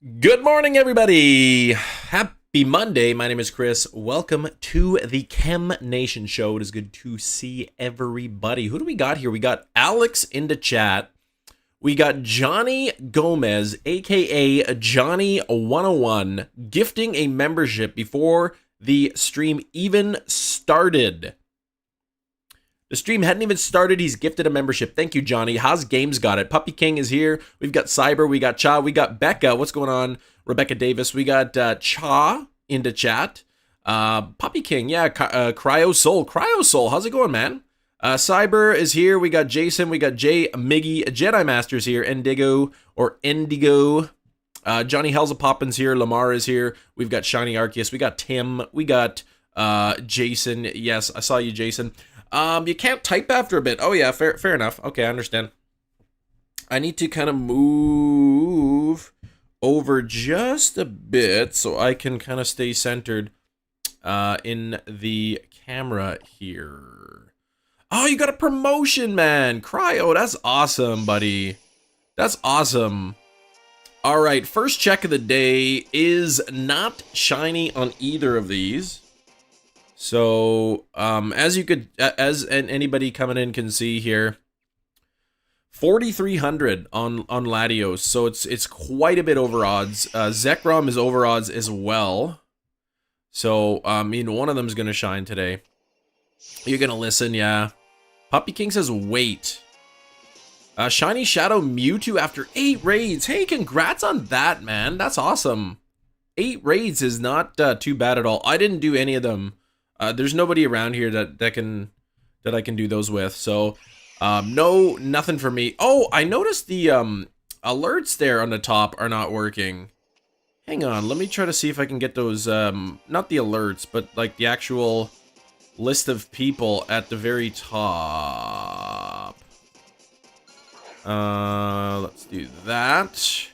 Good morning, everybody. Happy Monday. My name is Chris. Welcome to the Chem Nation Show. It is good to see everybody. Who do we got here? We got Alex in the chat. We got Johnny Gomez, aka Johnny 101, gifting a membership before the stream even started. The stream hadn't even started. He's gifted a membership. Thank you, Johnny. Haas Games got it. Puppy King is here. We've got Cyber. We got Cha. We got Becca. What's going on? Rebecca Davis. We got Cha in the chat. Puppy King. Yeah. Cryo Soul. Cryo Soul. How's it going, man? Cyber is here. We got Jason. We got Jay, Miggy. Jedi Master's here. Endigo or Endigo. Johnny Hell's a Poppins here. Lamar is here. We've got Shiny Arceus. We got Tim. We got Jason. Yes, I saw you, Jason. You can't type after a bit. Oh yeah, fair enough. Okay, I understand. I need to kind of move over just a bit so I can kind of stay centered in the camera here. Oh, you got a promotion, man. Cryo, that's awesome, buddy. That's awesome. All right, first check of the day is not shiny on either of these. So, as anybody coming in can see here, 4,300 on Latios. So it's quite a bit over odds. Zekrom is over odds as well. So, I mean, one of them's gonna shine today. You're gonna listen, yeah. Puppy King says wait. Shiny Shadow Mewtwo after 8 raids. Hey, congrats on that, man. That's awesome. 8 raids is not too bad at all. I didn't do any of them. There's nobody around here that I can do those with. So, nothing for me. Oh, I noticed the alerts there on the top are not working. Hang on, let me try to see if I can get those. Not the alerts, but like the actual list of people at the very top. Let's do that,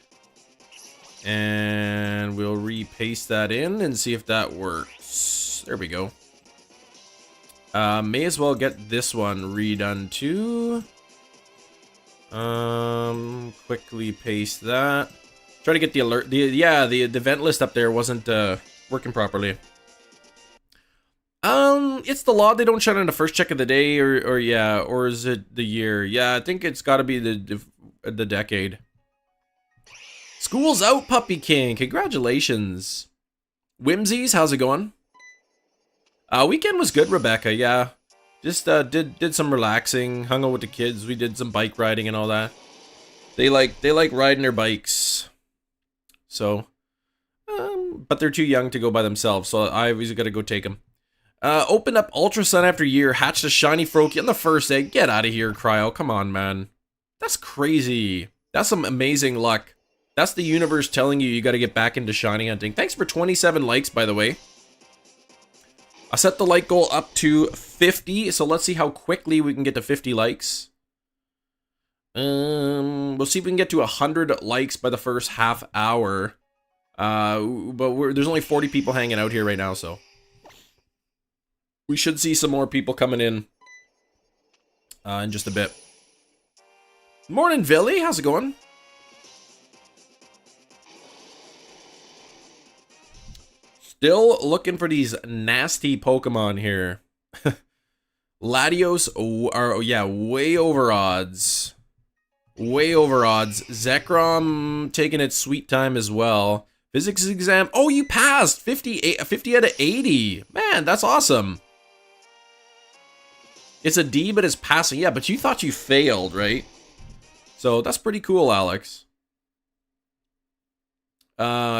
and we'll repaste that in and see if that works. There we go. May as well get this one redone too. Quickly paste that. Try to get the alert. The event list up there wasn't working properly. It's the law they don't shut on the first check of the day, or is it the year? Yeah, I think it's got to be the decade. School's out, Puppy King. Congratulations. Whimsies, how's it going? Weekend was good, Rebecca. Yeah, just did some relaxing, hung out with the kids. We did some bike riding and all that. They like riding their bikes. So, but they're too young to go by themselves. So I always got to go take them. Opened up Ultra Sun after year. Hatched a shiny Froakie on the first egg. Get out of here, Cryo. Come on, man. That's crazy. That's some amazing luck. That's the universe telling you got to get back into shiny hunting. Thanks for 27 likes, by the way. I set the like goal up to 50, so let's see how quickly we can get to 50 likes. We'll see if we can get to 100 likes by the first half hour. But there's only 40 people hanging out here right now, so we should see some more people coming in just a bit. Morning, Villy. How's it going? Still looking for these nasty Pokemon here. Latios are, yeah, way over odds. Way over odds. Zekrom taking its sweet time as well. Physics exam. Oh, you passed. 50 out of 80. Man, that's awesome. It's a D, but it's passing. Yeah, but you thought you failed, right? So that's pretty cool, Alex.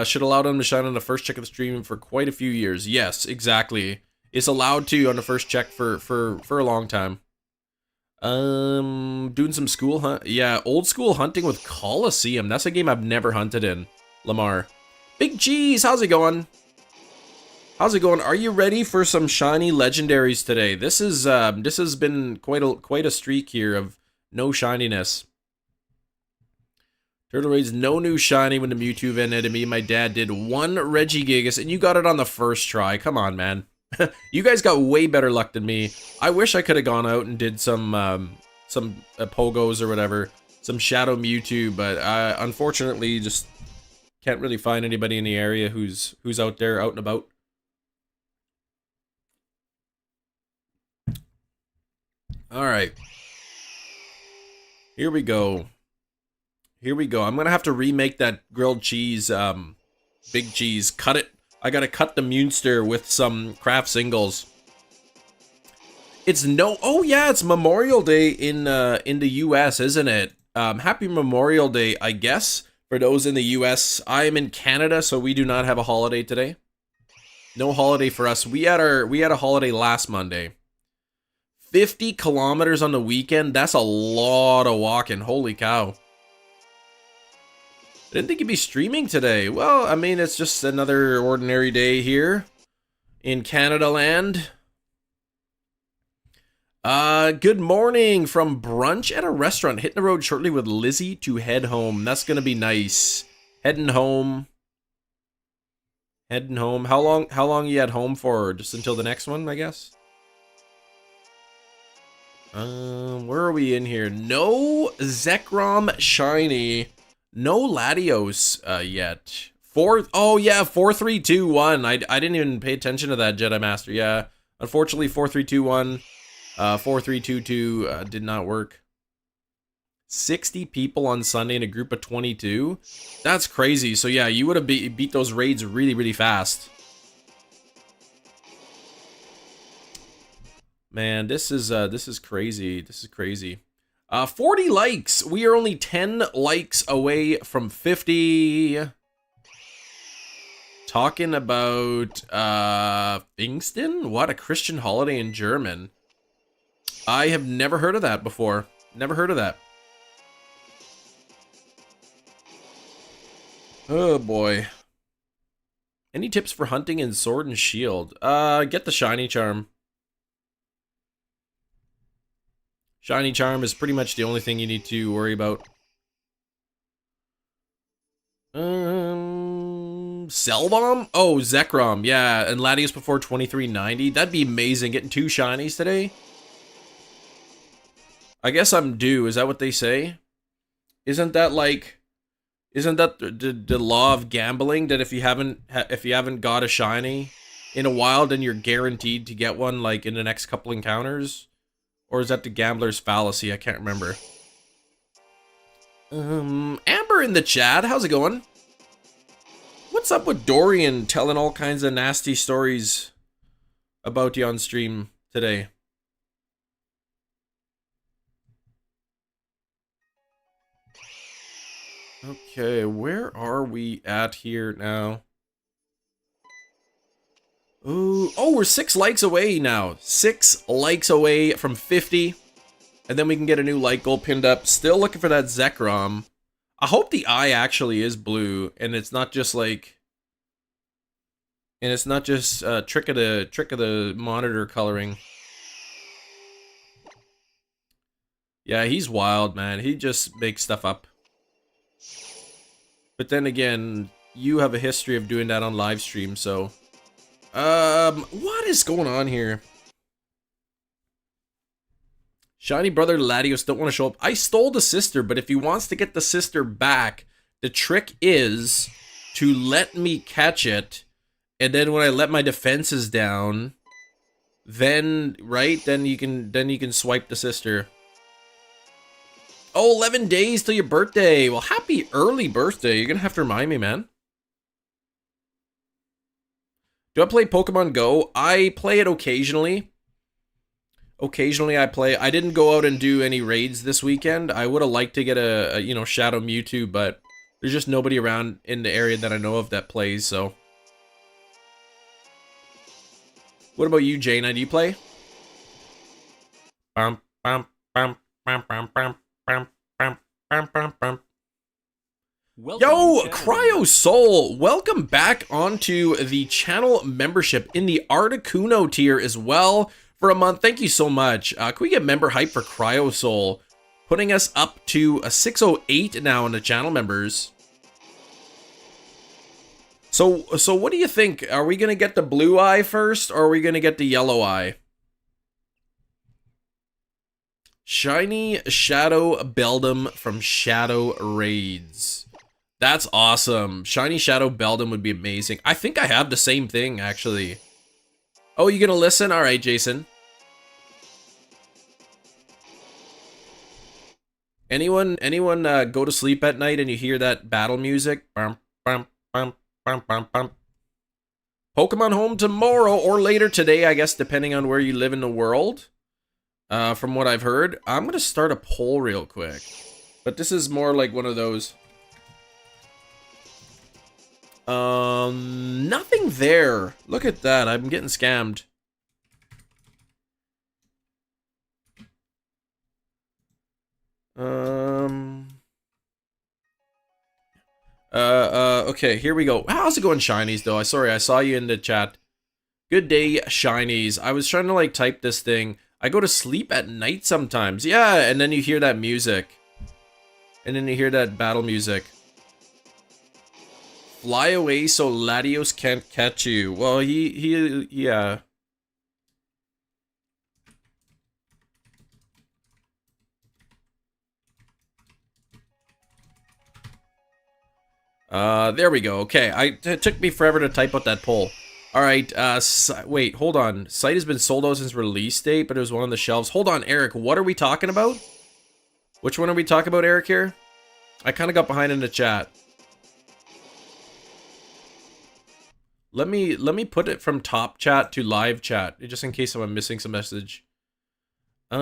Should allow them to shine on the first check of the stream for quite a few years. Yes, exactly. It's allowed to on the first check for a long time. Doing some school hunt. Yeah, old school hunting with Coliseum. That's a game I've never hunted in. Lamar. Big G's, how's it going? How's it going? Are you ready for some shiny legendaries today? This has been quite a streak here of no shininess. Turtle Raid's no new shiny when the Mewtwo event ended. Me and my dad did one Regigigas, and you got it on the first try. Come on, man. You guys got way better luck than me. I wish I could have gone out and did some pogos or whatever, some Shadow Mewtwo, but unfortunately just Can't really find anybody in the area who's out there, out and about. All right. Here we go. Here we go. I'm going to have to remake that grilled cheese, big cheese. Cut it. I got to cut the Munster with some Kraft singles. It's oh yeah, it's Memorial Day in the US, isn't it? Happy Memorial Day, I guess, for those in the US. I am in Canada, so we do not have a holiday today. No holiday for us. We had a holiday last Monday. 50 kilometers on the weekend. That's a lot of walking. Holy cow. I didn't think you'd be streaming today. Well, I mean, it's just another ordinary day here in Canada land. Good morning from brunch at a restaurant. Hitting the road shortly with Lizzie to head home. That's gonna be nice. Heading home. Heading home. How long you at home for? Just until the next one, I guess. Where are we in here? No Zekrom shiny. No Latios yet. Oh yeah, 4-3-2-1. I didn't even pay attention to that, Jedi Master. Yeah. Unfortunately, 4-3-2-1. 4-3-2-2 did not work. 60 people on Sunday in a group of 22. That's crazy. So yeah, you would have beat those raids really, really fast. Man, this is crazy. This is crazy. 40 likes. We are only 10 likes away from 50. Talking about Pfingsten? What, a Christian holiday in German? I have never heard of that before. Never heard of that. Oh boy. Any tips for hunting in Sword and Shield? Get the shiny charm. Shiny charm is pretty much the only thing you need to worry about. Cell bomb? Oh, Zekrom. Yeah, and Latios before 2390. That'd be amazing. Getting 2 shinies today. I guess I'm due. Is that what they say? Isn't that the law of gambling that if you haven't got a shiny in a while, then you're guaranteed to get one like in the next couple encounters? Or is that the gambler's fallacy? I can't remember. Amber in the chat. How's it going? What's up with Dorian telling all kinds of nasty stories about you on stream today? Okay, where are we at here now? Ooh, oh, we're 6 likes away now. 6 likes away from 50. And then we can get a new like goal pinned up. Still looking for that Zekrom. I hope the eye actually is blue and it's not just like... And it's not just trick of the monitor coloring. Yeah, he's wild, man. He just makes stuff up. But then again, you have a history of doing that on live stream, so... what is going on here? Shiny brother Latios don't want to show up. I stole the sister, but if he wants to get the sister back, the trick is to let me catch it, and then when I let my defenses down, then then you can swipe the sister. Oh, 11 days till your birthday. Well, happy early birthday. You're gonna have to remind me, man. Do I play Pokemon Go? I play it occasionally. Occasionally I play. I didn't go out and do any raids this weekend. I would have liked to get a Shadow Mewtwo, but there's just nobody around in the area that I know of that plays, so. What about you, Jaina? Do you play? Bum, bum, bum, bum, bum, bum, bum, bum, bum, bum, bum. Yo, Cryo Soul, welcome back onto the channel membership in the Articuno tier as well for a month. Thank you so much. Can we get member hype for Cryo Soul? Putting us up to a 608 now in the channel members. So what do you think? Are we going to get the blue eye first, or are we going to get the yellow eye? Shiny Shadow Beldum from Shadow Raids. That's awesome. Shiny Shadow Beldum would be amazing. I think I have the same thing, actually. Oh, you gonna listen? All right, Jason. Anyone go to sleep at night and you hear that battle music? Bum, bum, bum, bum, bum, bum. Pokemon Home tomorrow or later today, I guess, depending on where you live in the world. From what I've heard. I'm gonna start a poll real quick. But this is more like one of those. Nothing there. Look at that. I'm getting scammed. Okay, here we go. How's it going, Shinies, though? Sorry, I saw you in the chat. Good day, Shinies. I was trying to, like, type this thing. I go to sleep at night sometimes. Yeah, and then you hear that music. And then you hear that battle music. Fly away so Latios can't catch you. Well, yeah. There we go. Okay, it took me forever to type out that poll. Alright, wait, hold on. Site has been sold out since release date, but it was one on the shelves. Hold on, Eric, what are we talking about? Which one are we talking about, Eric, here? I kind of got behind in the chat. Let me put it from top chat to live chat, just in case I'm missing some message. Yeah,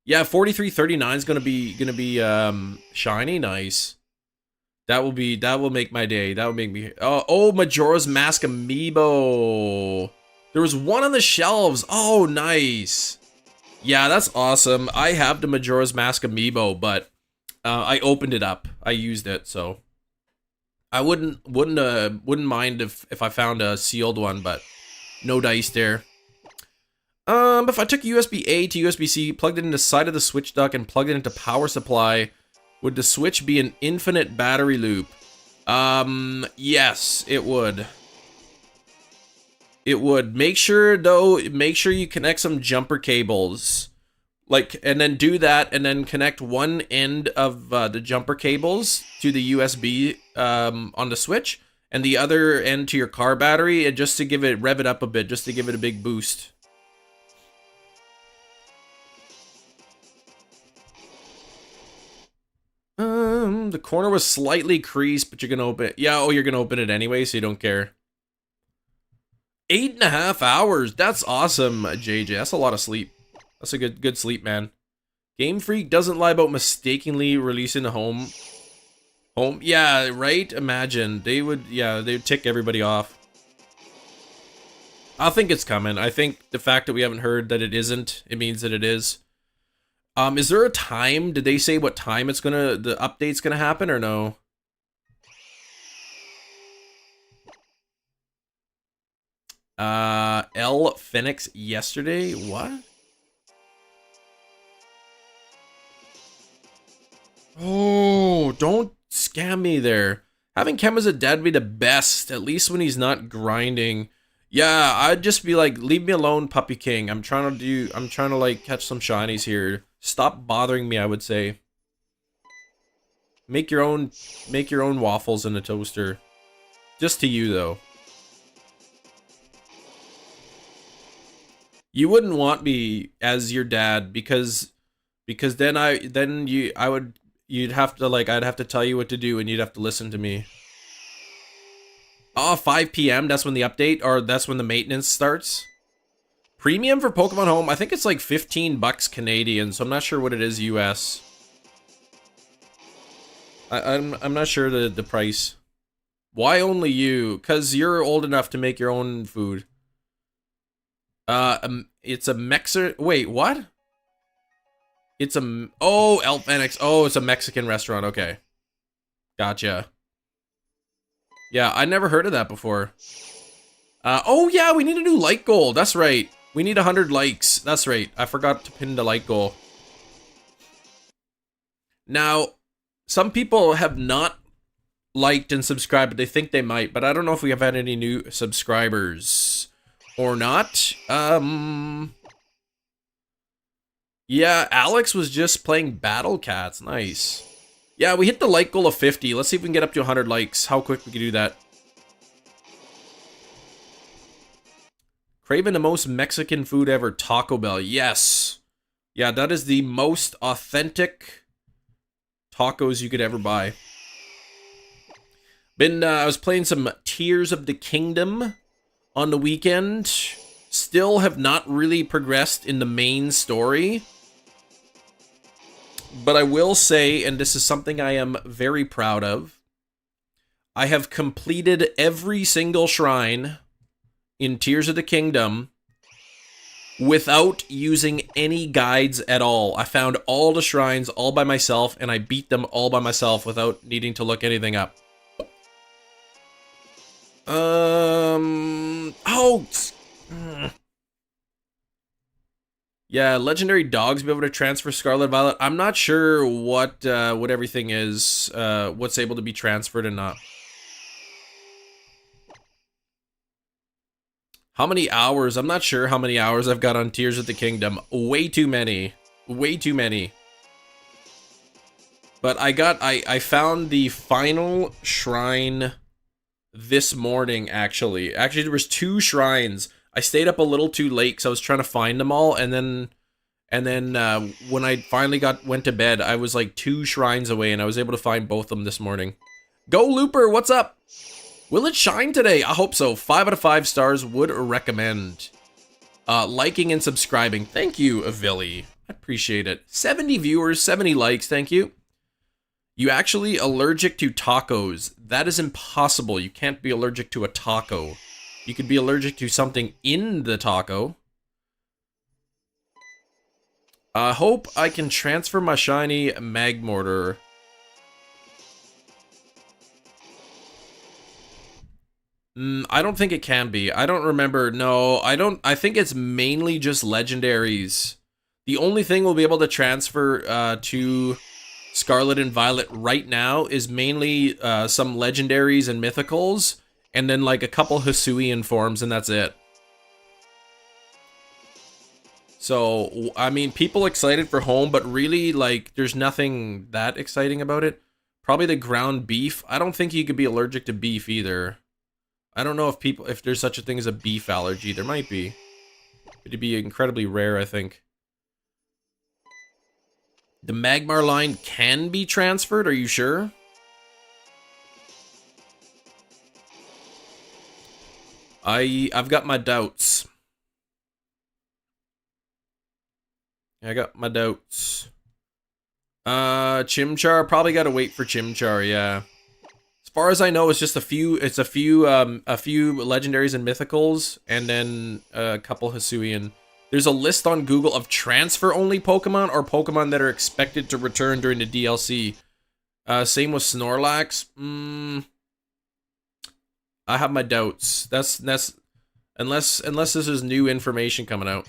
4339 is gonna be shiny, nice. That will make my day. That will make me. Oh, Majora's Mask amiibo. There was one on the shelves. Oh, nice. Yeah, that's awesome. I have the Majora's Mask amiibo, but I opened it up. I used it, so I wouldn't mind if I found a sealed one, but no dice there. If I took USB-A to USB-C, plugged it into the side of the switch dock, and plugged it into power supply, would the switch be an infinite battery loop? Yes, it would. It would. Make sure you connect some jumper cables. Like, and then do that, and then connect one end of the jumper cables to the USB on the switch, and the other end to your car battery, and just to rev it up a bit, just to give it a big boost. The corner was slightly creased, but you're gonna open it. Yeah, you're gonna open it anyway, so you don't care. 8.5 hours. That's awesome, JJ. That's a lot of sleep. That's a good sleep, man. Game Freak doesn't lie about mistakenly releasing a home. Yeah, right? Imagine. They would tick everybody off. I think it's coming. I think the fact that we haven't heard that it isn't, it means that it is. Is there a time? Did they say what time the update's gonna happen, or no? L Phoenix yesterday? What? Oh, don't scam me there. Having Kem as a dad would be the best, at least when he's not grinding. Yeah, I'd just be like, leave me alone, Puppy King. I'm trying to like catch some shinies here. Stop bothering me, I would say. Make your own waffles in a toaster. Just to you though. You wouldn't want me as your dad because then you'd have to like I'd have to tell you what to do and you'd have to listen to me. Oh, 5 p.m. That's when the update, or that's when the maintenance starts. Premium for Pokemon Home, I think it's like 15 bucks Canadian, so I'm not sure what it is US. I'm not sure the price. Why only you? Cause you're old enough to make your own food. It's a wait, what? It's Elf Annex. Oh, it's a Mexican restaurant. Okay. Gotcha. Yeah, I never heard of that before. Oh yeah, we need a new like goal. That's right. We need 100 likes. That's right. I forgot to pin the like goal. Now, some people have not liked and subscribed, but they think they might. But I don't know if we have had any new subscribers or not. Yeah, Alex was just playing Battle Cats. Nice. Yeah, we hit the like goal of 50. Let's see if we can get up to 100 likes. How quick we can do that. Craving the most Mexican food ever, Taco Bell. Yes. Yeah, that is the most authentic tacos you could ever buy. I was playing some Tears of the Kingdom on the weekend. Still have not really progressed in the main story. But I will say, and this is something I am very proud of, I have completed every single shrine in Tears of the Kingdom without using any guides at all. I found all the shrines all by myself, and I beat them all by myself without needing to look anything up. Yeah, legendary dogs be able to transfer Scarlet Violet. I'm not sure what everything is, what's able to be transferred and not. How many hours? I'm not sure how many hours I've got on Tears of the Kingdom. Way too many. Way too many. But I found the final shrine this morning, actually. Actually, there was 2 shrines. I stayed up a little too late because I was trying to find them all, and then when I finally went to bed, I was like 2 shrines away, and I was able to find both of them this morning. Go Looper, what's up? Will it shine today? I hope so. 5 out of 5 stars, would recommend. Liking and subscribing. Thank you, Avilli. I appreciate it. 70 viewers, 70 likes, thank you. You actually allergic to tacos? That is impossible. You can't be allergic to a taco. You could be allergic to something in the taco. I hope I can transfer my shiny Magmortar. I don't think it can be. I don't remember. No, I don't. I think it's mainly just legendaries. The only thing we'll be able to transfer to Scarlet and Violet right now is mainly some legendaries and mythicals, and then like a couple Hisuian forms, and that's it. So, I mean, people excited for home, but really, like, there's nothing that exciting about it. Probably the ground beef. I don't think you could be allergic to beef either. I don't know if there's such a thing as a beef allergy. There might be. It'd be incredibly rare, I think. The Magmar line can be transferred, are you sure? I've got my doubts. I got my doubts. Chimchar, probably gotta wait for Chimchar, yeah. As far as I know, it's just a few legendaries and mythicals, and then a couple Hisuian. There's a list on Google of transfer-only Pokemon or Pokemon that are expected to return during the DLC. Same with Snorlax. I have my doubts. That's unless this is new information coming out.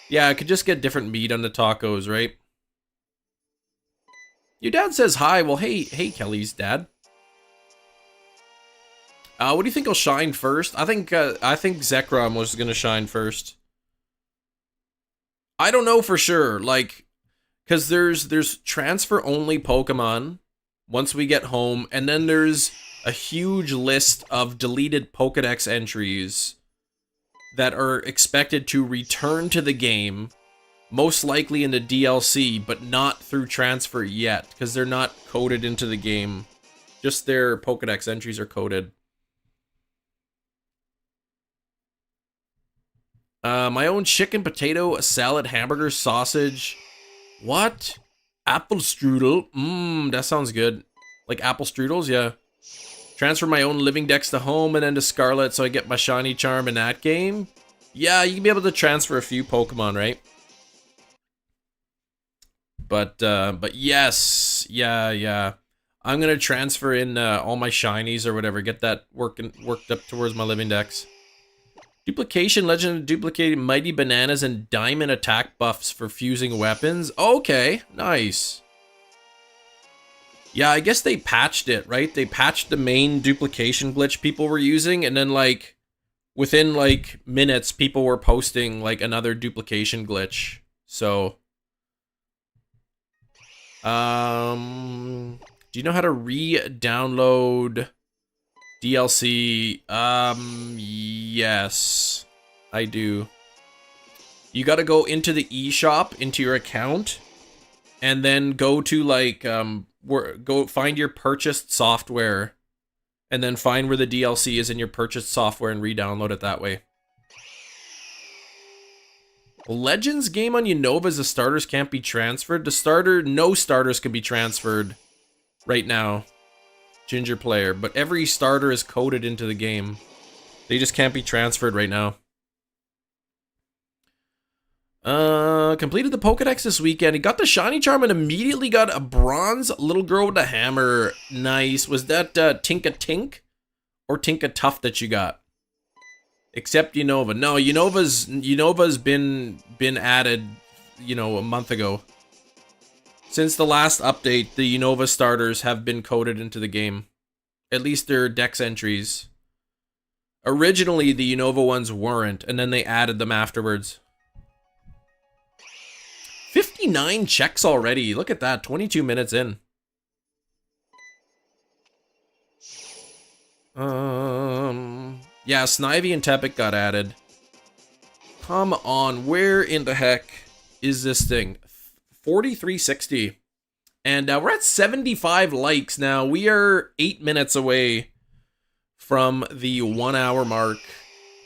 Yeah, I could just get different meat on the tacos, right? Your dad says hi. Well, hey, Kelly's dad. What do you think will shine first? I think Zekrom was gonna shine first. I don't know for sure, like, because there's transfer only Pokemon once we get home, and then there's a huge list of deleted Pokedex entries that are expected to return to the game, most likely in the DLC, but not through transfer yet, because they're not coded into the game. Just their Pokedex entries are coded. My own chicken, potato, salad, hamburger, sausage. What? Apple strudel. That sounds good. Like apple strudels, yeah. Transfer my own living dex to home and then to Scarlet so I get my shiny charm in that game. Yeah, you can be able to transfer a few Pokemon, right? But yes, yeah. I'm gonna transfer in all my shinies or whatever. Get that worked up towards my living dex. Duplication, Legend of Duplicated Mighty Bananas and Diamond attack buffs for fusing weapons. Okay, nice. Yeah, I guess they patched it, right? They patched the main duplication glitch people were using, and then, like, within, like, minutes, people were posting, like, another duplication glitch. So, Do you know how to re-download DLC? Yes, I do. You gotta go into the eShop, into your account, and then go to like, go find your purchased software, and then find where the DLC is in your purchased software and re-download it that way. Legends game on Unovas, the starters can't be transferred. No starters can be transferred right now. Ginger player, but every starter is coded into the game. They just can't be transferred right now. Completed the Pokedex this weekend. He got the shiny charm and immediately got a bronze little girl with a hammer. Nice. Was that Tinka Tink or Tinka Tough that you got? Except Unova. No, Unova's been added, you know, a month ago. Since the last update, the Unova starters have been coded into the game. At least their dex entries. Originally, the Unova ones weren't, and then they added them afterwards. 59 checks already. Look at that. 22 minutes in. Yeah, Snivy and Tepic got added. Come on. Where in the heck is this thing? 4360. And we're at 75 likes now. We are 8 minutes away from the 1 hour mark.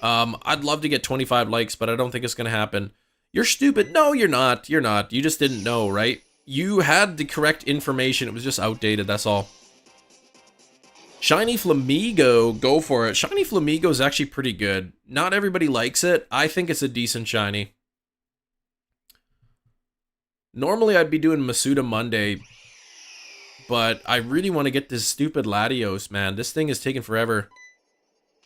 I'd love to get 25 likes, but I don't think it's going to happen. You're stupid. No, you're not. You're not. You just didn't know, right? You had the correct information. It was just outdated. That's all. Shiny Flamigo. Go for it. Shiny Flamigo is actually pretty good. Not everybody likes it. I think it's a decent shiny. Normally, I'd be doing Masuda Monday, but I really want to get this stupid Latios, man. This thing is taking forever.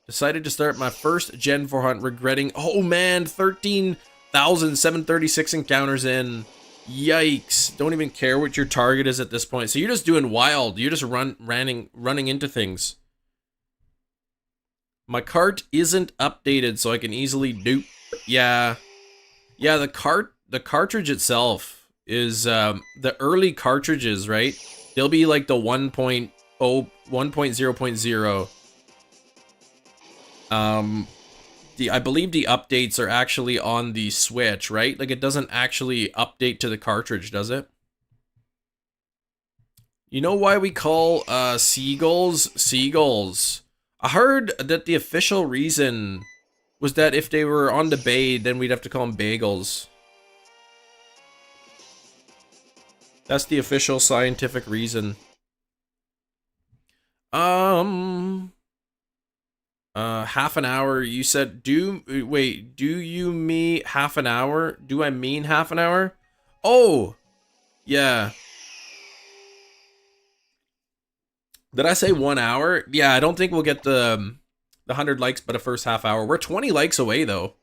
Decided to start my first Gen 4 hunt, regretting... Oh, man, 13,736 encounters in. Yikes. Don't even care what your target is at this point. So you're just doing wild. You're just running into things. My cart isn't updated, so I can easily dupe. Yeah. Yeah, the cartridge itself is the early cartridges, right? They'll be like the 1.0, 1.0.0. I believe the updates are actually on the Switch, right? Like it doesn't actually update to the cartridge, does it? You know why we call seagulls seagulls? I heard that the official reason was that if they were on the bay, then we'd have to call them bagels. That's the official scientific reason. Half an hour, you said, wait, do you mean half an hour? Do I mean half an hour? Oh, yeah. Did I say 1 hour? Yeah, I don't think we'll get the 100 likes by the first half hour. We're 20 likes away, though.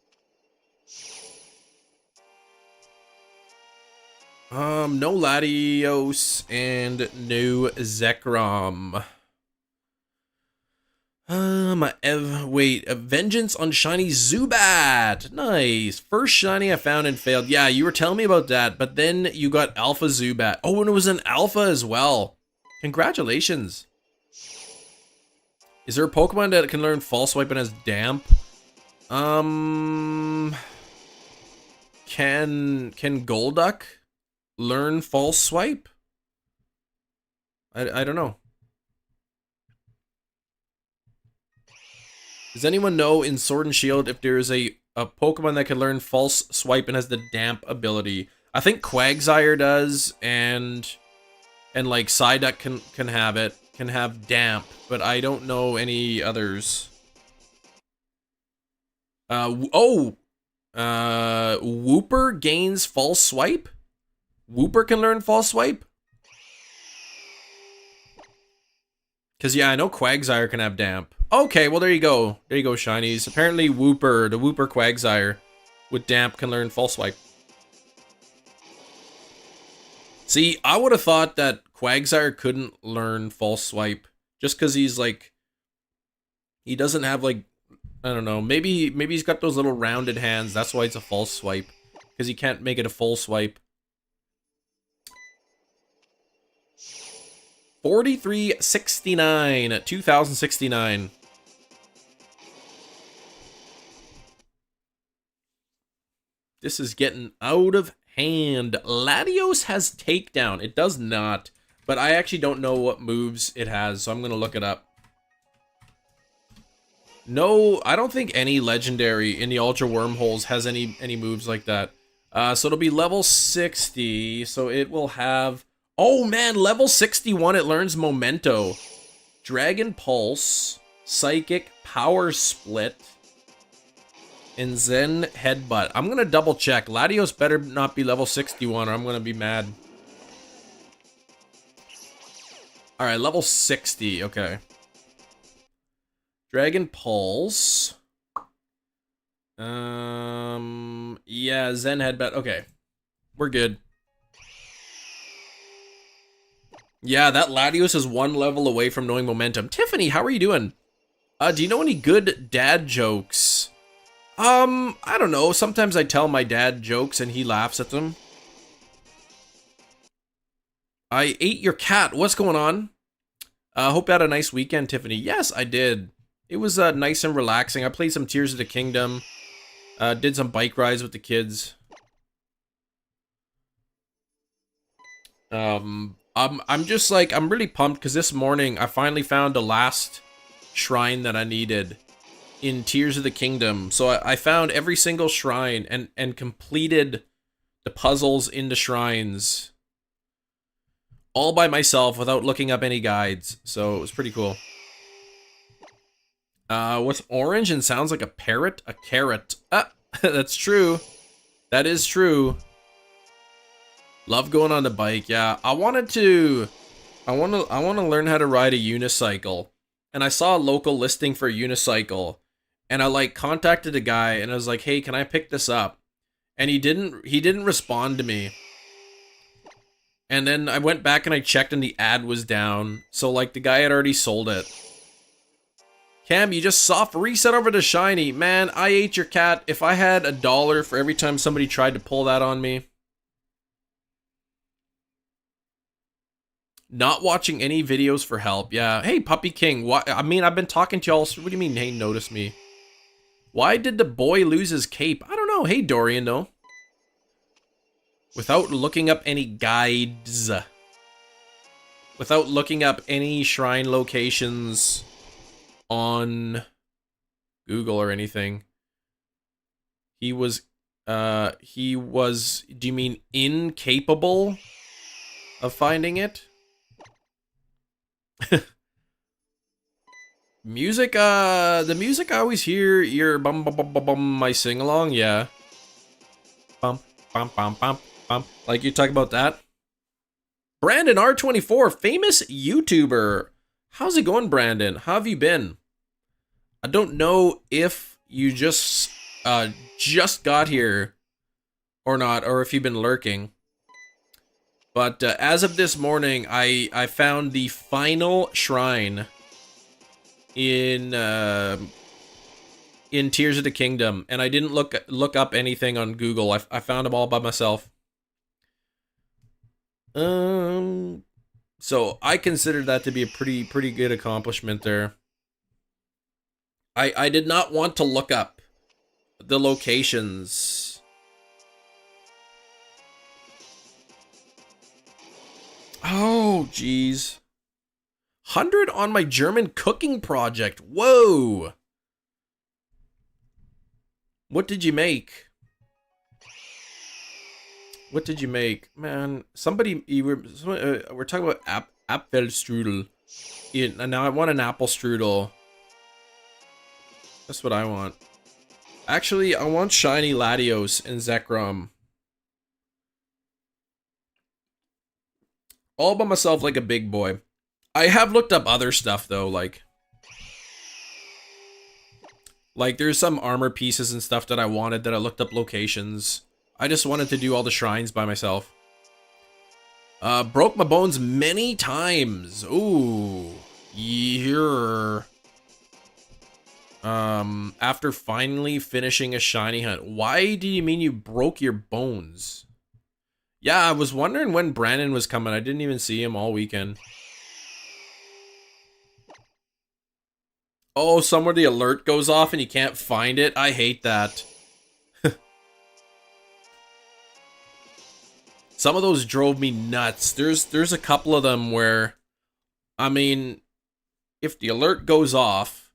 No Latios and no Zekrom. Wait, a Vengeance on Shiny Zubat. Nice. First shiny I found and failed. Yeah, you were telling me about that, but then you got Alpha Zubat. Oh, and it was an Alpha as well. Congratulations. Is there a Pokemon that can learn False Swipe and has Damp? Can Golduck learn False Swipe? I don't know. Does anyone know in Sword and Shield if there's a Pokemon that can learn False Swipe and has the Damp ability? I think Quagsire does, and like Psyduck can have it, can have Damp, but I don't know any others. Wooper gains False Swipe? Wooper can learn False Swipe? Because, yeah, I know Quagsire can have Damp. Okay, well, there you go. There you go, Shinies. Apparently, the Wooper Quagsire with Damp can learn False Swipe. See, I would have thought that Quagsire couldn't learn False Swipe just because he's, like... He doesn't have, like... I don't know. Maybe he's got those little rounded hands. That's why it's a False Swipe. Because he can't make it a full swipe. 4369, 2069. This is getting out of hand. Latios has takedown. It does not, but I actually don't know what moves it has, so I'm going to look it up. No, I don't think any legendary in the Ultra Wormholes has any moves like that. So it'll be level 60, so it will have... Oh man, level 61, it learns Memento. Dragon Pulse, Psychic, Power Split, and Zen Headbutt. I'm gonna double check. Latios better not be level 61 or I'm gonna be mad. Alright, level 60, okay. Dragon Pulse. Yeah, Zen Headbutt. Okay. We're good. Yeah, that Latios is one level away from knowing Momentum. Tiffany, how are you doing? Do you know any good dad jokes? I don't know. Sometimes I tell my dad jokes and he laughs at them. I ate your cat. What's going on? Hope you had a nice weekend, Tiffany. Yes, I did. It was nice and relaxing. I played some Tears of the Kingdom. Did some bike rides with the kids. I'm just like, I'm really pumped because this morning I finally found the last shrine that I needed in Tears of the Kingdom. So I found every single shrine and completed the puzzles in the shrines all by myself without looking up any guides. So it was pretty cool. What's orange and sounds like a parrot? A carrot. Ah, that's true. That is true. Love going on the bike. Yeah, I want to learn how to ride a unicycle. And I saw a local listing for a unicycle. And I like contacted a guy and I was like, "Hey, can I pick this up?" And he didn't respond to me. And then I went back and I checked and the ad was down. So like the guy had already sold it. Cam, you just soft reset over to shiny. Man, I ate your cat. If I had $1 for every time somebody tried to pull that on me. Not watching any videos for help. Yeah. Hey, Puppy King. Why? I mean, I've been talking to y'all. What do you mean, hey, notice me? Why did the boy lose his cape? I don't know. Hey, Dorian, though. Without looking up any guides. Without looking up any shrine locations on Google or anything. He was, do you mean incapable of finding it? Music, the music I always hear, your bum bum bum bum bum, my sing along, yeah. Bum bum bum bum bum. Like you talk about that. Brandon R24, famous YouTuber. How's it going, Brandon? How have you been? I don't know if you just got here or not, or if you've been lurking. But as of this morning, I found the final shrine in Tears of the Kingdom, and I didn't look up anything on Google. I found them all by myself. So I consider that to be a pretty good accomplishment there. I did not want to look up the locations. Oh, geez. 100 on my German cooking project. Whoa. What did you make? What did you make? Man, we're talking about Apfelstrudel. And now I want an apple strudel. That's what I want. Actually, I want shiny Latios and Zekrom. All by myself like a big boy. I have looked up other stuff though, like there's some armor pieces and stuff that I wanted that I looked up locations. I just wanted to do all the shrines by myself. Broke my bones many times. Ooh. Yeah. After finally finishing a shiny hunt. Why do you mean you broke your bones? Yeah, I was wondering when Brandon was coming. I didn't even see him all weekend. Oh, somewhere the alert goes off and you can't find it. I hate that. Some of those drove me nuts. There's a couple of them where, I mean, if the alert goes off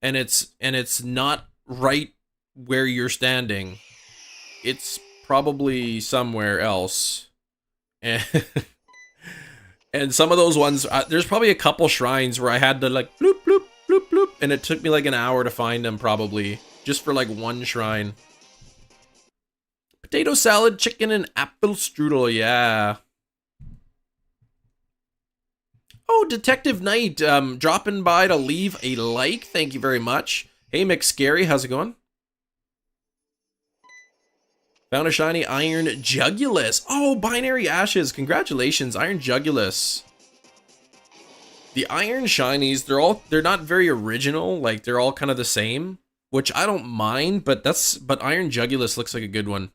and it's not right where you're standing, it's probably somewhere else. And and some of those ones, there's probably a couple shrines where I had to like bloop bloop bloop bloop, and it took me like an hour to find them probably just for like one shrine. Potato salad, chicken, and apple strudel, yeah. Oh, Detective Knight, dropping by to leave a like. Thank you very much. Hey, McScary, how's it going? Found a shiny Iron Jugulus. Oh, Binary Ashes. Congratulations, Iron Jugulus. The Iron Shinies, they're not very original. Like, they're all kind of the same, which I don't mind, but Iron Jugulus looks like a good one.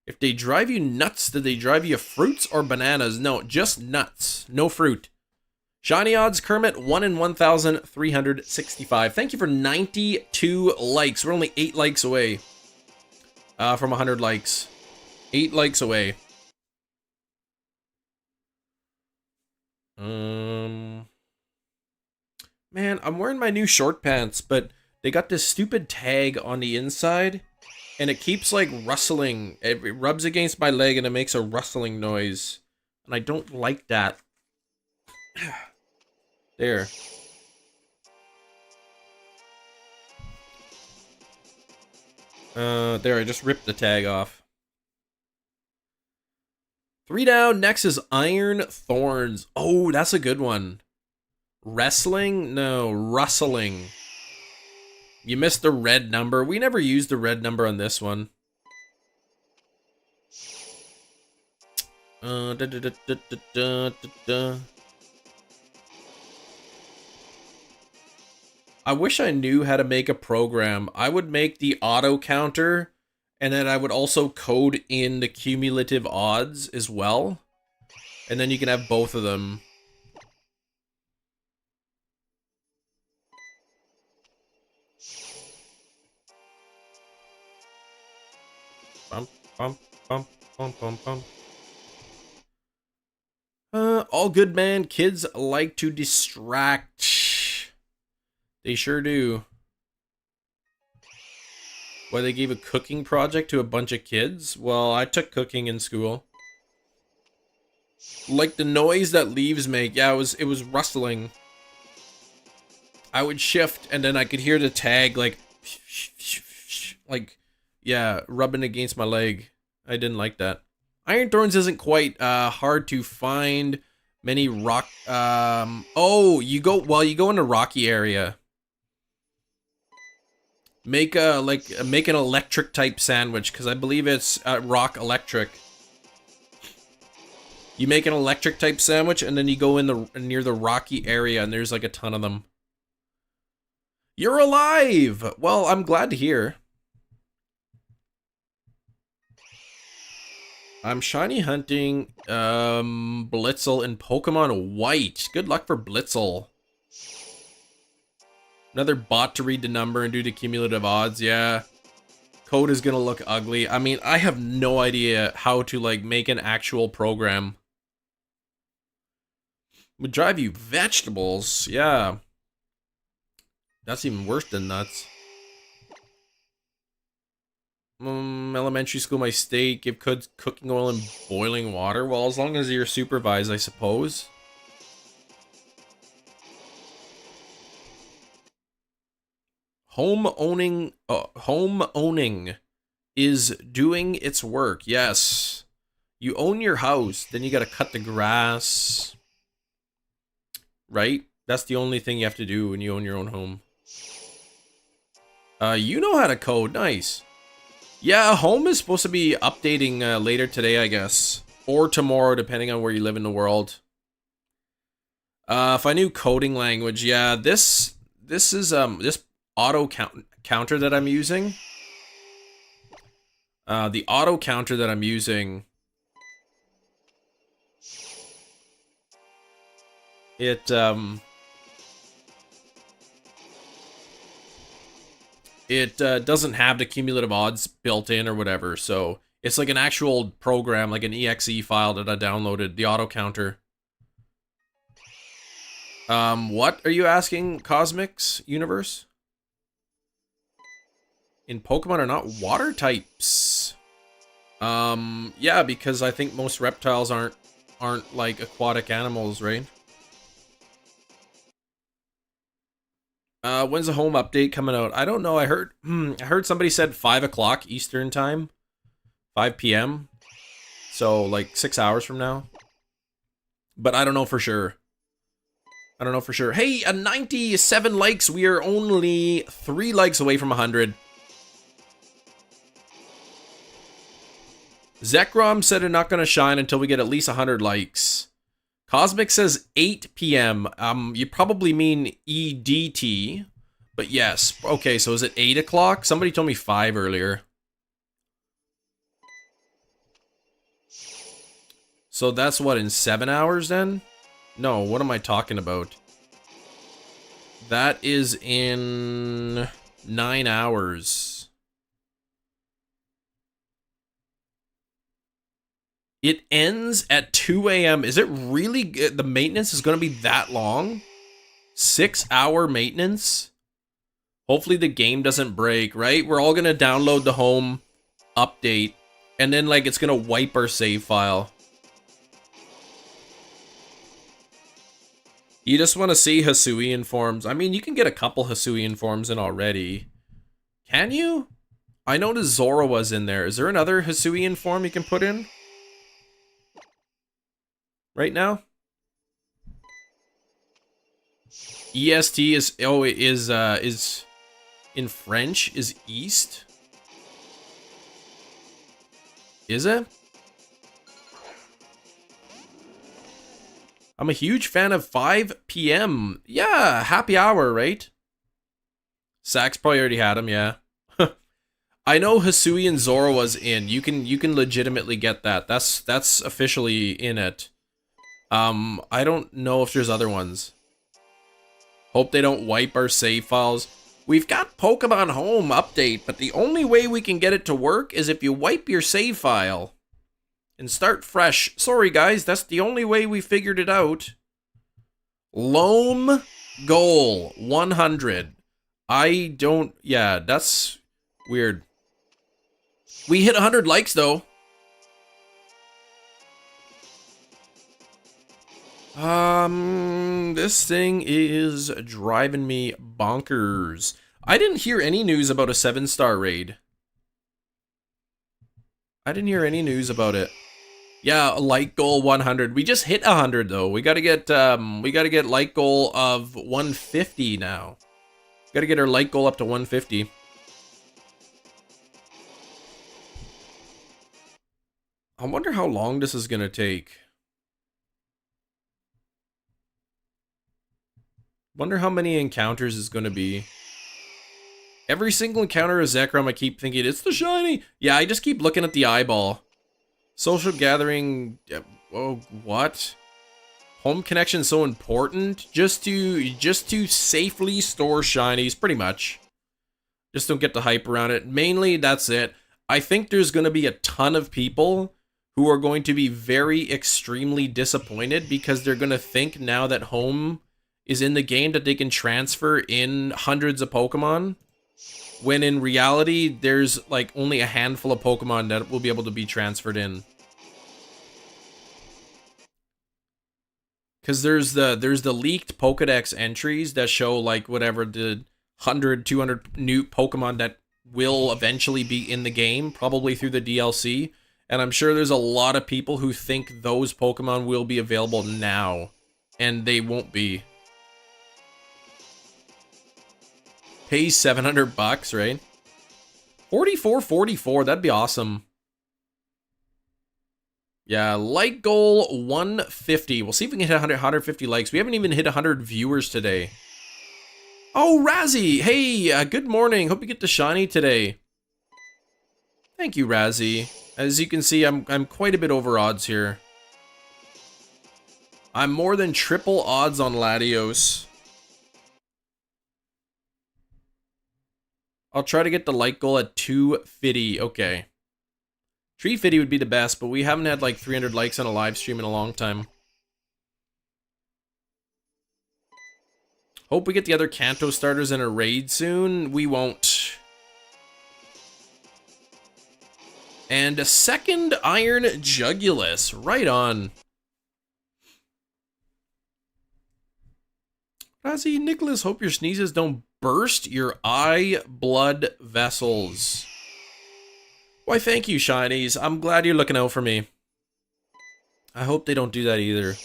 If they drive you nuts, did they drive you fruits or bananas? No, just nuts. No fruit. Shiny odds, Kermit, 1 in 1,365. Thank you for 92 likes. We're only 8 likes away from 100 likes. 8 likes away. Man, I'm wearing my new short pants, but they got this stupid tag on the inside. And it keeps like rustling. It rubs against my leg and it makes a rustling noise. And I don't like that. There. There, I just ripped the tag off. 3 down, next is Iron Thorns. Oh, that's a good one. Wrestling? No, rustling. You missed the red number. We never used the red number on this one. I wish I knew how to make a program. I would make the auto counter, and then I would also code in the cumulative odds as well. And then you can have both of them. Bump, bump, bump, bump, bump, bump. All good, man. Kids like to distract. They sure do. Why, they gave a cooking project to a bunch of kids? Well, I took cooking in school. Like the noise that leaves make. Yeah, it was rustling. I would shift and then I could hear the tag like yeah, rubbing against my leg. I didn't like that. Iron Thorns isn't quite hard to find. Many rock oh, you go in the rocky area. Make an electric type sandwich, because I believe it's rock electric. You make an electric type sandwich and then you go in near the rocky area and there's like a ton of them. You're alive! Well, I'm glad to hear. I'm shiny hunting Blitzel in Pokemon White. Good luck for Blitzel. Another bot to read the number and do the cumulative odds. Yeah. Code is gonna look ugly. I mean, I have no idea how to like make an actual program. Would drive you vegetables. Yeah. That's even worse than nuts. Elementary school, my state, give kids cooking oil and boiling water. Well, as long as you're supervised, I suppose. Home owning is doing its work. Yes. You own your house, then you gotta cut the grass. Right? That's the only thing you have to do when you own your own home. You know how to code. Nice. Yeah, home is supposed to be updating later today, I guess. Or tomorrow, depending on where you live in the world. If I knew coding language, yeah, this is this auto counter that I'm using. The auto counter that I'm using, it doesn't have the cumulative odds built in or whatever. So it's like an actual program, like an exe file that I downloaded, the auto counter. What are you asking, Cosmics Universe? In Pokemon are not water types. Yeah, because I think most reptiles aren't like aquatic animals, right? When's the home update coming out? I don't know. I heard somebody said 5 o'clock Eastern time, 5 p.m. So like 6 hours from now. But I don't know for sure. Hey, 97 likes. We are only 3 likes away from 100. Zekrom said they're not going to shine until we get at least 100 likes. Cosmic says 8 p.m. You probably mean EDT. But yes. Okay, so is it 8 o'clock? Somebody told me 5 earlier. So that's what, in 7 hours then? No, what am I talking about? That is in 9 hours. It ends at 2 a.m. Is it really the maintenance is going to be that long? 6-hour maintenance? Hopefully the game doesn't break, right? We're all going to download the home update and then like it's going to wipe our save file. You just want to see Hisuian forms. I mean, you can get a couple Hisuian forms in already. Can you? I noticed Zora was in there. Is there another Hisuian form you can put in? Right now? EST is in French is east? Is it? I'm a huge fan of 5 p.m. Yeah, happy hour, right? Sax probably already had him, yeah. I know Hisuian Zora was in. You can legitimately get that. That's officially in it. I don't know if there's other ones. Hope they don't wipe our save files. We've got Pokemon Home update, but the only way we can get it to work is if you wipe your save file and start fresh. Sorry guys, that's the only way we figured it out. Loam goal 100. Yeah, that's weird. We hit 100 likes though. This thing is driving me bonkers. I didn't hear any news about a 7-star raid. I didn't hear any news about it. Yeah, like goal 100. We just hit 100 though. We gotta get like goal of 150 now. Gotta get our like goal up to 150. I wonder how long this is gonna take. Wonder how many encounters is gonna be. Every single encounter of Zekrom, I keep thinking, it's the shiny! Yeah, I just keep looking at the eyeball. Social gathering... Oh, what? Home connection so important? Just to safely store shinies, pretty much. Just don't get the hype around it. Mainly, that's it. I think there's gonna be a ton of people who are going to be very extremely disappointed because they're gonna think now that home is in the game that they can transfer in hundreds of Pokemon, when in reality there's like only a handful of Pokemon that will be able to be transferred in. Because there's the leaked Pokedex entries that show like whatever the 100, 200 new Pokemon that will eventually be in the game, probably through the DLC. And I'm sure there's a lot of people who think those Pokemon will be available now, and they won't be. Pays $700, right? 44.44, that'd be awesome. Yeah, like goal 150. We'll see if we can hit 150 likes. We haven't even hit 100 viewers today. Oh, Razzie! Hey, good morning. Hope you get the shiny today. Thank you, Razzie. As you can see, I'm quite a bit over odds here. I'm more than triple odds on Latios. I'll try to get the like goal at 250. Okay. 350 would be the best, but we haven't had like 300 likes on a live stream in a long time. Hope we get the other Kanto starters in a raid soon. We won't. And a second Iron Jugulus. Right on. Razzie Nicholas, hope your sneezes don't burst your eye blood vessels. Why, thank you, Shinies. I'm glad you're looking out for me. I hope they don't do that either.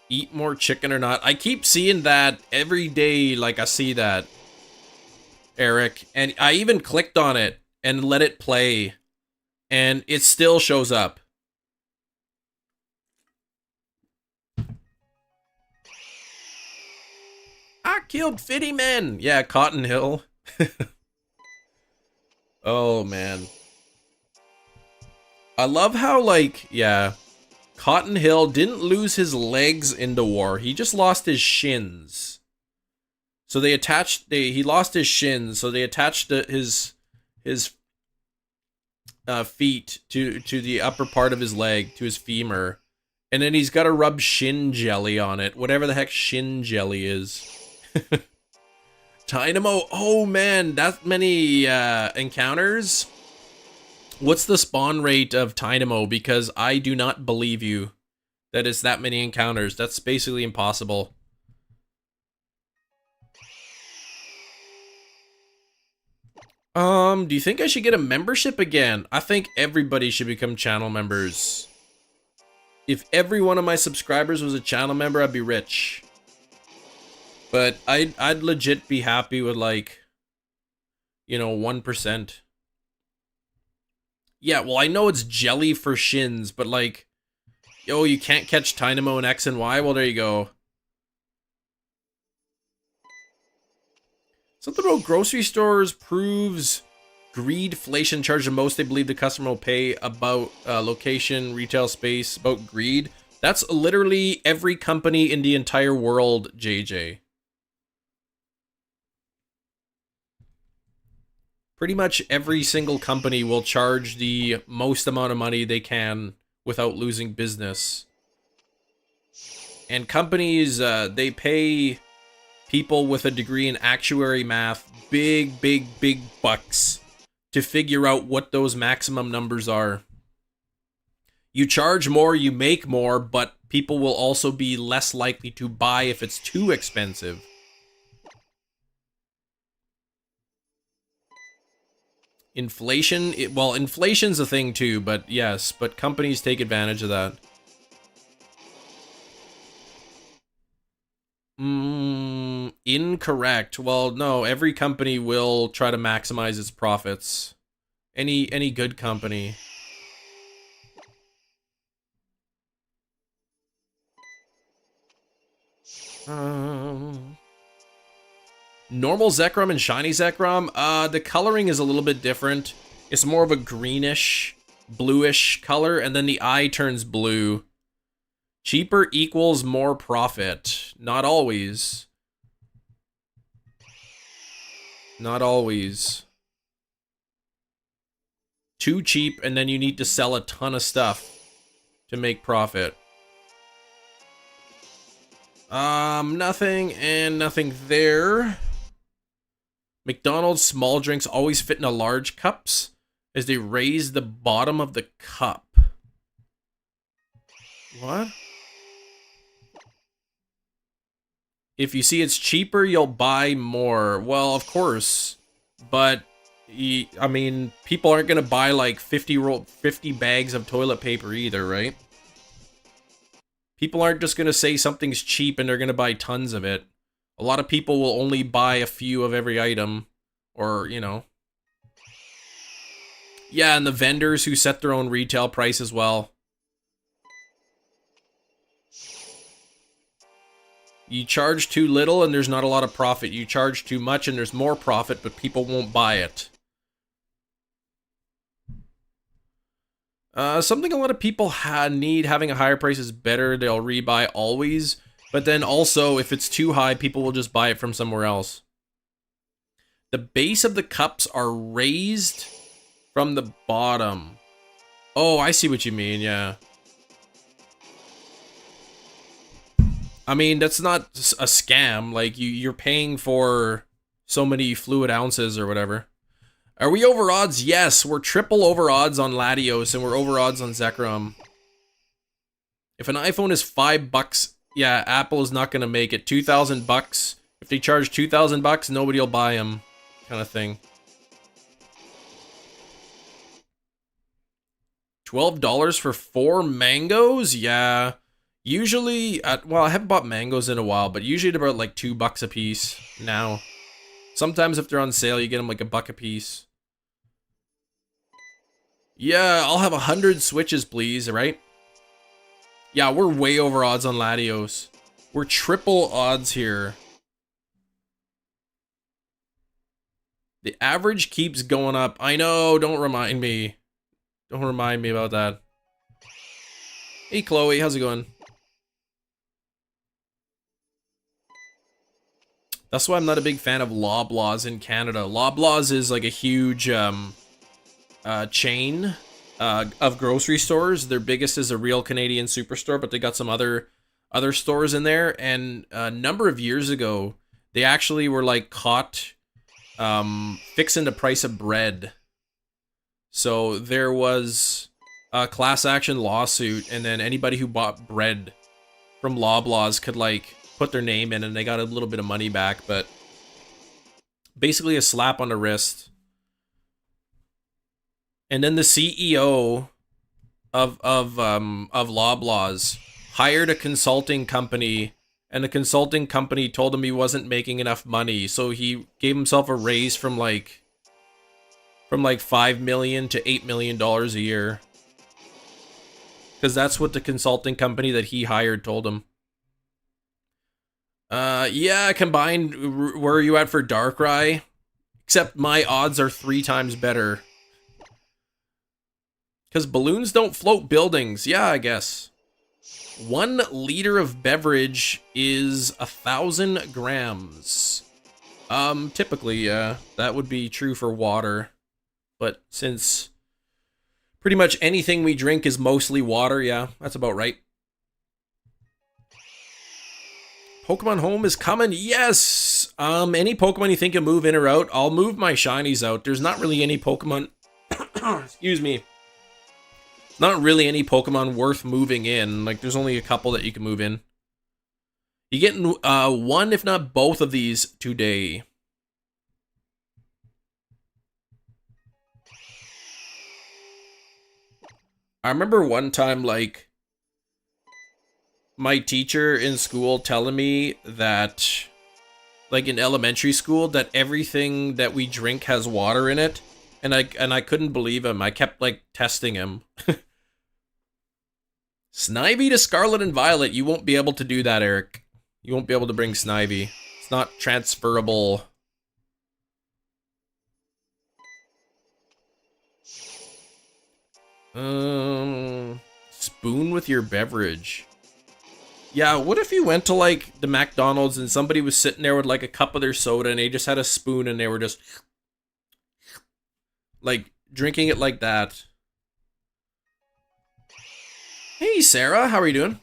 Eat more chicken or not? I keep seeing that every day, like I see that, Eric. And I even clicked on it and let it play. And it still shows up. I killed 50 men. Yeah, Cotton Hill. Oh, man. I love how, like, yeah, Cotton Hill didn't lose his legs in the war. He just lost his shins. So they attached, he lost his shins, so they attached his feet to the upper part of his leg, to his femur. And then he's got to rub shin jelly on it, whatever the heck shin jelly is. Dynamo, oh man, that many encounters? What's the spawn rate of Dynamo? Because I do not believe you that it's that many encounters. That's basically impossible. Do you think I should get a membership again? I think everybody should become channel members. If every one of my subscribers was a channel member, I'd be rich. But I'd legit be happy with, like, you know, 1%. Yeah, well, I know it's jelly for shins, but, like, oh, you can't catch Dynamo in X and Y? Well, there you go. Something about grocery stores proves greedflation charge the most they believe the customer will pay about location, retail space, about greed. That's literally every company in the entire world, JJ. Pretty much every single company will charge the most amount of money they can without losing business. And companies, they pay people with a degree in actuary math big bucks to figure out what those maximum numbers are. You charge more, you make more, but people will also be less likely to buy if it's too expensive. Inflation, well, inflation's a thing too, but yes, but companies take advantage of that. Incorrect. Well, no, every company will try to maximize its profits. Any good company. Normal Zekrom and shiny Zekrom, the coloring is a little bit different. It's more of a greenish, bluish color, and then the eye turns blue. Cheaper equals more profit. Not always. Not always. Too cheap, and then you need to sell a ton of stuff to make profit. Nothing and nothing there. McDonald's small drinks always fit in large cups as they raise the bottom of the cup. What? If you see it's cheaper, you'll buy more. Well, of course. But, I mean, people aren't going to buy like 50 bags of toilet paper either, right? People aren't just going to say something's cheap and they're going to buy tons of it. A lot of people will only buy a few of every item. Or, you know. Yeah, and the vendors who set their own retail price as well. You charge too little and there's not a lot of profit. You charge too much and there's more profit, but people won't buy it. Something a lot of people need, having a higher price is better. They'll rebuy always. But then also, if it's too high, people will just buy it from somewhere else. The base of the cups are raised from the bottom. Oh, I see what you mean, yeah. I mean, that's not a scam. Like, you're paying for so many fluid ounces or whatever. Are we over odds? Yes, we're triple over odds on Latios and we're over odds on Zekrom. If an iPhone is $5, yeah, Apple is not going to make it. $2,000. If they charge $2,000, nobody will buy them, kind of thing. $12 for 4 mangoes? Yeah. Usually, well, I haven't bought mangoes in a while, but usually they're about like $2 a piece now. Sometimes if they're on sale, you get them like $1 a piece. Yeah, I'll have 100 switches, please, right? Yeah, we're way over odds on Latios. We're triple odds here. The average keeps going up. I know, don't remind me. Don't remind me about that. Hey, Chloe, how's it going? That's why I'm not a big fan of Loblaws in Canada. Loblaws is like a huge chain of grocery stores. Their biggest is a real Canadian superstore, but they got some other stores in there. And a number of years ago, they actually were like caught fixing the price of bread. So there was a class action lawsuit, and then anybody who bought bread from Loblaws could like put their name in and they got a little bit of money back, but basically a slap on the wrist. And then the CEO of Loblaws hired a consulting company, and the consulting company told him he wasn't making enough money, so he gave himself a raise from like $5 million to $8 million a year. Because that's what the consulting company that he hired told him. Yeah, combined, where are you at for Darkrai? Except my odds are 3 times better. Because balloons don't float buildings. Yeah, I guess. 1 liter of beverage is 1,000 grams. Typically, yeah, that would be true for water. But since pretty much anything we drink is mostly water, yeah, that's about right. Pokemon Home is coming. Yes. Any Pokemon you think can move in or out, I'll move my shinies out. There's not really any Pokemon. Excuse me. Not really any Pokemon worth moving in. Like, there's only a couple that you can move in. You getting one, if not both of these today. I remember one time, like, my teacher in school telling me that, like in elementary school, that everything that we drink has water in it, and I couldn't believe him. I kept like testing him. Snivy to Scarlet and Violet. You won't be able to do that, Eric. You won't be able to bring Snivy. It's not transferable. Spoon with your beverage. Yeah, what if you went to, like, the McDonald's and somebody was sitting there with, like, a cup of their soda and they just had a spoon and they were just, like, drinking it like that. Hey, Sarah, how are you doing?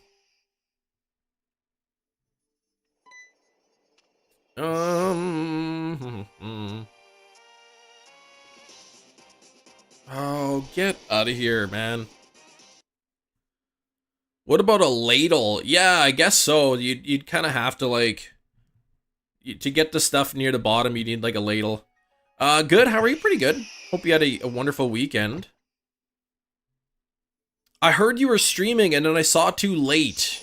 Oh, get out of here, man. What about a ladle? Yeah, I guess so. You'd kind of have to, like, to get the stuff near the bottom, you need, like, a ladle. Good. How are you? Pretty good. Hope you had a wonderful weekend. I heard you were streaming, and then I saw too late.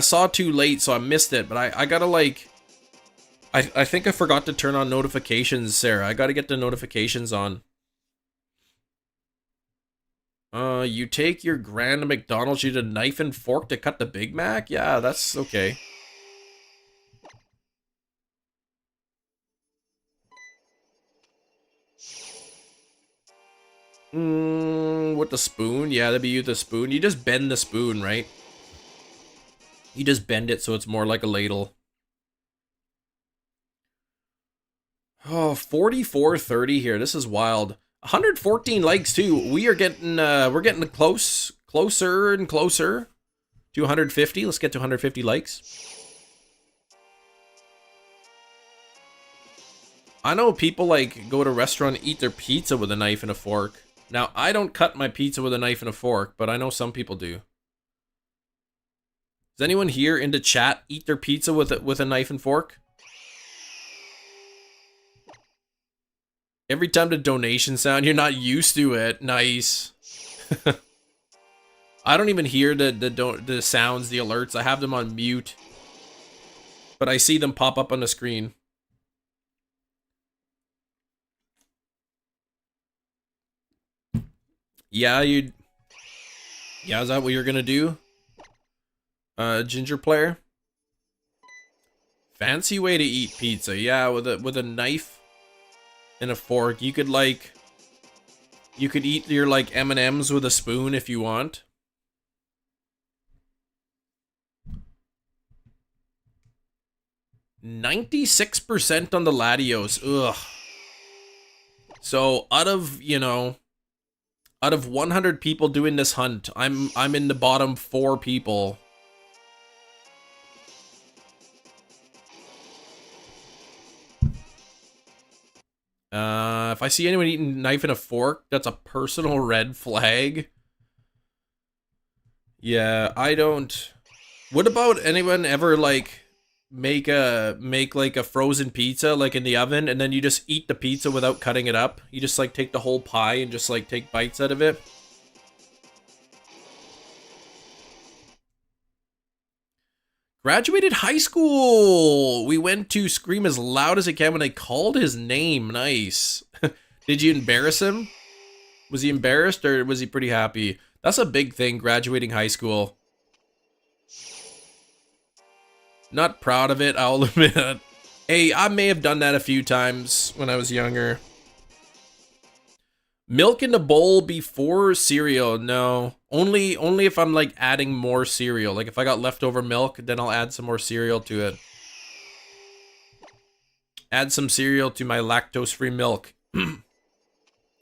So I missed it, but I gotta, like... I think I forgot to turn on notifications, Sarah. I gotta get the notifications on. You take your grand McDonald's, you need a knife and fork to cut the Big Mac? Yeah, that's okay. With the spoon? Yeah, that'd be you with the spoon. You just bend the spoon, right? You just bend it so it's more like a ladle. Oh, 44:30 here. This is wild. 114 likes too. We are getting we're getting closer and closer to 150. Let's get to 150 likes. I know people like go to a restaurant and eat their pizza with a knife and a fork. Now, I don't cut my pizza with a knife and a fork, but I know some people do. Does anyone here in the chat eat their pizza with a knife and fork? Every time the donation sound, you're not used to it. Nice. I don't even hear the sounds, the alerts. I have them on mute. But I see them pop up on the screen. Yeah, is that what you're gonna do? Ginger player? Fancy way to eat pizza. Yeah, with a knife and a fork. You could eat your like M&Ms with a spoon if you want. %96 on the Latios. Ugh. So out of 100 people doing this hunt, I'm in the bottom 4 people. If I see anyone eating a knife and a fork, that's a personal red flag. Yeah, I don't. What about anyone ever like make like a frozen pizza like in the oven and then you just eat the pizza without cutting it up? You just like take the whole pie and just like take bites out of it? Graduated high school! We went to scream as loud as I can when I called his name. Nice. Did you embarrass him? Was he embarrassed or was he pretty happy? That's a big thing, graduating high school. Not proud of it, I'll admit. Hey, I may have done that a few times when I was younger. Milk in the bowl before cereal? No. Only if I'm like adding more cereal. Like if I got leftover milk, then I'll add some more cereal to it. Add some cereal to my lactose-free milk.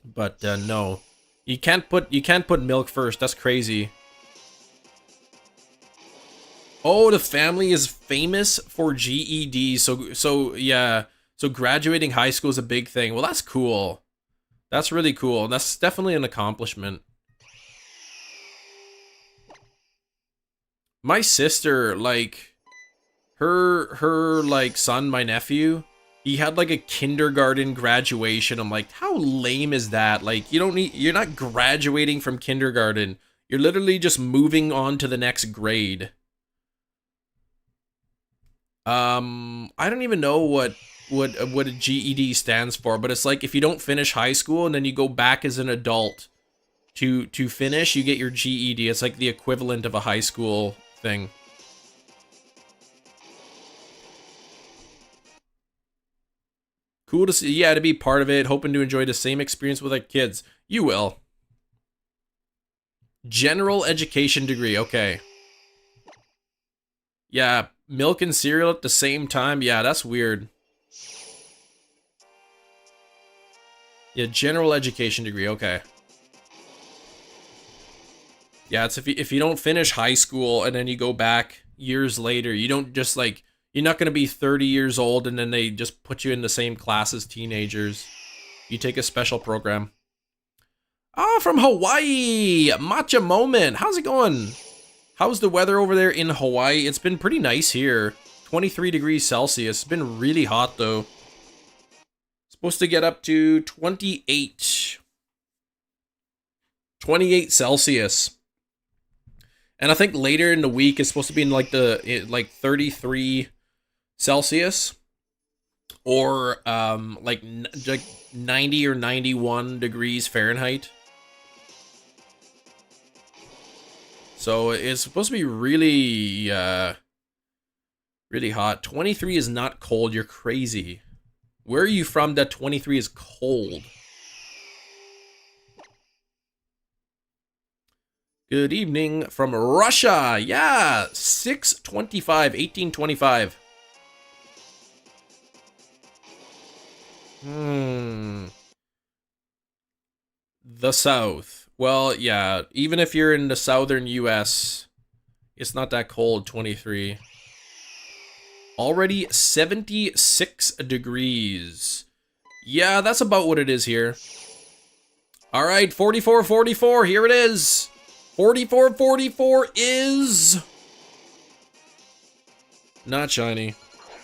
But no. You can't put milk first. That's crazy. Oh, the family is famous for GED. So yeah. So graduating high school is a big thing. Well, that's cool. That's really cool. That's definitely an accomplishment. My sister, like, her like son, my nephew, he had like a kindergarten graduation. I'm like, how lame is that? Like, you're not graduating from kindergarten. You're literally just moving on to the next grade. I don't even know what a GED stands for, but it's like if you don't finish high school and then you go back as an adult to finish, you get your GED. It's like the equivalent of a high school thing. Cool to see, yeah, to be part of it, hoping to enjoy the same experience with our kids. You will. General education degree, okay. Yeah, milk and cereal at the same time, yeah, that's weird. Yeah, general education degree, okay. Yeah, it's if you don't finish high school and then you go back years later, you don't just like, you're not going to be 30 years old and then they just put you in the same class as teenagers. You take a special program. Ah, from Hawaii! Matcha Moment! How's it going? How's the weather over there in Hawaii? It's been pretty nice here. 23 degrees Celsius. It's been really hot though. Supposed to get up to 28 Celsius. And I think later in the week it's supposed to be in like 33 Celsius or like 90 or 91 degrees Fahrenheit. So it's supposed to be really really hot. 23 is not cold. You're crazy. Where are you from that 23 is cold? Good evening from Russia. Yeah, 625, 1825. The South. Well, yeah, even if you're in the southern US, it's not that cold, 23. Already 76 degrees. Yeah, that's about what it is here. All right, 44, here it is. 44 is not shiny.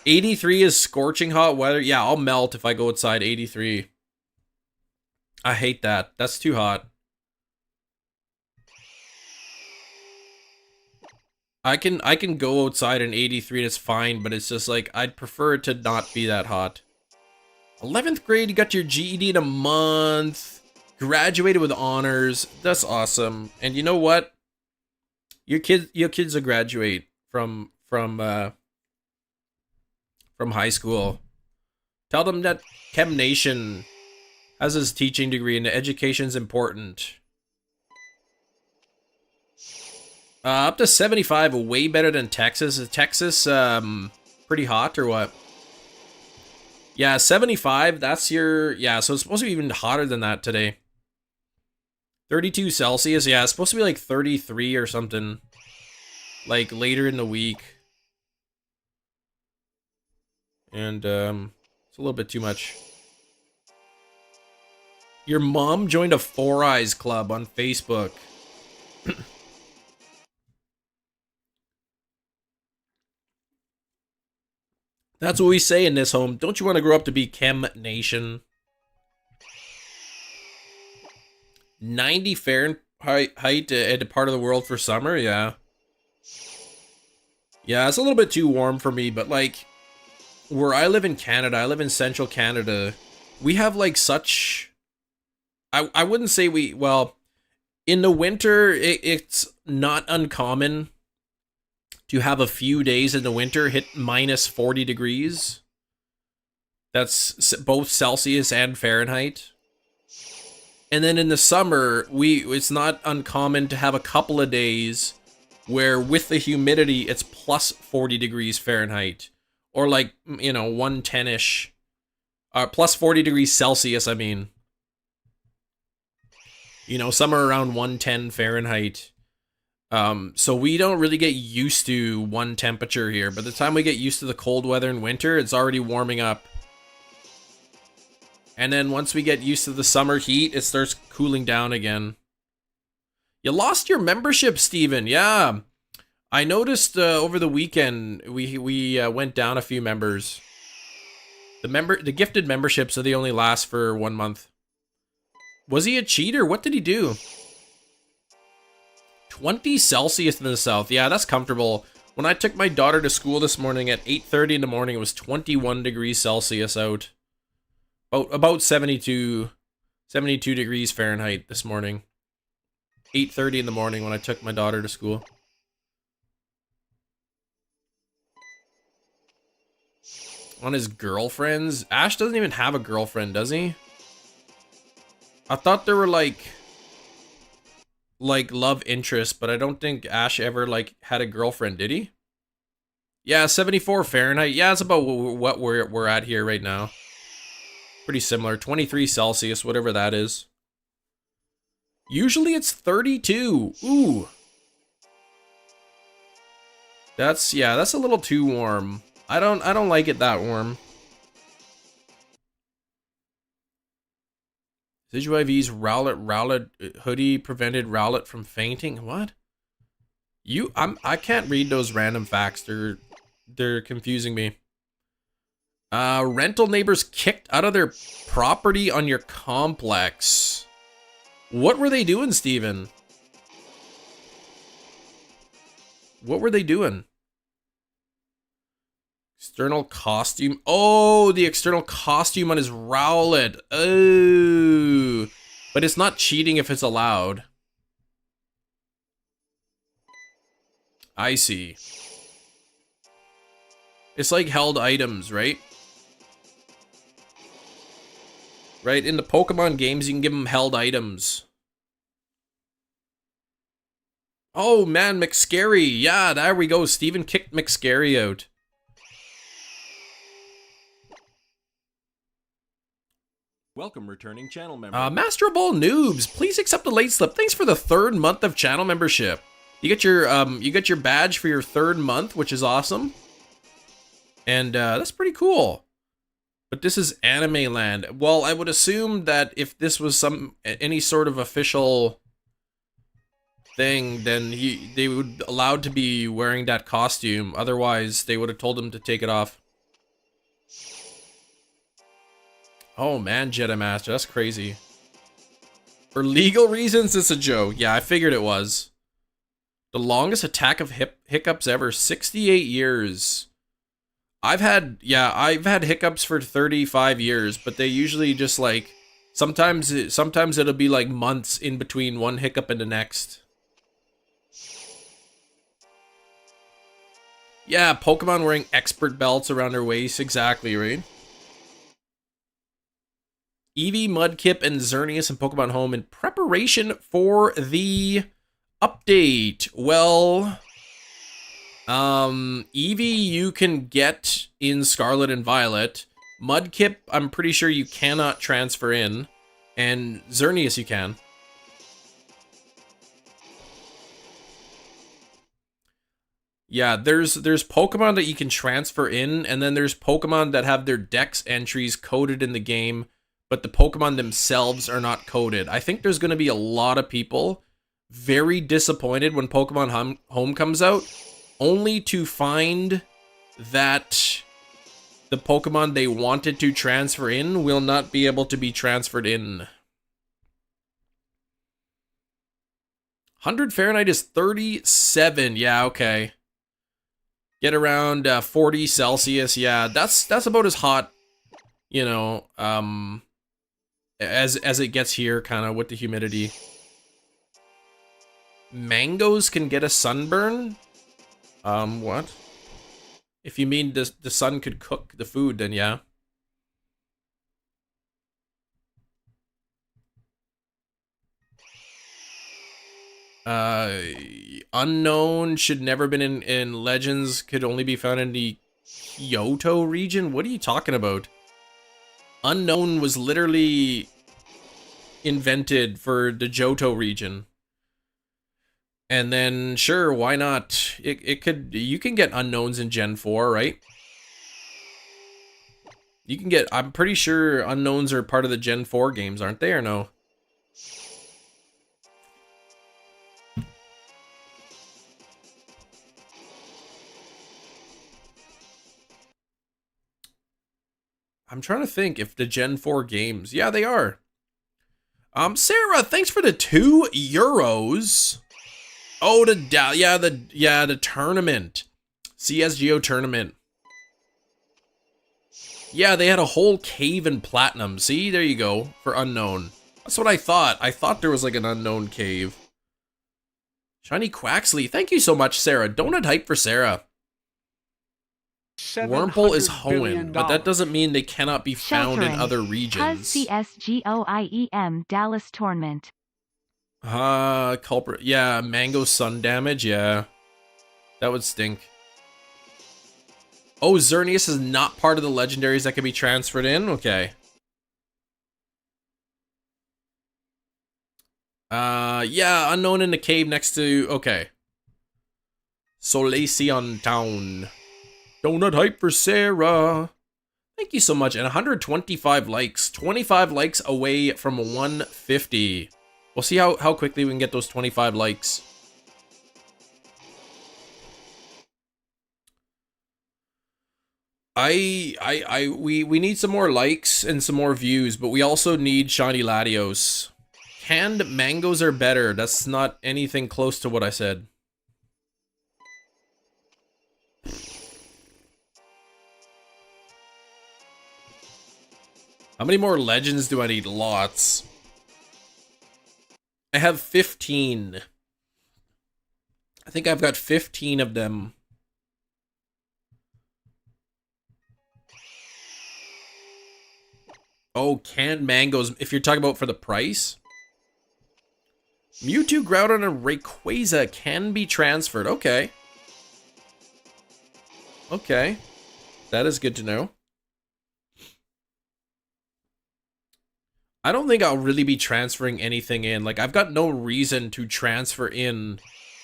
83 is scorching hot weather. Yeah, I'll melt if I go outside 83. I hate that. That's too hot. I can go outside in 83 and it's fine, but it's just like I'd prefer it to not be that hot. 11th grade, you got your GED in a month. Graduated with honors. That's awesome. And you know what? Your kids will graduate from high school. Tell them that Chem Nation has his teaching degree and education's important. Up to 75, way better than Texas. Is Texas pretty hot or what? Yeah, 75, that's your... Yeah, so it's supposed to be even hotter than that today. 32 Celsius, yeah, it's supposed to be like 33 or something. Like later in the week. And it's a little bit too much. Your mom joined a Four Eyes club on Facebook. That's what we say in this home. Don't you want to grow up to be Chem Nation? 90 Fahrenheit at a part of the world for summer, yeah. Yeah, it's a little bit too warm for me, but like, where I live in Canada, I live in central Canada, we have like such... I wouldn't say well, in the winter, it's not uncommon to have a few days in the winter hit minus 40 degrees. That's both Celsius and Fahrenheit. And then in the summer, it's not uncommon to have a couple of days where with the humidity, it's plus 40 degrees Fahrenheit. Or like, 110-ish. Plus 40 degrees Celsius, I mean. Somewhere around 110 Fahrenheit. So we don't really get used to one temperature here. By the time we get used to the cold weather in winter, it's already warming up. And then once we get used to the summer heat, it starts cooling down again. You lost your membership, Steven. Yeah. I noticed over the weekend, we went down a few members. The gifted memberships, so they only last for 1 month. Was he a cheater? What did he do? 20 Celsius in the south. Yeah, that's comfortable. When I took my daughter to school this morning at 8:30 in the morning, it was 21 degrees Celsius out. About 72 degrees Fahrenheit this morning. 8:30 in the morning when I took my daughter to school. On his girlfriends? Ash doesn't even have a girlfriend, does he? I thought there were like love interests, but I don't think Ash ever had a girlfriend, did he? Yeah, 74 Fahrenheit. Yeah, it's about what we're at here right now. Pretty similar. 23 Celsius, whatever that is. Usually it's 32. Ooh. That's a little too warm. I don't like it that warm. Visuiv's Rowlet hoodie prevented Rowlet from fainting. What? I can't read those random facts. They're confusing me. Rental neighbors kicked out of their property on your complex. What were they doing, Steven? What were they doing? External costume. Oh, the external costume on his Rowlet. Oh. But it's not cheating if it's allowed. I see. It's like held items, right? Right, in the Pokemon games, you can give them held items. Oh, man, McScary. Yeah, there we go. Steven kicked McScary out. Welcome, returning channel member. Master of all noobs, please accept a late slip. Thanks for the 3rd month of channel membership. You get your badge for your 3rd month, which is awesome. And that's pretty cool. But this is Anime Land. Well, I would assume that if this was any sort of official thing, then they would be allowed to be wearing that costume. Otherwise, they would have told him to take it off. Oh man, Jedi Master, that's crazy. For legal reasons, it's a joke. Yeah, I figured it was. The longest attack of hiccups ever, 68 years. I've had hiccups for 35 years, but they usually just like, sometimes it'll be like months in between one hiccup and the next. Yeah, Pokemon wearing expert belts around their waist, exactly, right? Eevee, Mudkip, and Xerneas in Pokemon Home in preparation for the update. Well, Eevee you can get in Scarlet and Violet. Mudkip, I'm pretty sure you cannot transfer in. And Xerneas you can. Yeah, there's Pokemon that you can transfer in, and then there's Pokemon that have their Dex entries coded in the game, but the Pokemon themselves are not coded. I think there's going to be a lot of people very disappointed when Pokemon Home comes out, only to find that the Pokemon they wanted to transfer in will not be able to be transferred in. 100 Fahrenheit is 37. Yeah, okay. Get around 40 Celsius. Yeah, that's about as hot, you know, as it gets here, kind of with the humidity. Mangoes can get a sunburn? What? If you mean the sun could cook the food, then yeah. Unknown should never been in Legends, could only be found in the Kyoto region? What are you talking about? Unknown was literally invented for the Johto region. And then, sure, why not? You can get unknowns in Gen 4, right? You can get, I'm pretty sure unknowns are part of the Gen 4 games, aren't they, or no? I'm trying to think if the Gen 4 games, yeah, they are. Sarah, thanks for the €2. Oh, the tournament. CSGO tournament. Yeah, they had a whole cave in Platinum. See, there you go, for unknown. That's what I thought. I thought there was like an unknown cave. Shiny Quaxley, thank you so much, Sarah. Donut hype for Sarah. Wurmple is Hoenn, but that doesn't mean they cannot be found in other regions. CSGOIEM Dallas tournament. Culprit. Yeah, Mango Sun damage, yeah. That would stink. Oh, Xerneas is not part of the legendaries that can be transferred in? Okay. Yeah, unknown in the cave next to... Okay. Solaceon Town. Donut hype for Sarah. Thank you so much. And 125 likes. 25 likes away from 150. We'll see how quickly we can get those 25 likes. We need some more likes and some more views, but we also need shiny Latios. Canned mangoes are better. That's not anything close to what I said. How many more legends do I need? Lots. I have 15. I think I've got 15 of them. Oh, canned mangoes. If you're talking about for the price. Mewtwo, Groudon, and Rayquaza can be transferred. Okay. Okay. That is good to know. I don't think I'll really be transferring anything in. Like, I've got no reason to transfer in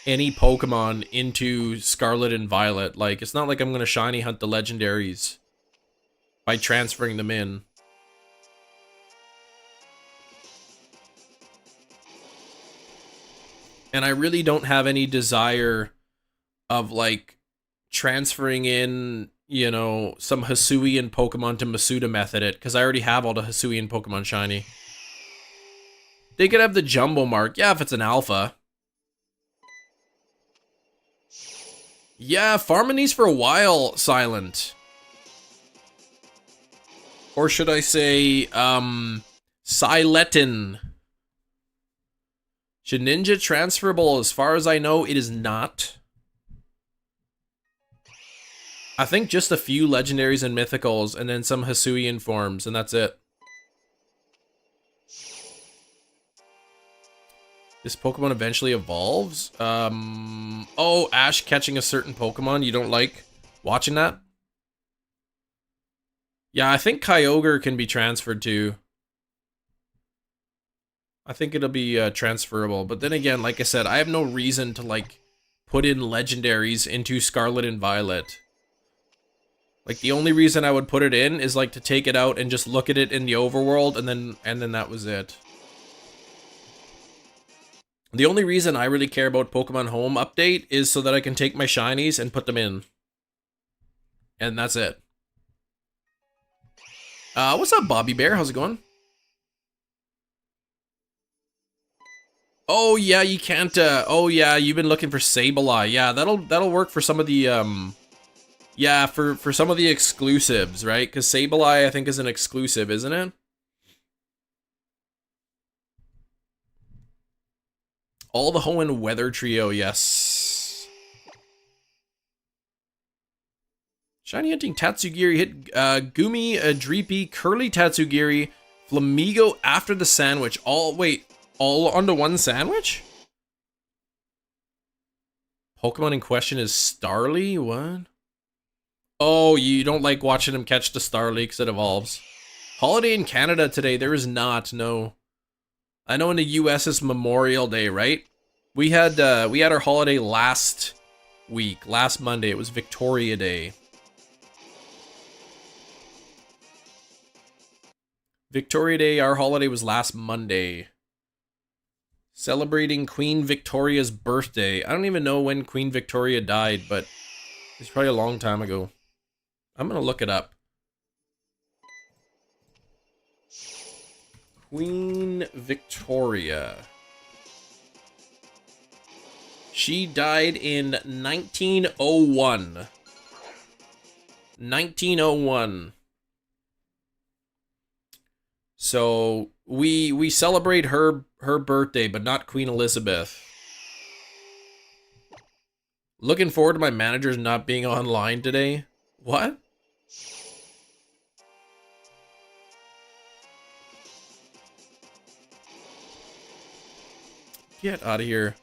any Pokemon into Scarlet and Violet. Like, it's not like I'm going to shiny hunt the legendaries by transferring them in. And I really don't have any desire of, like, transferring in, you know, some Hisuian Pokemon to Masuda method it, because I already have all the Hisuian Pokemon shiny. They could have the Jumbo Mark. Yeah, if it's an alpha. Yeah, farming these for a while, Silent. Or should I say, Siletin. Ninja transferable? As far as I know, it is not. I think just a few legendaries and mythicals, and then some Hisuian forms, and that's it. This Pokemon eventually evolves? Oh, Ash catching a certain Pokemon you don't like watching that? Yeah, I think Kyogre can be transferred to. I think it'll be transferable. But then again, like I said, I have no reason to, like, put in legendaries into Scarlet and Violet. Like, the only reason I would put it in is, like, to take it out and just look at it in the overworld, and then that was it. The only reason I really care about Pokemon Home Update is so that I can take my shinies and put them in. And that's it. What's up, Bobby Bear? How's it going? Oh yeah, you can't. Oh yeah, you've been looking for Sableye. Yeah, that'll work for some of the yeah, for some of the exclusives, right? Because Sableye, I think, is an exclusive, isn't it? All the Hoenn Weather Trio, yes. Shiny Hunting Tatsugiri hit Gumi, Dreepy, Curly Tatsugiri, Flamigo after the sandwich. All onto one sandwich? Pokemon in question is Starly? What? Oh, you don't like watching him catch the Starly because it evolves. Holiday in Canada today? There is not, no. I know in the US it's Memorial Day, right? We had our holiday last week, last Monday. It was Victoria Day. Victoria Day, our holiday was last Monday. Celebrating Queen Victoria's birthday. I don't even know when Queen Victoria died, but it's probably a long time ago. I'm gonna look it up. Queen Victoria. She died in 1901. 1901. So we celebrate her birthday, but not Queen Elizabeth. Looking forward to my managers not being online today. What? Get out of here.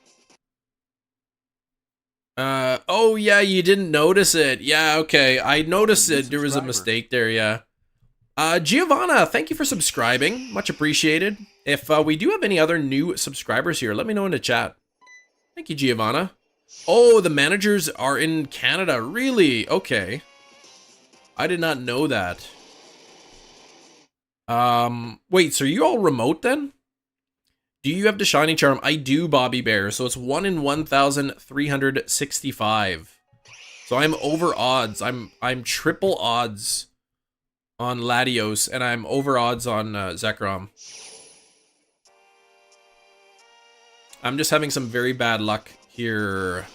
Oh yeah, you didn't notice it. Yeah, okay. I noticed it. There was a mistake there, yeah. Giovanna, thank you for subscribing. Much appreciated. If we do have any other new subscribers here, let me know in the chat. Thank you, Giovanna. Oh, the managers are in Canada. Really? Okay. I did not know that. Wait, so are you all remote then? Do you have the shiny charm? I do, Bobby Bear. So it's 1 in 1,365. So I'm over odds. I'm triple odds on Latios, and I'm over odds on Zekrom. I'm just having some very bad luck here.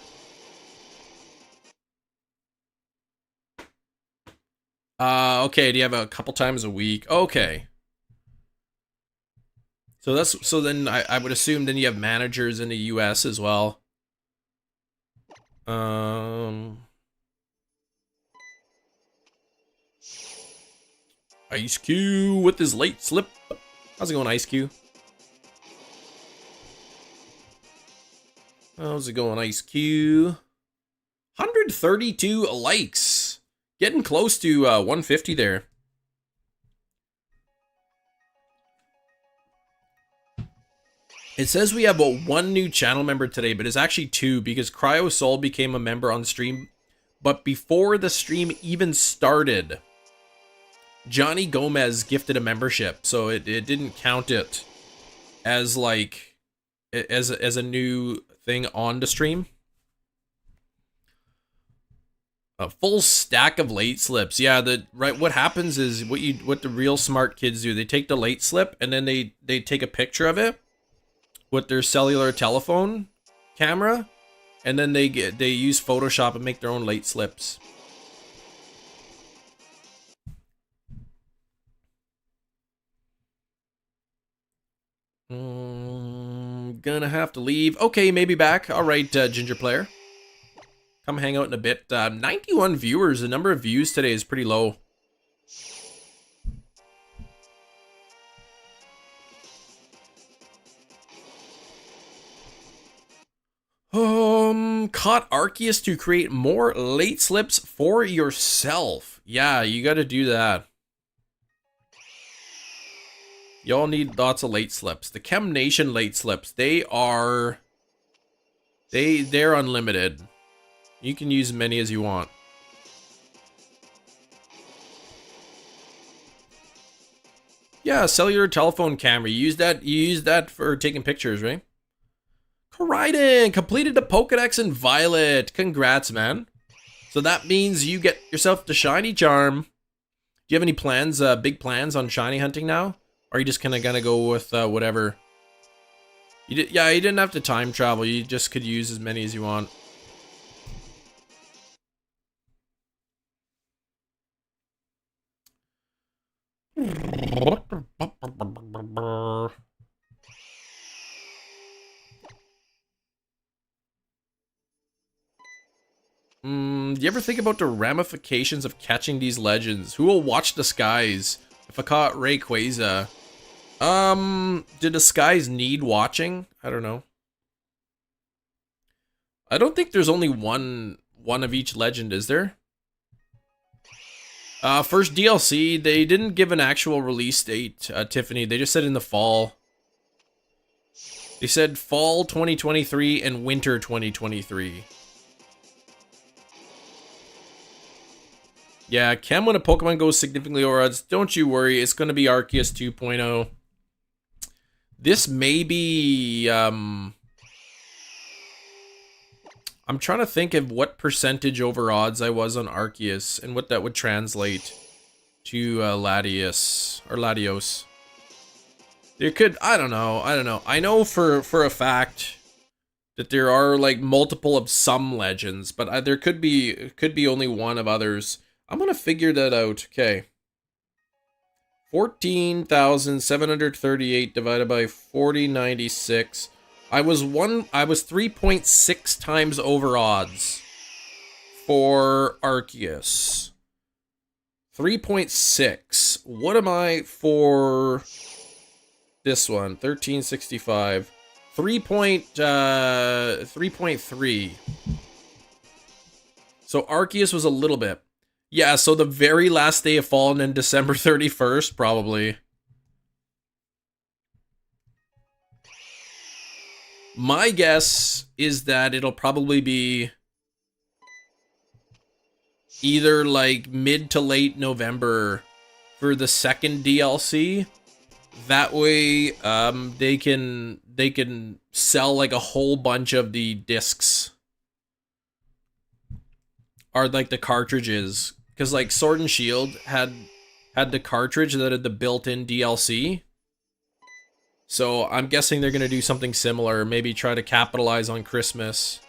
Okay, do you have a couple times a week? Okay. So then I would assume then you have managers in the US as well. Ice Q with his late slip. How's it going, Ice Q? How's it going, Ice Q? 132 likes. Getting close to 150 there. It says we have one new channel member today, but it's actually two because Cryo Soul became a member on the stream. But before the stream even started, Johnny Gomez gifted a membership, so it didn't count it as like as a new thing on the stream. A full stack of late slips. Yeah, what happens is what the real smart kids do. They take the late slip and then they take a picture of it with their cellular telephone camera, and then they use Photoshop and make their own late slips. Gonna have to leave. Okay, maybe back. All right, Ginger Player. Come hang out in a bit. 91 viewers. The number of views today is pretty low. Caught Arceus to create more late slips for yourself. Yeah, you gotta do that. Y'all need lots of late slips. The Chem Nation late slips, they're unlimited. You can use as many as you want. Yeah, cellular telephone camera. You use that for taking pictures, right? Koraiden completed the Pokedex in Violet. Congrats, man. So that means you get yourself the shiny charm. Do you have any plans, big plans on shiny hunting now? Or are you just kind of gonna go with whatever? Yeah, you didn't have to time travel. You just could use as many as you want. Do you ever think about the ramifications of catching these legends? Who will watch the skies? If I caught Rayquaza, did the skies need watching? I don't know. I don't think there's only one of each legend, is there? First DLC, they didn't give an actual release date, Tiffany. They just said in the fall. They said fall 2023 and winter 2023. Yeah, Chem, when a Pokemon goes significantly over odds, don't you worry, it's going to be Arceus 2.0. This may be, I'm trying to think of what percentage over odds I was on Arceus and what that would translate to Latios or Latios. There could, I don't know. I know for a fact that there are like multiple of some legends, but there could be only one of others. I'm gonna figure that out. Okay. 14,738 divided by 4096. I was 3.6 times over odds for Arceus. 3.6. What am I for this one? 1365. 3.3. So Arceus was a little bit. Yeah, so the very last day of fall and then December 31st, probably. My guess is that it'll probably be either like mid to late November for the second DLC. That way, they can sell like a whole bunch of the discs. Or like the cartridges. Because like Sword and Shield had the cartridge that had the built-in DLC. So I'm guessing they're going to do something similar. Maybe try to capitalize on Christmas.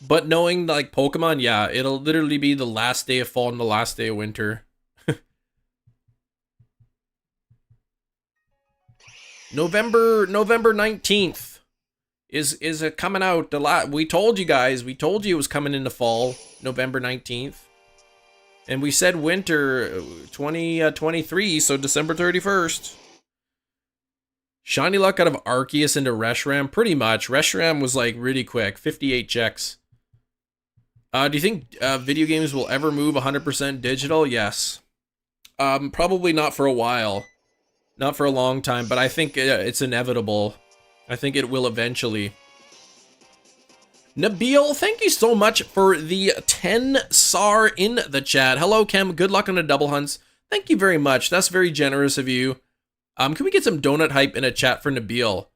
But knowing like Pokemon, yeah, it'll literally be the last day of fall and the last day of winter. November 19th. Is it coming out a lot? We told you guys. We told you it was coming in the fall, November 19th. And we said winter 2023, so December 31st. Shiny luck out of Arceus into Reshiram, pretty much. Reshiram was like really quick, 58 checks. Do you think video games will ever move 100% digital? Yes. Probably not for a while. Not for a long time, but I think it's inevitable. I think it will eventually. Nabil, thank you so much for the 10 SAR in the chat. Hello, Kem. Good luck on the double hunts. Thank you very much. That's very generous of you. Can we get some donut hype in a chat for Nabil?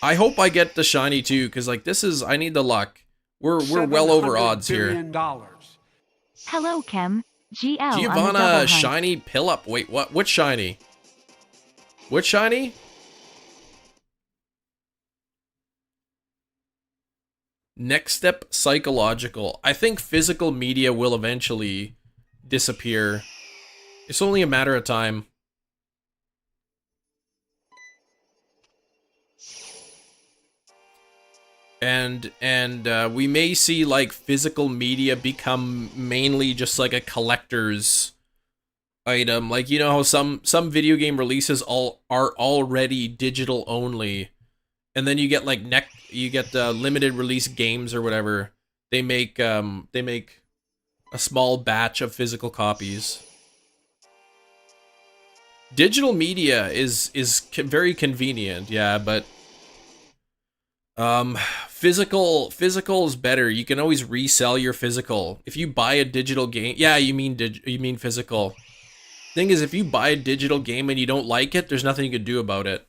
I hope I get the shiny too, because like this is, I need the luck. We're well over odds here. Hello, Kem. GL on the double Giovanna, hunt. shiny pill up. Wait, what? What shiny? What shiny? Next step, psychological. I think physical media will eventually disappear. It's only a matter of time. And we may see like physical media become mainly just like a collector's item. Like, you know how some video game releases are already digital only. And then you get like limited release games or whatever. They make a small batch of physical copies. Digital media is very convenient, yeah, but physical is better. You can always resell your physical. If you buy a digital game, yeah, you mean physical. Thing is, if you buy a digital game and you don't like it, there's nothing you can do about it.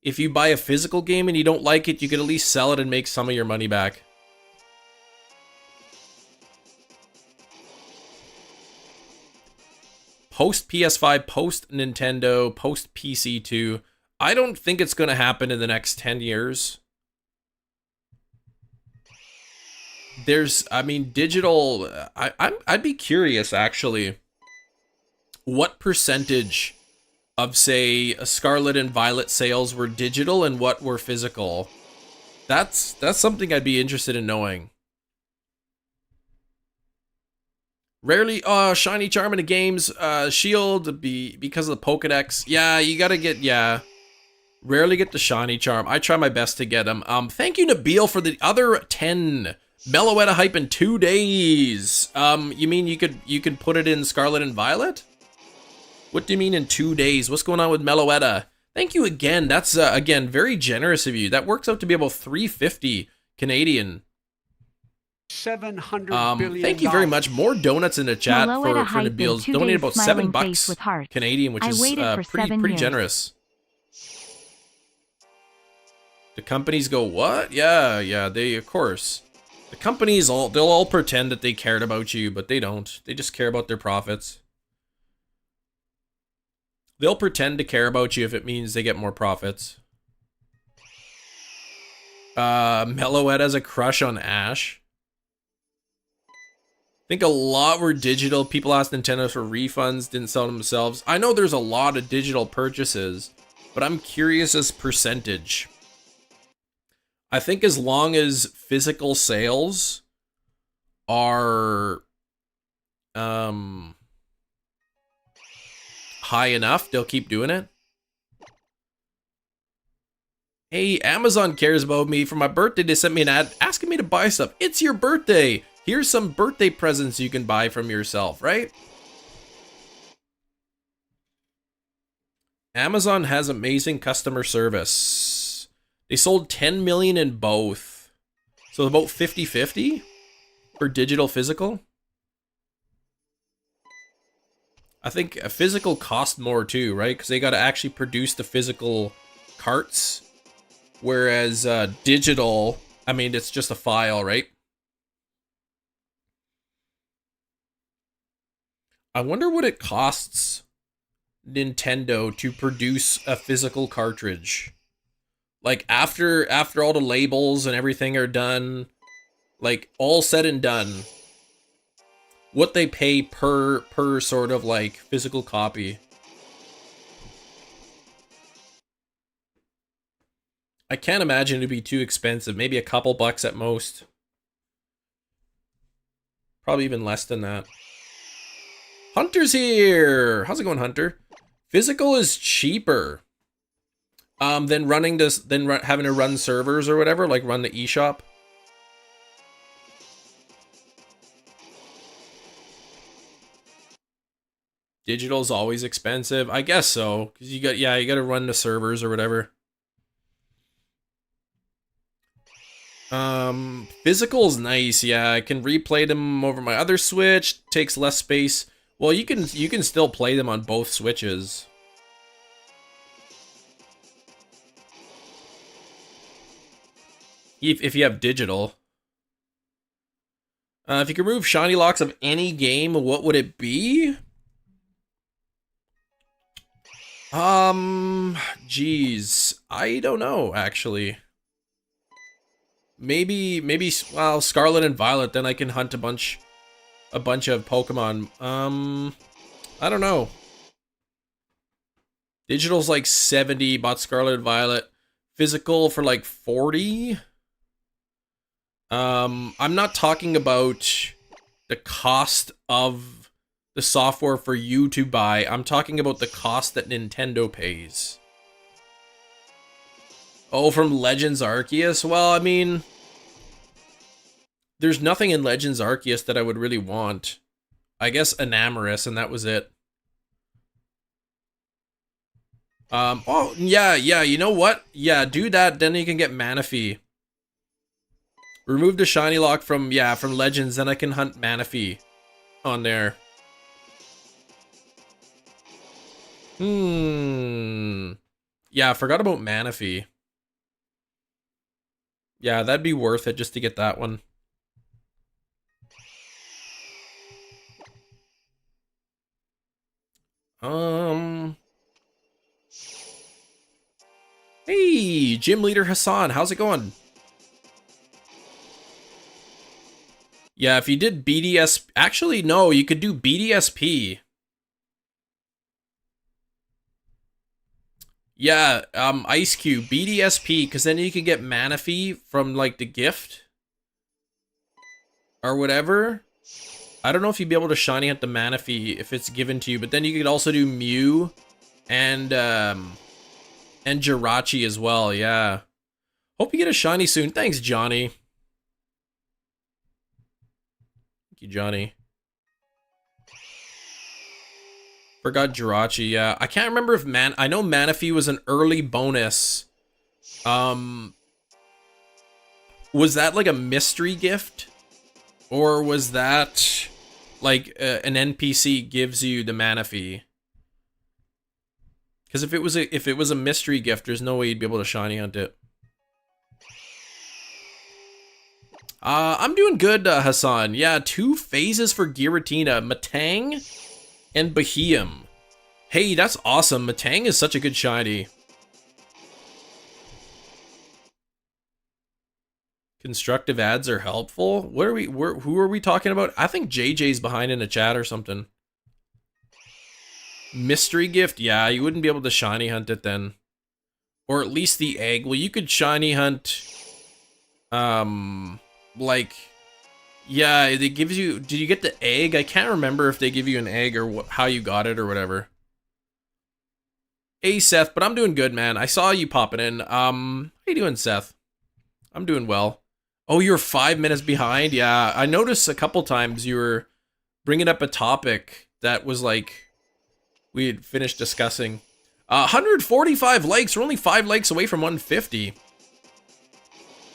If you buy a physical game and you don't like it, you can at least sell it and make some of your money back. Post PS5, post Nintendo, post PC 2. I don't think it's going to happen in the next 10 years. I mean, digital, I'd be curious actually. What percentage of, say, Scarlet and Violet sales were digital and what were physical? That's something I'd be interested in knowing. Rarely, shiny charm in the games, shield because of the Pokedex. Yeah, you gotta get, yeah. Rarely get the shiny charm. I try my best to get them. Thank you, Nabil, for the other 10 Meloetta hype in 2 days. You mean you could put it in Scarlet and Violet? What do you mean in 2 days? What's going on with Meloetta? Thank you again. That's, again, very generous of you. That works out to be about 350 Canadian. $700 billion. Thank you very much. More donuts in the chat for Nabil's. Donated about $7 Canadian, which is pretty generous. The companies go, what? Yeah, they, of course. The companies, they'll all pretend that they cared about you, but they don't. They just care about their profits. They'll pretend to care about you if it means they get more profits. Meloetta has a crush on Ash. I think a lot were digital. People asked Nintendo for refunds, didn't sell them themselves. I know there's a lot of digital purchases, but I'm curious as percentage. I think as long as physical sales are high enough, they'll keep doing it. Hey, Amazon cares about me. For my birthday, they sent me an ad asking me to buy stuff. It's your birthday. Here's some birthday presents you can buy from yourself, right? Amazon has amazing customer service. They sold 10 million in both. So about 50-50 for digital physical. I think a physical cost more too, right? Because they got to actually produce the physical carts. Whereas digital, I mean, it's just a file, right? I wonder what it costs Nintendo to produce a physical cartridge. Like after all the labels and everything are done, like all said and done, what they pay per sort of like physical copy. I can't imagine it'd be too expensive. Maybe a couple bucks at most. Probably even less than that. Hunter's here. How's it going, Hunter? Physical is cheaper than running this, than having to run servers or whatever, like run the eShop. Digital's always expensive. I guess so, because you got to run the servers or whatever. Physical's nice. Yeah, I can replay them over my other Switch. Takes less space. Well, you can still play them on both Switches. If you have digital. If you could remove shiny locks of any game, what would it be? Geez, I don't know, actually. Maybe, well, Scarlet and Violet, then I can hunt a bunch of Pokemon. I don't know. Digital's like 70, bought Scarlet and Violet. Physical for like 40. I'm not talking about the cost of the software for you to buy. I'm talking about the cost that Nintendo pays. Oh, from Legends Arceus? Well, I mean, there's nothing in Legends Arceus that I would really want. I guess Enamorus, and that was it. Oh, yeah, you know what? Yeah, do that, then you can get Manaphy. Remove the shiny lock from Legends, then I can hunt Manaphy on there. Yeah, I forgot about Manaphy. Yeah, that'd be worth it just to get that one. Hey, Gym Leader Hassan, how's it going? Yeah, if you did BDS... Actually, no, you could do BDSP. Yeah, Ice Cube, BDSP, because then you can get Manaphy from, like, the gift. Or whatever. I don't know if you'd be able to shiny hunt the Manaphy if it's given to you, but then you could also do Mew and Jirachi as well, yeah. Hope you get a shiny soon. Thanks, Johnny. Thank you, Johnny. Forgot Jirachi, yeah. I can't remember if I know Manaphy was an early bonus. Was that like a mystery gift? Or was that like an NPC gives you the Manaphy? Because if it was a mystery gift, there's no way you'd be able to shiny hunt it. I'm doing good, Hassan. Yeah, 2 phases for Giratina, Matang and Beheeyem. Hey, that's awesome. Matang is such a good shiny. Constructive ads are helpful. What are who are we talking about? I think JJ's behind in the chat or something. Mystery gift? Yeah, you wouldn't be able to shiny hunt it then. Or at least the egg. Well, you could shiny hunt like, yeah, it gives you, did you get the egg? I can't remember if they give you an egg or how you got it or whatever. Hey, Seth, but I'm doing good, man. I saw you popping in. How you doing, Seth? I'm doing well. Oh, you're 5 minutes behind? Yeah, I noticed a couple times you were bringing up a topic that was like, we had finished discussing. 145 likes. We're only 5 likes away from 150.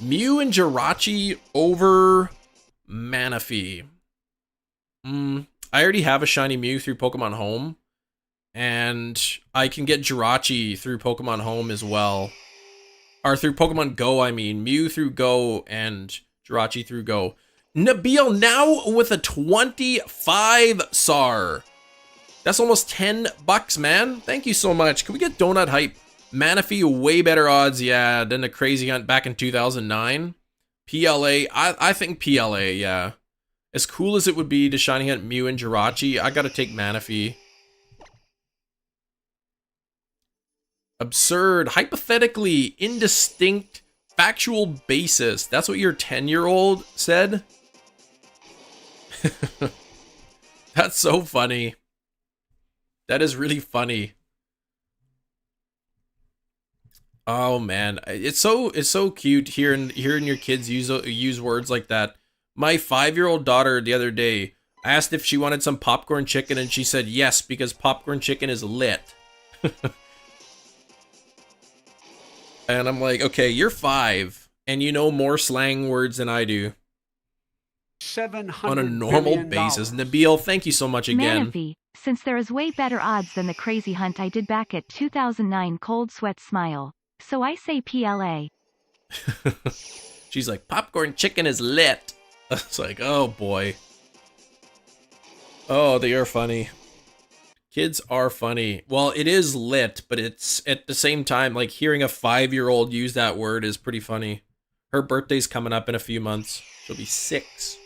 Mew and Jirachi over Manaphy. I already have a shiny Mew through Pokemon Home. And I can get Jirachi through Pokemon Home as well. Or through Pokemon Go, I mean. Mew through Go and Jirachi through Go. Nabil now with a 25 SAR. That's almost $10, man. Thank you so much. Can we get Donut Hype? Manaphy, way better odds, yeah, than the Crazy Hunt back in 2009. PLA, I think PLA, yeah. As cool as it would be to shiny hunt Mew and Jirachi, I gotta take Manaphy. Absurd, hypothetically, indistinct, factual basis. That's what your 10-year-old said? That's so funny. That is really funny. Oh man, it's so cute hearing your kids use words like that. My 5-year-old daughter the other day, I asked if she wanted some popcorn chicken, and she said yes, because popcorn chicken is lit. And I'm like, okay, you're 5, and you know more slang words than I do. On a normal basis. Nabil, thank you so much again. Manaphy, since there is way better odds than the crazy hunt I did back at 2009 cold sweat smile. So I say PLA. She's like, popcorn chicken is lit. It's like, oh boy. Oh, they are funny. Kids are funny. Well, it is lit, but it's at the same time, like hearing a 5-year-old use that word is pretty funny. Her birthday's coming up in a few months. She'll be 6.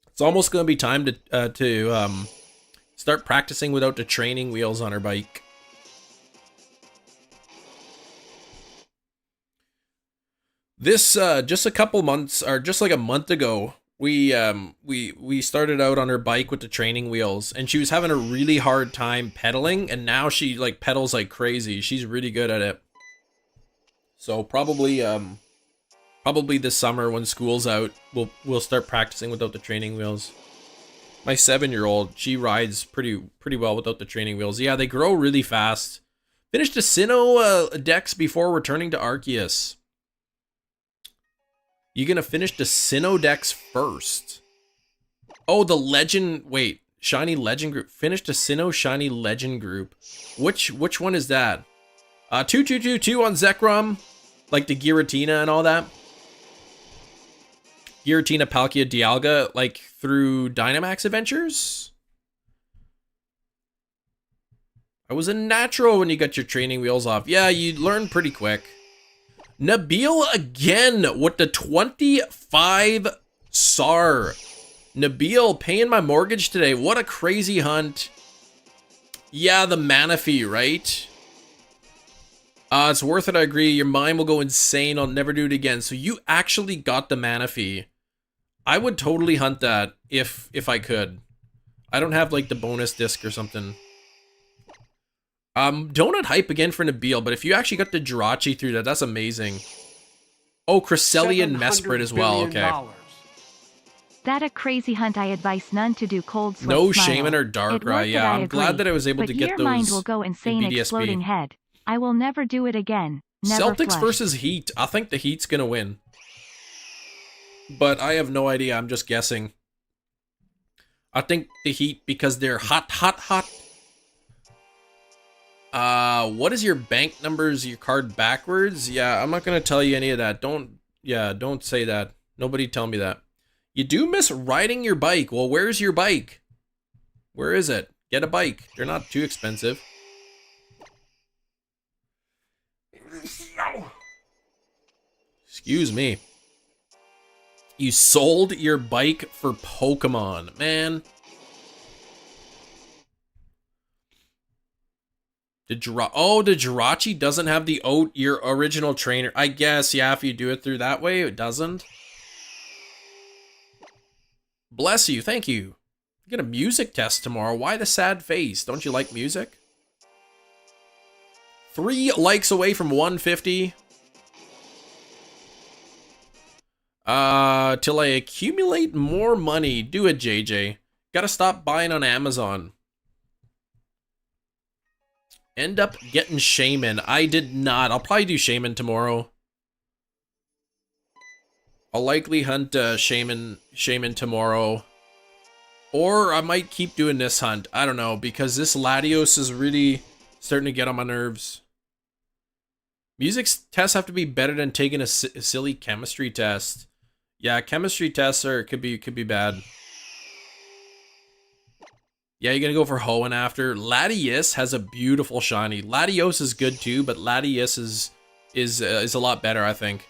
It's almost going to be time to start practicing without the training wheels on her bike. This just a couple months, or just like a month ago, we started out on her bike with the training wheels, and she was having a really hard time pedaling, and now she like pedals like crazy. She's really good at it. So probably this summer when school's out, we'll start practicing without the training wheels. My 7-year-old, she rides pretty well without the training wheels. Yeah, they grow really fast. Finished the Sinnoh decks before returning to Arceus. You gonna finish the Sinnoh decks first? Oh, the Legend. Wait, Shiny Legend group. Finish the Sinnoh Shiny Legend group. Which one is that? 2222 on Zekrom, like the Giratina and all that. Giratina, Palkia, Dialga, like through Dynamax Adventures? I was a natural when you got your training wheels off. Yeah, you learn pretty quick. Nabil again with the 25 SAR. Nabil paying my mortgage today. What a crazy hunt. Yeah, the Manaphy, right? It's worth it, I agree. Your mind will go insane. I'll never do it again. So you actually got the Manaphy. I would totally hunt that if I could. I don't have like the bonus disc or something. Donut hype again for Nabil, but if you actually got the Jirachi through that, that's amazing. Oh, Cresselia and Mesprit as well, okay. That a crazy hunt. I advise none to do cold sweat No smile. Shaman or Darkrai, yeah, I'm glad that I was able to get those. But your mind will go insane exploding head. I will never do it again. Never Celtics flush. versus Heat. I think the Heat's gonna win. But I have no idea, I'm just guessing. I think the Heat because they're hot. What is your bank numbers, your card backwards? Yeah, I'm not gonna tell you any of that. Don't say that. Nobody tell me that. You do miss riding your bike. Well, where's your bike? Where is it? Get a bike. They're not too expensive. Excuse me. You sold your bike for Pokemon, man. The Jirachi doesn't have the oat, your original trainer. I guess, yeah, if you do it through that way, it doesn't. Bless you, thank you. You get a music test tomorrow. Why the sad face? Don't you like music? 3 likes away from 150. Till I accumulate more money. Do it, JJ. Gotta stop buying on Amazon. End up getting Shaman. I did not. I'll probably do Shaman tomorrow. I'll likely hunt Shaman tomorrow. Or I might keep doing this hunt. I don't know, because this Latios is really starting to get on my nerves. Music tests have to be better than taking a silly chemistry test. Yeah, chemistry tests could be bad. Yeah, you're gonna go for Hoenn after. Latios has a beautiful shiny. Latios is good too, but Latios is a lot better, I think.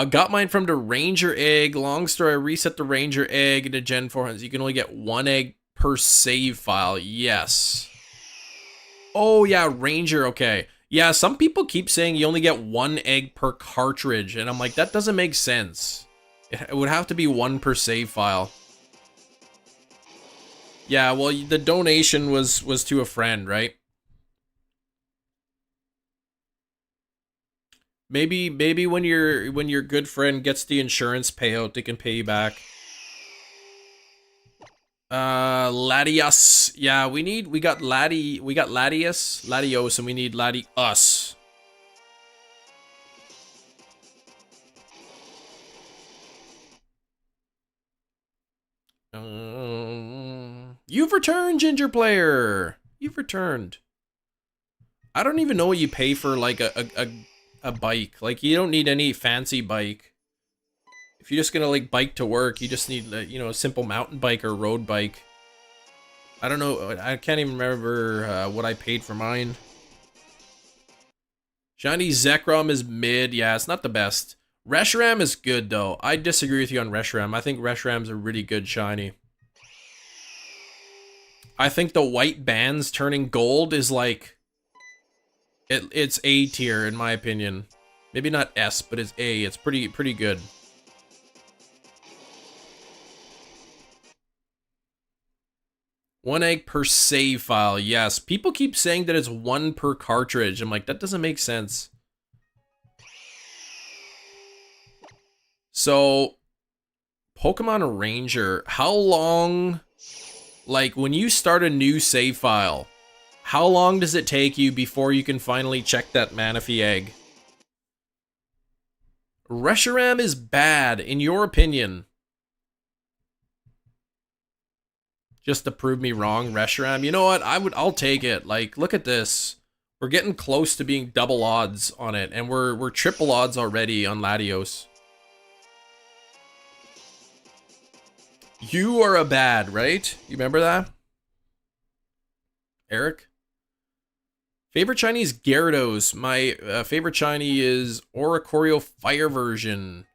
Got mine from the Ranger egg. Long story, I reset the Ranger egg into Gen 4. You can only get 1 egg per save file. Yes. Oh yeah, Ranger, okay. Yeah, some people keep saying you only get 1 egg per cartridge, and I'm like, that doesn't make sense. It would have to be 1 per save file. Yeah, well, the donation was to a friend, right? Maybe when your good friend gets the insurance payout, they can pay you back. Latios. Yeah, we got Latios, and we need Latios. You've returned, Ginger Player. You've returned. I don't even know what you pay for like a bike. Like, you don't need any fancy bike. If you're just gonna like bike to work, you just need you know, a simple mountain bike or road bike. I don't know. I can't even remember what I paid for mine. Shiny Zekrom is mid. Yeah, it's not the best. Reshiram is good though. I disagree with you on Reshiram. I think Reshiram's a really good shiny. I think the white bands turning gold is like it's A tier in my opinion. Maybe not S, but it's A. It's pretty good. One egg per save file. Yes, people keep saying that it's one per cartridge. I'm like, that doesn't make sense. So, Pokemon Ranger, how long, like, when you start a new save file, how long does it take you before you can finally check that Manaphy egg? Reshiram is bad, in your opinion. Just to prove me wrong, Reshiram. You know what? I'll take it. Like, look at this. We're getting close to being double odds on it, and we're triple odds already on Latios. You are a bad, right? You remember that? Eric? Favorite Chinese Gyarados. My favorite Chinese is Oricorio Fire version.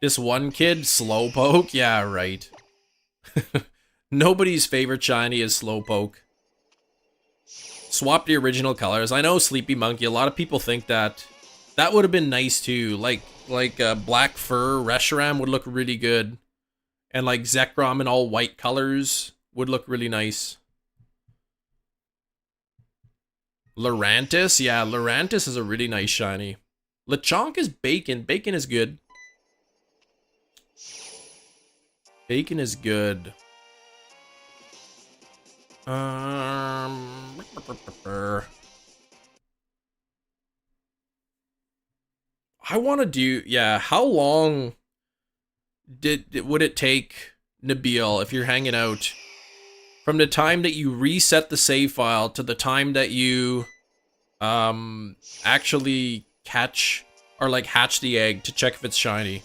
This one kid, Slowpoke? Yeah, right. Nobody's favorite shiny is Slowpoke. Swap the original colors. I know, Sleepy Monkey. A lot of people think that. That would have been nice too. Like Black Fur Reshiram would look really good. And like Zekrom in all white colors would look really nice. Lurantis? Yeah, Lurantis is a really nice shiny. Lechonk is bacon. Bacon is good. Bacon is good. I want to do, yeah, how long would it take Nabil, if you're hanging out, from the time that you reset the save file to the time that you actually catch or like hatch the egg to check if it's shiny?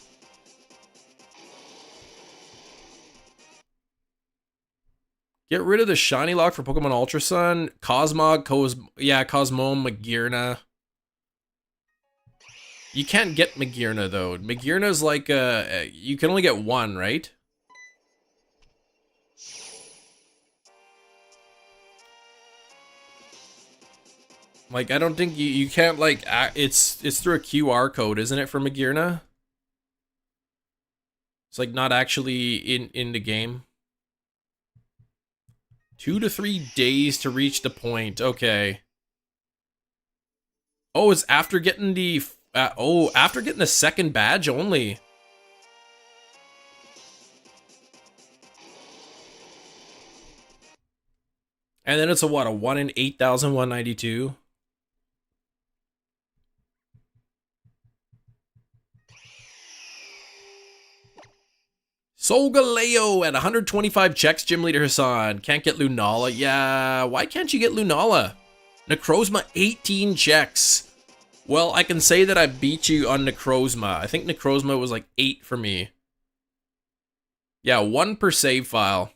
Get rid of the shiny lock for Pokemon Ultra Sun. Cosmog, Cosmome, Magearna. You can't get Magearna though. Magearna's like you can only get one, right? Like, I don't think you can't like it's through a QR code, isn't it, for Magearna? It's like not actually in the game. 2 to 3 days to reach the point. Okay. Oh, it's after getting the after getting the second badge only. And then it's a what, a 1 in 8,192? Solgaleo at 125 checks, Gym Leader Hassan. Can't get Lunala. Yeah, why can't you get Lunala? Necrozma, 18 checks. Well, I can say that I beat you on Necrozma. I think Necrozma was like 8 for me. Yeah, 1 per save file.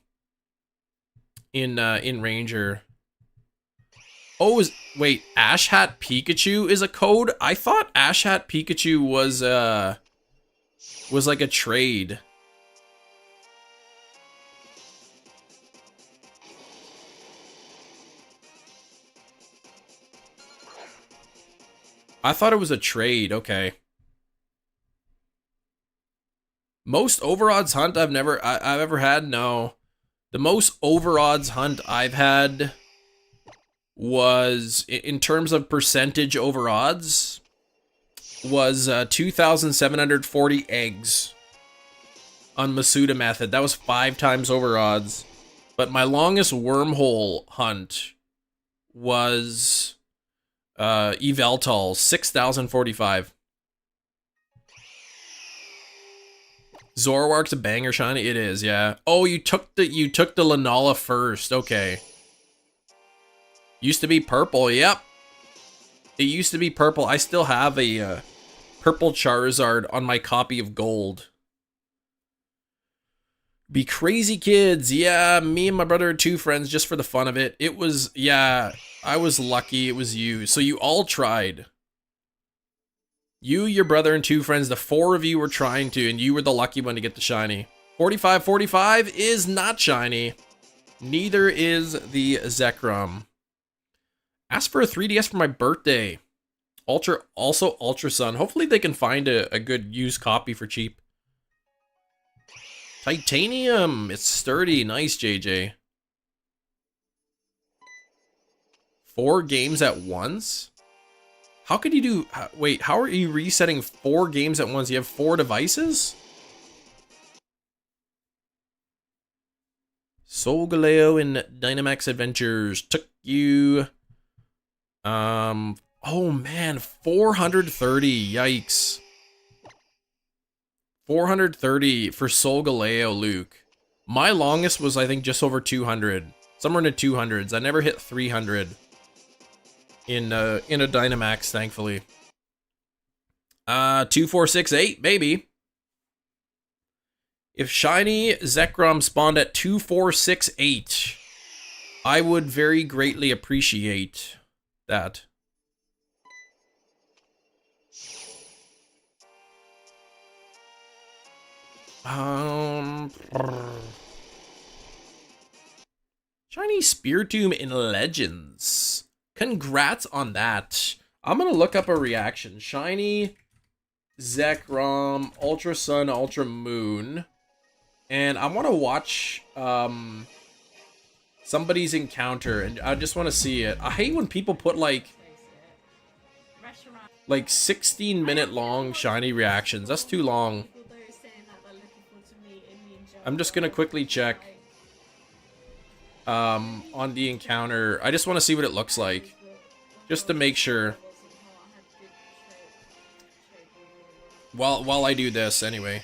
In Ranger. Oh, wait, Ash Hat Pikachu is a code? I thought Ash Hat Pikachu was like a trade. I thought it was a trade. Okay. Most overodds hunt I've ever had? No. The most overodds hunt I've had was, in terms of percentage overodds, was 2,740 eggs on Masuda method. That was 5 times over odds. But my longest wormhole hunt was Eveltal, 6,045. Zoroark's a banger shiny. It is, yeah. Oh, you took the Lunala first. Okay. Used to be purple. Yep. It used to be purple. I still have a purple Charizard on my copy of gold. Be crazy kids. Yeah, me and my brother are 2 friends just for the fun of it. It was, yeah, I was lucky it was you. So you all tried. You, your brother, and 2 friends, the 4 of you were trying to, and you were the lucky one to get the shiny. 4545 is not shiny. Neither is the Zekrom. Asked for a 3DS for my birthday. Also Ultra Sun. Hopefully they can find a good used copy for cheap. Titanium. It's sturdy. Nice, JJ. 4 games at once? How could you do... Wait, how are you resetting 4 games at once? You have 4 devices? Solgaleo in Dynamax Adventures took you... Oh man, 430. Yikes. 430 for Solgaleo, Luke. My longest was, I think, just over 200. Somewhere in the 200s. I never hit 300 in a Dynamax, thankfully. 2468, maybe. If shiny Zekrom spawned at 2468, I would very greatly appreciate that. Shiny Spiritomb in Legends. Congrats on that. I'm gonna look up a reaction. Shiny Zekrom, Ultra Sun, Ultra Moon. And I want to watch somebody's encounter, and I just want to see it. I hate when people put like 16-minute long shiny reactions. That's too long. I'm just gonna quickly check on the encounter. I just want to see what it looks like, just to make sure. While I do this, anyway.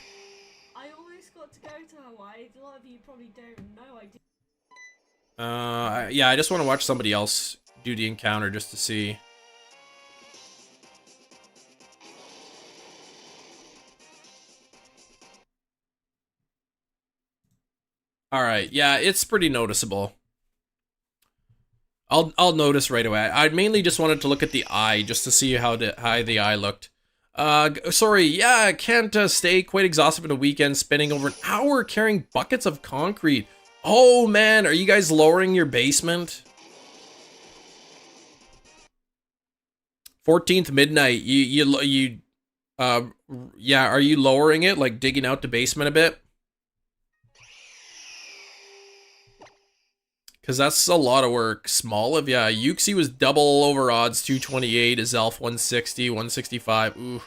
I almost got to go to Hawaii. A lot of you probably don't know I did. Yeah, I just want to watch somebody else do the encounter just to see. All right, yeah, it's pretty noticeable. I'll notice right away. I mainly just wanted to look at the eye just to see how the eye looked. Sorry, yeah, I can't stay quite exhausted in a weekend, spending over an hour carrying buckets of concrete. Oh man, are you guys lowering your basement? 14th midnight. Yeah, are you lowering it, like digging out the basement a bit? Because that's a lot of work. Small of, yeah, Yuxi was double over odds, 228, his elf 160, 165. Ooh.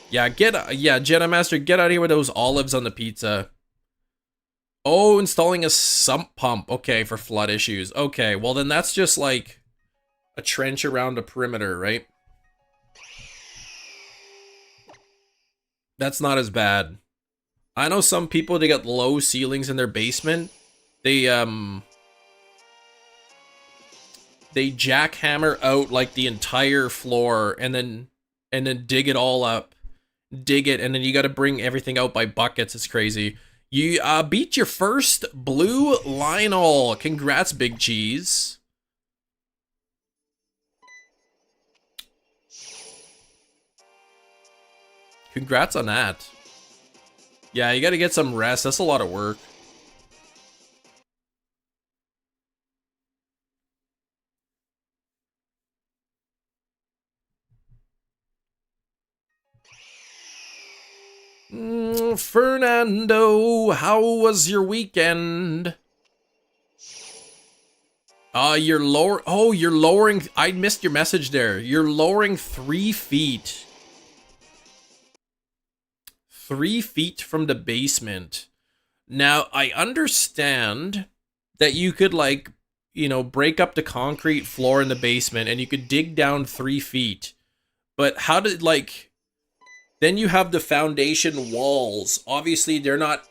Yeah, Jedi Master, get out of here with those olives on the pizza. Oh, installing a sump pump. Okay, for flood issues. Okay, well then that's just like a trench around a perimeter, right? That's not as bad. I know some people, they got low ceilings in their basement. They jackhammer out like the entire floor and then dig it all up. Dig it, and then you got to bring everything out by buckets. It's crazy. You beat your first blue Lionel. Congrats, Big Cheese. Congrats on that. Yeah, you got to get some rest. That's a lot of work. Fernando, how was your weekend? You're lower. Oh, you're lowering. I missed your message there. You're lowering 3 feet. 3 feet from the basement. Now, I understand that you could, like, you know, break up the concrete floor in the basement and you could dig down 3 feet. But how did, like, then you have the foundation walls. Obviously, they're not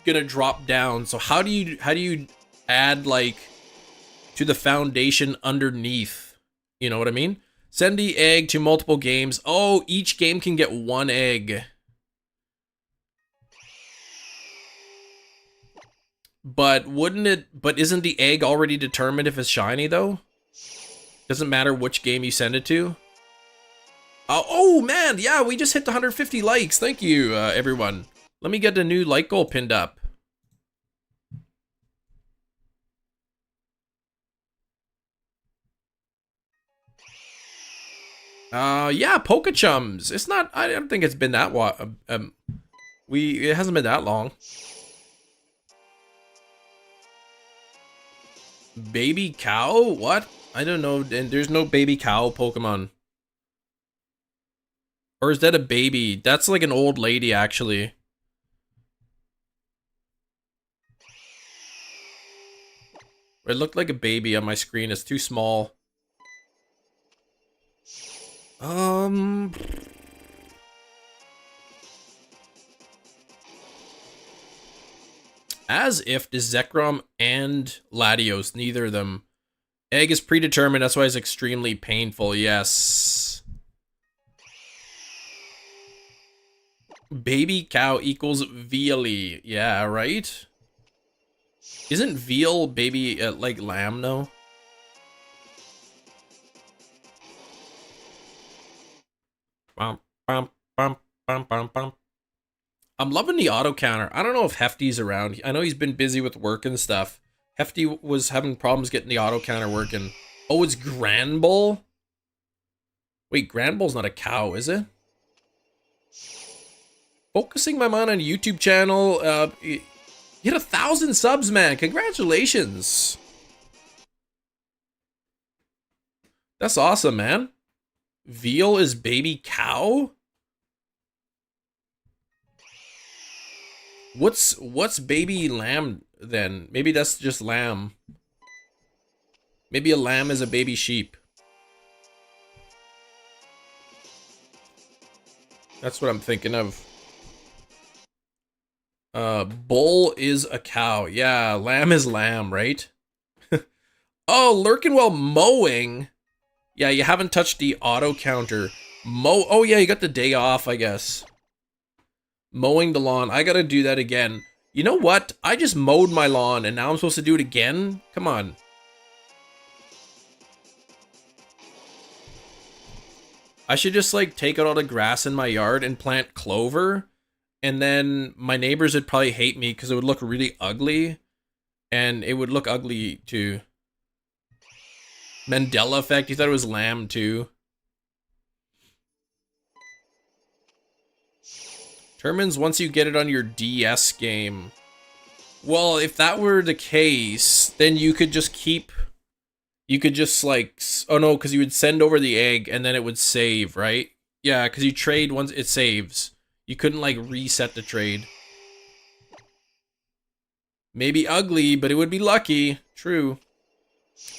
gonna drop down. So how do you add, like, to the foundation underneath? You know what I mean? Send the egg to multiple games. Oh, each game can get 1 egg. But isn't the egg already determined if it's shiny though? Doesn't matter which game you send it to. Oh man, yeah, we just hit the 150 likes. Thank you, everyone. Let me get the new like goal pinned up. Yeah, Pokechums. It's not. I don't think it's been that it hasn't been that long. Baby cow? What? I don't know. And there's no baby cow Pokemon. Or is that a baby? That's like an old lady, actually. It looked like a baby on my screen. It's too small. As if the Zekrom and Latios, neither of them. Egg is predetermined, that's why it's extremely painful, yes. Baby cow equals veal-y. Yeah, right? Isn't veal baby, like lamb, no? Bum, bum, bum, bum, bum, bum. I'm loving the auto counter. I don't know if Hefty's around. I know he's been busy with work and stuff. Hefty was having problems getting the auto counter working. Oh, it's Granbull? Wait, Granbull's not a cow, is it? Focusing my mind on a YouTube channel. You hit 1,000 subs, man. Congratulations. That's awesome, man. Veal is baby cow? What's baby lamb then? Maybe that's just lamb. Maybe a lamb is a baby sheep. That's what I'm thinking of. Bull is a cow. Yeah, lamb is lamb, right? Oh, lurking while mowing. Yeah, you haven't touched the auto counter. Oh yeah, you got the day off, I guess. Mowing the lawn. I gotta do that again. You know what? I just mowed my lawn and now I'm supposed to do it again? Come on. I should just like take out all the grass in my yard and plant clover. And then my neighbors would probably hate me because it would look really ugly. And it would look ugly too. Mandela effect. You thought it was lamb too. Determines once you get it on your DS game. Well, if that were the case, then you could just keep... You could just like... Oh no, because you would send over the egg and then it would save, right? Yeah, because you trade once it saves. You couldn't like reset the trade. Maybe ugly, but it would be lucky. True.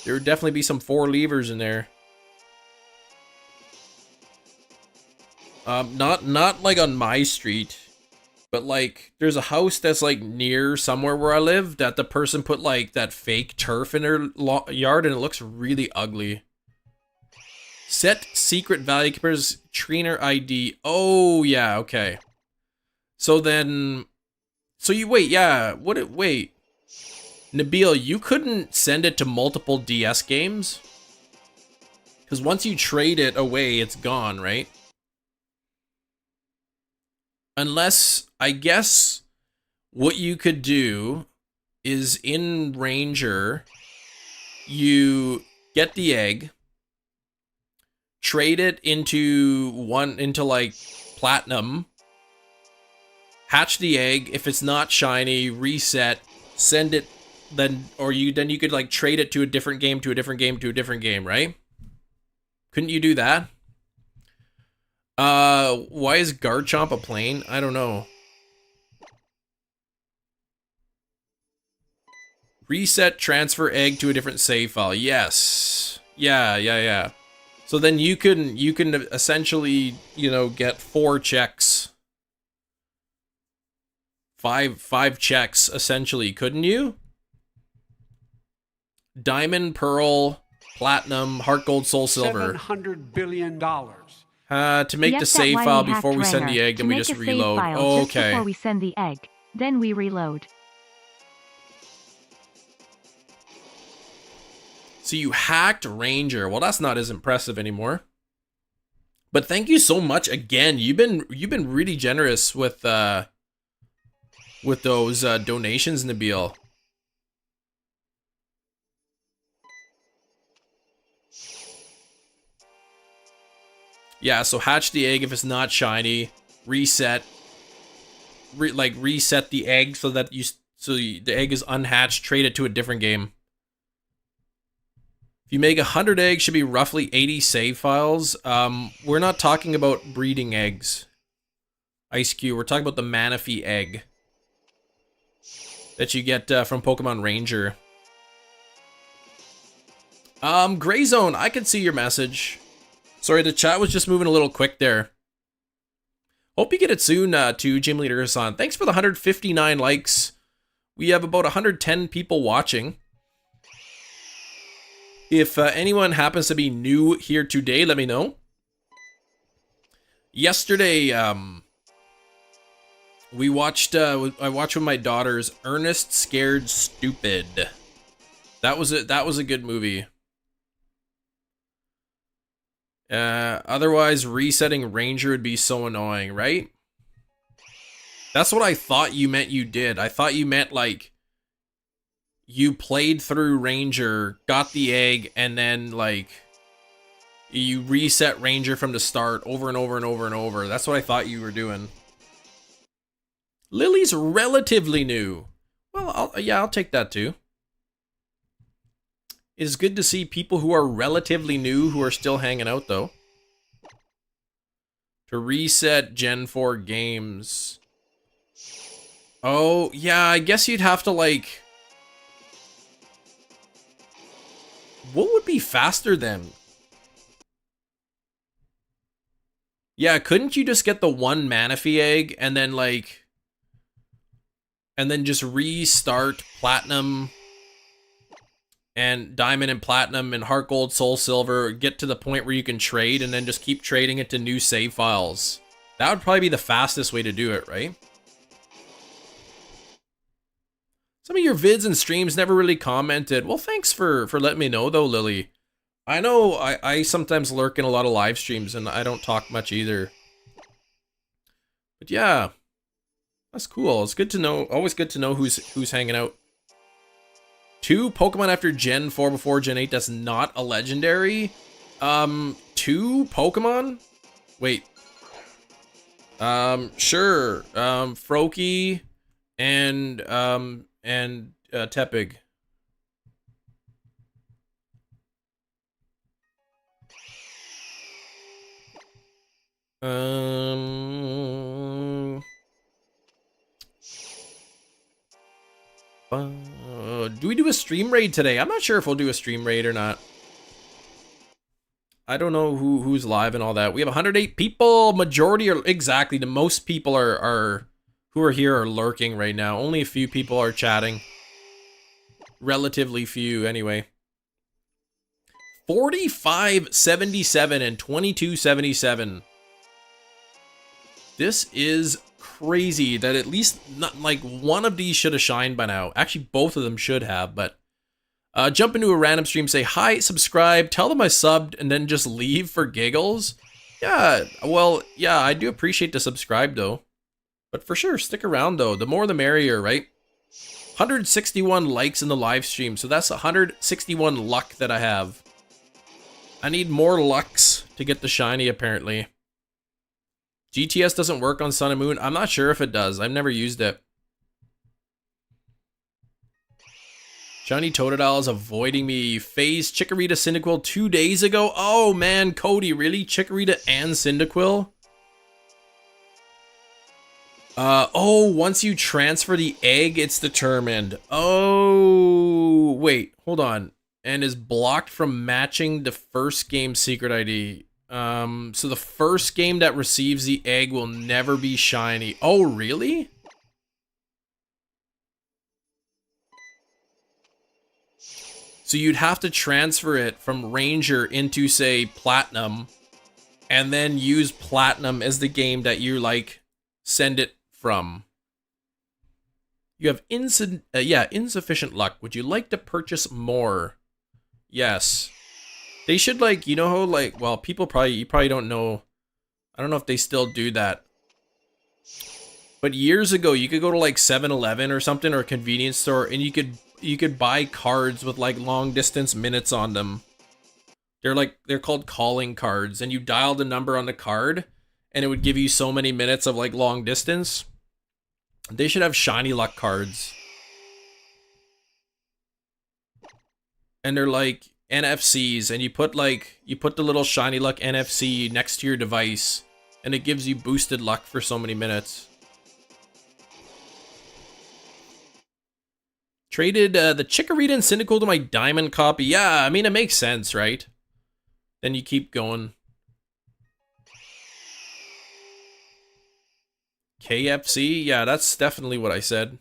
There would definitely be some 4 levers in there. Not like on my street, but like there's a house that's like near somewhere where I live that the person put like that fake turf in their yard and it looks really ugly. Set secret value keepers trainer ID. Oh yeah, okay. So then, so you wait, yeah. Wait, Nabil, you couldn't send it to multiple DS games? Because once you trade it away, it's gone, right? Unless, I guess, what you could do is in Ranger, you get the egg, trade it into like platinum, hatch the egg. If it's not shiny, reset, send it then you could like trade it to a different game, to a different game, to a different game, right? Couldn't you do that? Why is Garchomp a plane? I don't know. Reset transfer egg to a different save file. Yes. Yeah. So then you can essentially, you know, get 4 checks. Five checks essentially, couldn't you? Diamond, Pearl, Platinum, Heart Gold, Soul Silver. $700 billion. To make the save file before we send the egg, then we just reload. Just before we send the egg, then we reload. So you hacked Ranger. Well, that's not as impressive anymore. But thank you so much again. You've been really generous with those donations, Nabil. Yeah, so hatch the egg if it's not shiny. Reset. Reset the egg so that the egg is unhatched. Trade it to a different game. If you make 100 eggs, should be roughly 80 save files. We're not talking about breeding eggs. Ice Cube. We're talking about the Manaphy egg that you get from Pokemon Ranger. Gray Zone. I can see your message. Sorry, the chat was just moving a little quick there. Hope you get it soon, to Gym Leader Hassan. Thanks for the 159 likes. We have about 110 people watching. If anyone happens to be new here today, let me know. Yesterday, I watched with my daughters Ernest Scared Stupid. That was a good movie. Otherwise, resetting Ranger would be so annoying, right? That's what I thought you meant you did. I thought you meant, like, you played through Ranger, got the egg, and then, like, you reset Ranger from the start over and over and over and over. That's what I thought you were doing. Lily's relatively new. Well, I'll take that too. It is good to see people who are relatively new who are still hanging out, though. To reset Gen 4 games. Oh, yeah, I guess you'd have to, like... What would be faster then? Yeah, couldn't you just get the one Manaphy egg and then, like... And then just restart Platinum... and Diamond and Platinum and Heart Gold, Soul Silver, get to the point where you can trade and then just keep trading it to new save files. That would probably be the fastest way to do it, right? Some of your vids and streams never really commented. Well, thanks for letting me know though, Lily. I know I sometimes lurk in a lot of live streams and I don't talk much either. But yeah, that's cool. It's good to know. Always good to know who's hanging out. 2 Pokemon after Gen 4 before Gen 8 that's not a legendary? 2 Pokemon? Wait. Sure. Froakie and Tepig. Do we do a stream raid today? I'm not sure if we'll do a stream raid or not. I don't know who's live and all that. We have 108 people. Majority are exactly the most people are who are here are lurking right now. Only a few people are chatting. Relatively few anyway. 4577 and 2277. This is crazy that at least not like one of these should have shined by now. Actually, both of them should have, but jump into a random stream, say hi, subscribe, tell them I subbed, and then just leave for giggles. Yeah, well, yeah, I do appreciate the subscribe though. But for sure, stick around though. The more the merrier, right? 161 likes in the live stream, so that's 161 luck that I have. I need more lucks to get the shiny, apparently. GTS doesn't work on Sun and Moon. I'm not sure if it does. I've never used it. Johnny Totodile is avoiding me. Phase Chikorita Cyndaquil 2 days ago. Oh man, Cody, really? Chikorita and Cyndaquil? Oh, once you transfer the egg, it's determined. Oh, wait, hold on. And is blocked from matching the first game secret ID. So the first game that receives the egg will never be shiny. Oh, really? So you'd have to transfer it from Ranger into, say, Platinum, and then use Platinum as the game that you, like, send it from. You have insufficient luck. Would you like to purchase more? Yes. They should, like, you know how, like, well, you probably don't know. I don't know if they still do that. But years ago, you could go to, like, 7-Eleven or something, or a convenience store, and you could buy cards with, like, long distance minutes on them. They're called calling cards, and you dial the number on the card, and it would give you so many minutes of, like, long distance. They should have shiny luck cards. And they're like NFCs, and you put the little shiny luck NFC next to your device, and it gives you boosted luck for so many minutes. Traded the Chikorita and Cyndaquil to my diamond copy. Yeah, I mean, it makes sense, right? Then you keep going. KFC? Yeah, that's definitely what I said.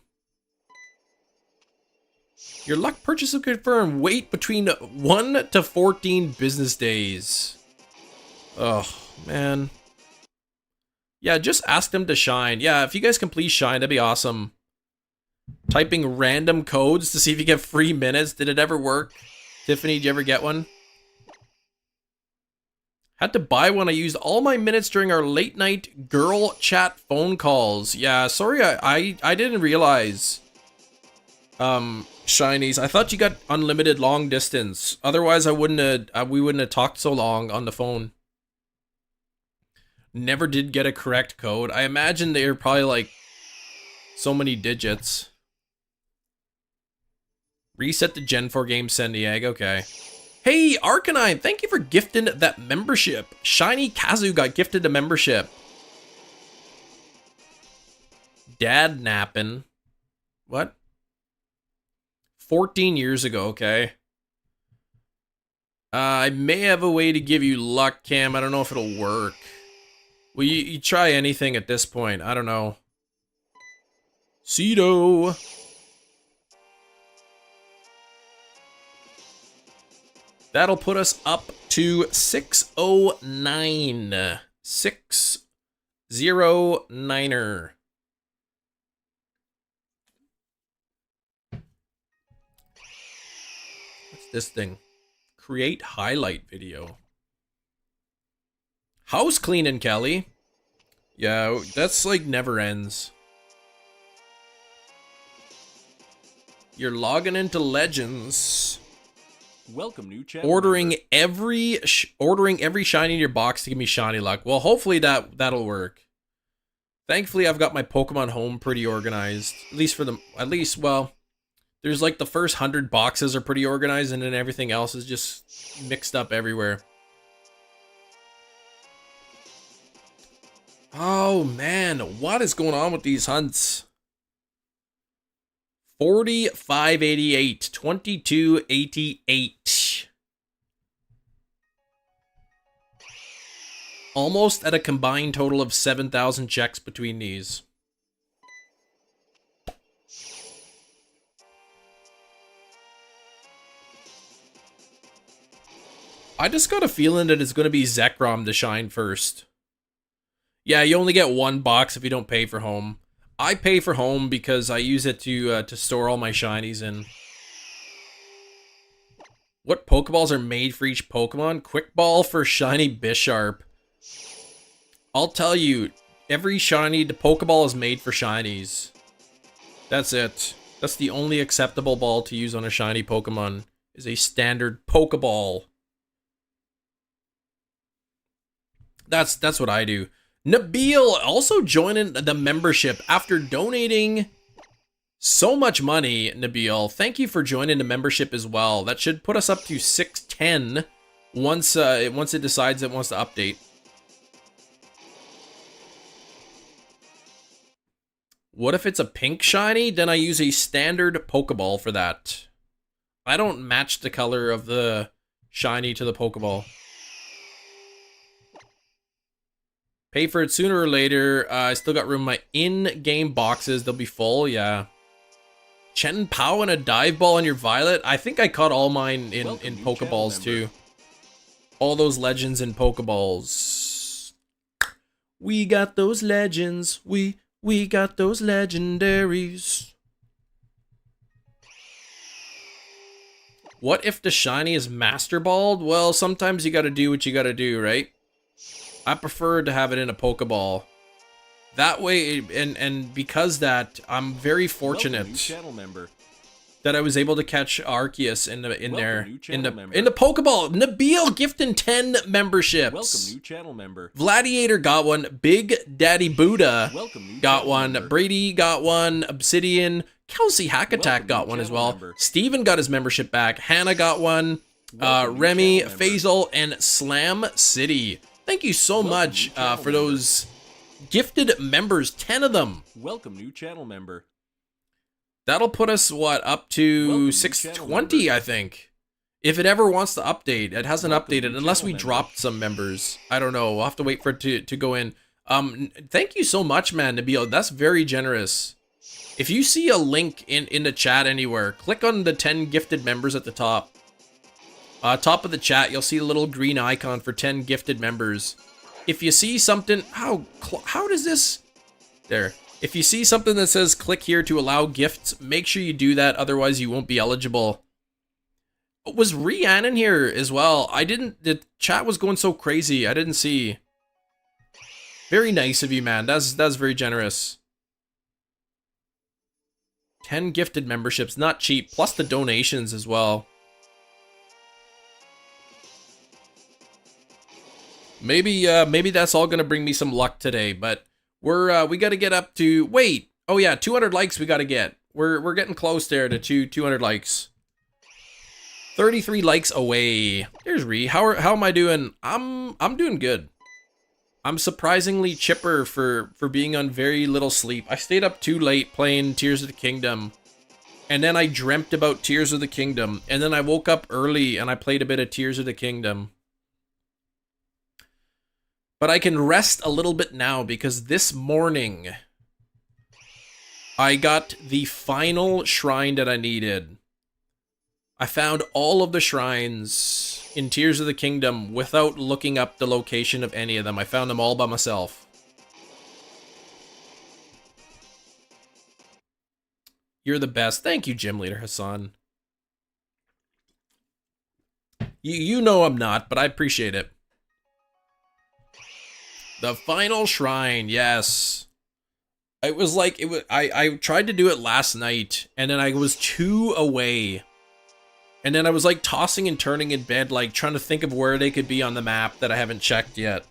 Your luck purchase will confirm. Wait between 1 to 14 business days. Oh, man. Yeah, just ask them to shine. Yeah, if you guys can please shine, that'd be awesome. Typing random codes to see if you get free minutes. Did it ever work? Tiffany, did you ever get one? Had to buy one. I used all my minutes during our late night girl chat phone calls. Yeah, sorry, I didn't realize. Shinies. I thought you got unlimited long distance. Otherwise, we wouldn't have talked so long on the phone. Never did get a correct code. I imagine they're probably like so many digits. Reset the Gen 4 game, send the egg. Okay. Hey, Arcanine, thank you for gifting that membership. Shiny Kazu got gifted a membership. Dad napping. What? 14 years ago, okay. I may have a way to give you luck, Cam. I don't know if it'll work. Well, you try anything at this point. I don't know. Cedo. That'll put us up to 609. 609er. What's this thing? Create highlight video. House cleaning, Kelly. Yeah, that's like never ends. You're logging into Legends. Welcome, new chat. Ordering every shiny in your box to give me shiny luck. Well, hopefully that'll work. Thankfully, I've got my Pokemon home pretty organized. Well, there's like the first 100 boxes are pretty organized, and then everything else is just mixed up everywhere. Oh man, what is going on with these hunts? 4588, 2288. Almost at a combined total of 7,000 checks between these. I just got a feeling that it's going to be Zekrom to shine first. Yeah, you only get one box if you don't pay for home. I pay for home because I use it to store all my shinies in. What Pokeballs are made for each Pokemon? Quick Ball for shiny Bisharp. I'll tell you, every shiny, the Pokeball is made for shinies. That's it. That's the only acceptable ball to use on a shiny Pokemon, is a standard Pokeball. That's what I do. Nabil also joining the membership after donating So much money, Nabil. Thank you for joining the membership as well. That should put us up to 610 once it decides it wants to update. What if it's a pink shiny? Then I use a standard Pokeball for that. I don't match the color of the shiny to the Pokeball. Pay for it sooner or later. I still got room in my in-game boxes. They'll be full, yeah. Chen Pao and a dive ball on your Violet? I think I caught all mine in Pokeballs too. All those legends in Pokeballs. We got those legends. We got those legendaries. What if the shiny is Master Balled? Well, sometimes you gotta do what you gotta do, right? I prefer to have it in a Pokeball. That way, and because that, I'm very fortunate that I was able to catch Arceus in the Pokeball. Nabil gifting 10 memberships. Welcome new channel member. Gladiator got one. Big Daddy Buddha got one. Brady got one. Obsidian. Kelsey Hackattack got one as well. Steven got his membership back. Hannah got one. Remy, Faisal, and Slam City. Thank you so much for those gifted members, 10 of them. Welcome new channel member. That'll put us, what, up to 620, I think. If it ever wants to update. It hasn't updated, unless we dropped some members. I don't know. We'll have to wait for it to go in. Thank you so much, man, Nabil. That's very generous. If you see a link in the chat anywhere, click on the 10 gifted members at the top. Top of the chat, you'll see a little green icon for 10 gifted members. If you see something, how does this, there. If you see something that says click here to allow gifts, make sure you do that, otherwise you won't be eligible. Was Rhiannon here as well? The chat was going so crazy, I didn't see. Very nice of you, man, that's very generous. 10 gifted memberships, not cheap, plus the donations as well. Maybe that's all gonna bring me some luck today, but we gotta get up to, wait, oh yeah, 200 likes we gotta get. We're getting close there to 200 likes. 33 likes away. There's Ree. How am I doing? I'm doing good. I'm surprisingly chipper for being on very little sleep. I stayed up too late playing Tears of the Kingdom, and then I dreamt about Tears of the Kingdom, and then I woke up early and I played a bit of Tears of the Kingdom. But I can rest a little bit now because this morning I got the final shrine that I needed. I found all of the shrines in Tears of the Kingdom without looking up the location of any of them. I found them all by myself. You're the best. Thank you, Gym Leader Hassan. You know I'm not, but I appreciate it. The final shrine, yes. It was like, I tried to do it last night, and then I was 2 away. And then I was like tossing and turning in bed, like trying to think of where they could be on the map that I haven't checked yet.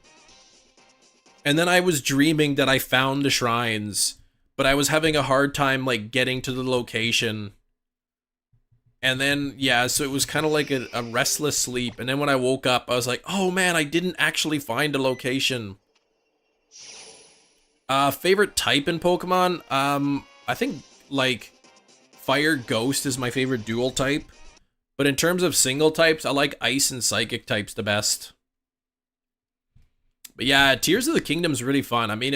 And then I was dreaming that I found the shrines, but I was having a hard time like getting to the location. And then, yeah, so it was kind of like a restless sleep. And then when I woke up, I was like, oh man, I didn't actually find a location. Favorite type in Pokemon? I think, like, Fire Ghost is my favorite dual type. But in terms of single types, I like Ice and Psychic types the best. But yeah, Tears of the Kingdom's really fun. I mean,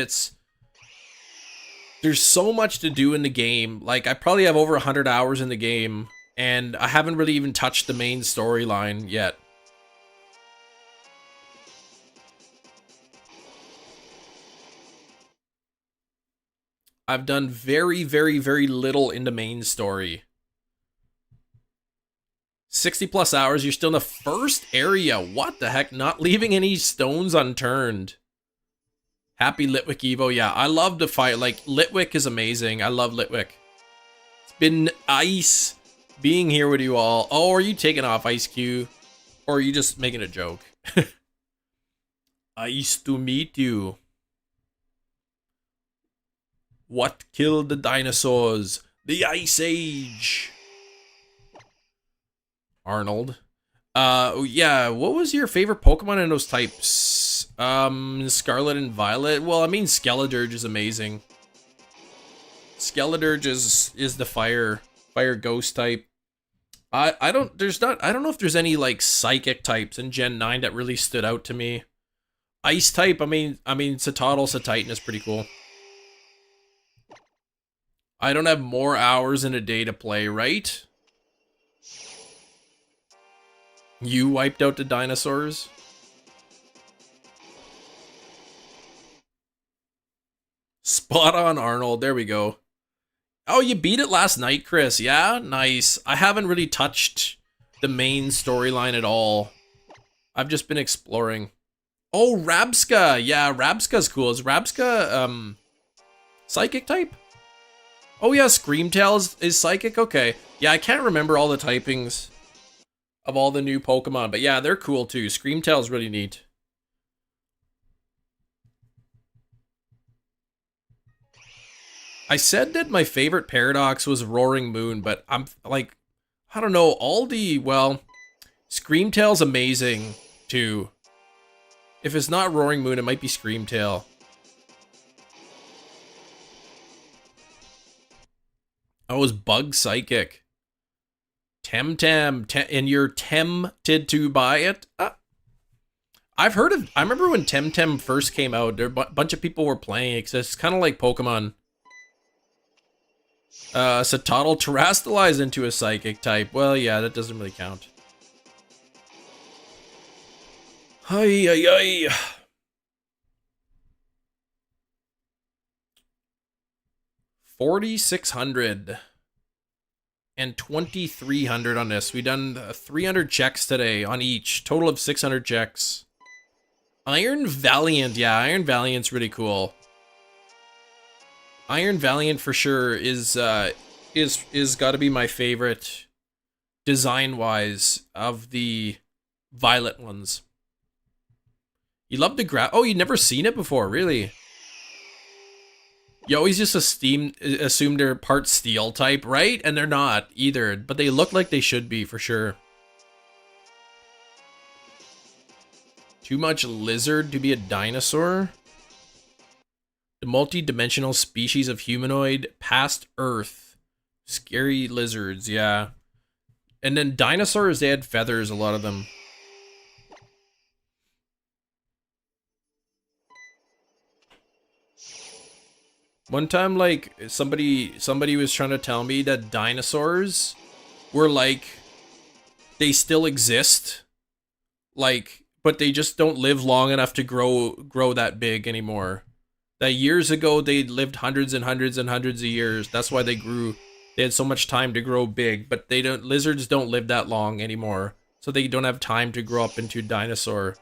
there's so much to do in the game. Like, I probably have over 100 hours in the game, and I haven't really even touched the main storyline yet. I've done very, very, very little in the main story. 60 plus hours, you're still in the first area. What the heck? Not leaving any stones unturned. Happy Litwick Evo. Yeah, I love the fight. Like, Litwick is amazing. I love Litwick. It's been nice being here with you all. Oh, are you taking off, Ice Cube? Or are you just making a joke? Nice to meet you. What killed the dinosaurs? The Ice Age. Arnold. Yeah, what was your favorite Pokemon in those types? Scarlet and Violet? Well, I mean, Skeledirge is amazing. Skeledirge is the fire ghost type. I don't know if there's any like psychic types in Gen 9 that really stood out to me. Ice type, I mean Titan is pretty cool. I don't have more hours in a day to play, right? You wiped out the dinosaurs? Spot on, Arnold. There we go. Oh, you beat it last night, Chris. Yeah? Nice. I haven't really touched the main storyline at all. I've just been exploring. Oh, Rabska. Yeah, Rabska's cool. Is Rabska, psychic type? Oh yeah, Screamtail is psychic? Okay. Yeah, I can't remember all the typings of all the new Pokemon, but yeah, they're cool too. Screamtail's really neat. I said that my favorite Paradox was Roaring Moon, but I'm like, I don't know, Screamtail's amazing too. If it's not Roaring Moon, it might be Screamtail. Oh, it's Bug Psychic. Temtem, and you're tempted to buy it? I remember when Temtem first came out, there a bunch of people were playing it, because it's kind of like Pokemon. Satotl terrestrialize into a Psychic type. Well, yeah, that doesn't really count. Ay, ay, ay. 4,600 and 2,300 on this. We done 300 checks today on each. Total of 600 checks. Iron Valiant. Yeah, Iron Valiant's really cool. Iron Valiant for sure is got to be my favorite design-wise of the Violet ones. You love the oh, you've never seen it before, really? You always just assume they're part steel type, right? And they're not either, but they look like they should be for sure. Too much lizard to be a dinosaur? The multi-dimensional species of humanoid past Earth. Scary lizards, yeah. And then dinosaurs, they had feathers, a lot of them. One time, like, somebody was trying to tell me that dinosaurs were like, they still exist, like, but they just don't live long enough to grow that big anymore. That years ago they lived hundreds and hundreds and hundreds of years. That's why they had so much time to grow big. But lizards don't live that long anymore, so they don't have time to grow up into dinosaur.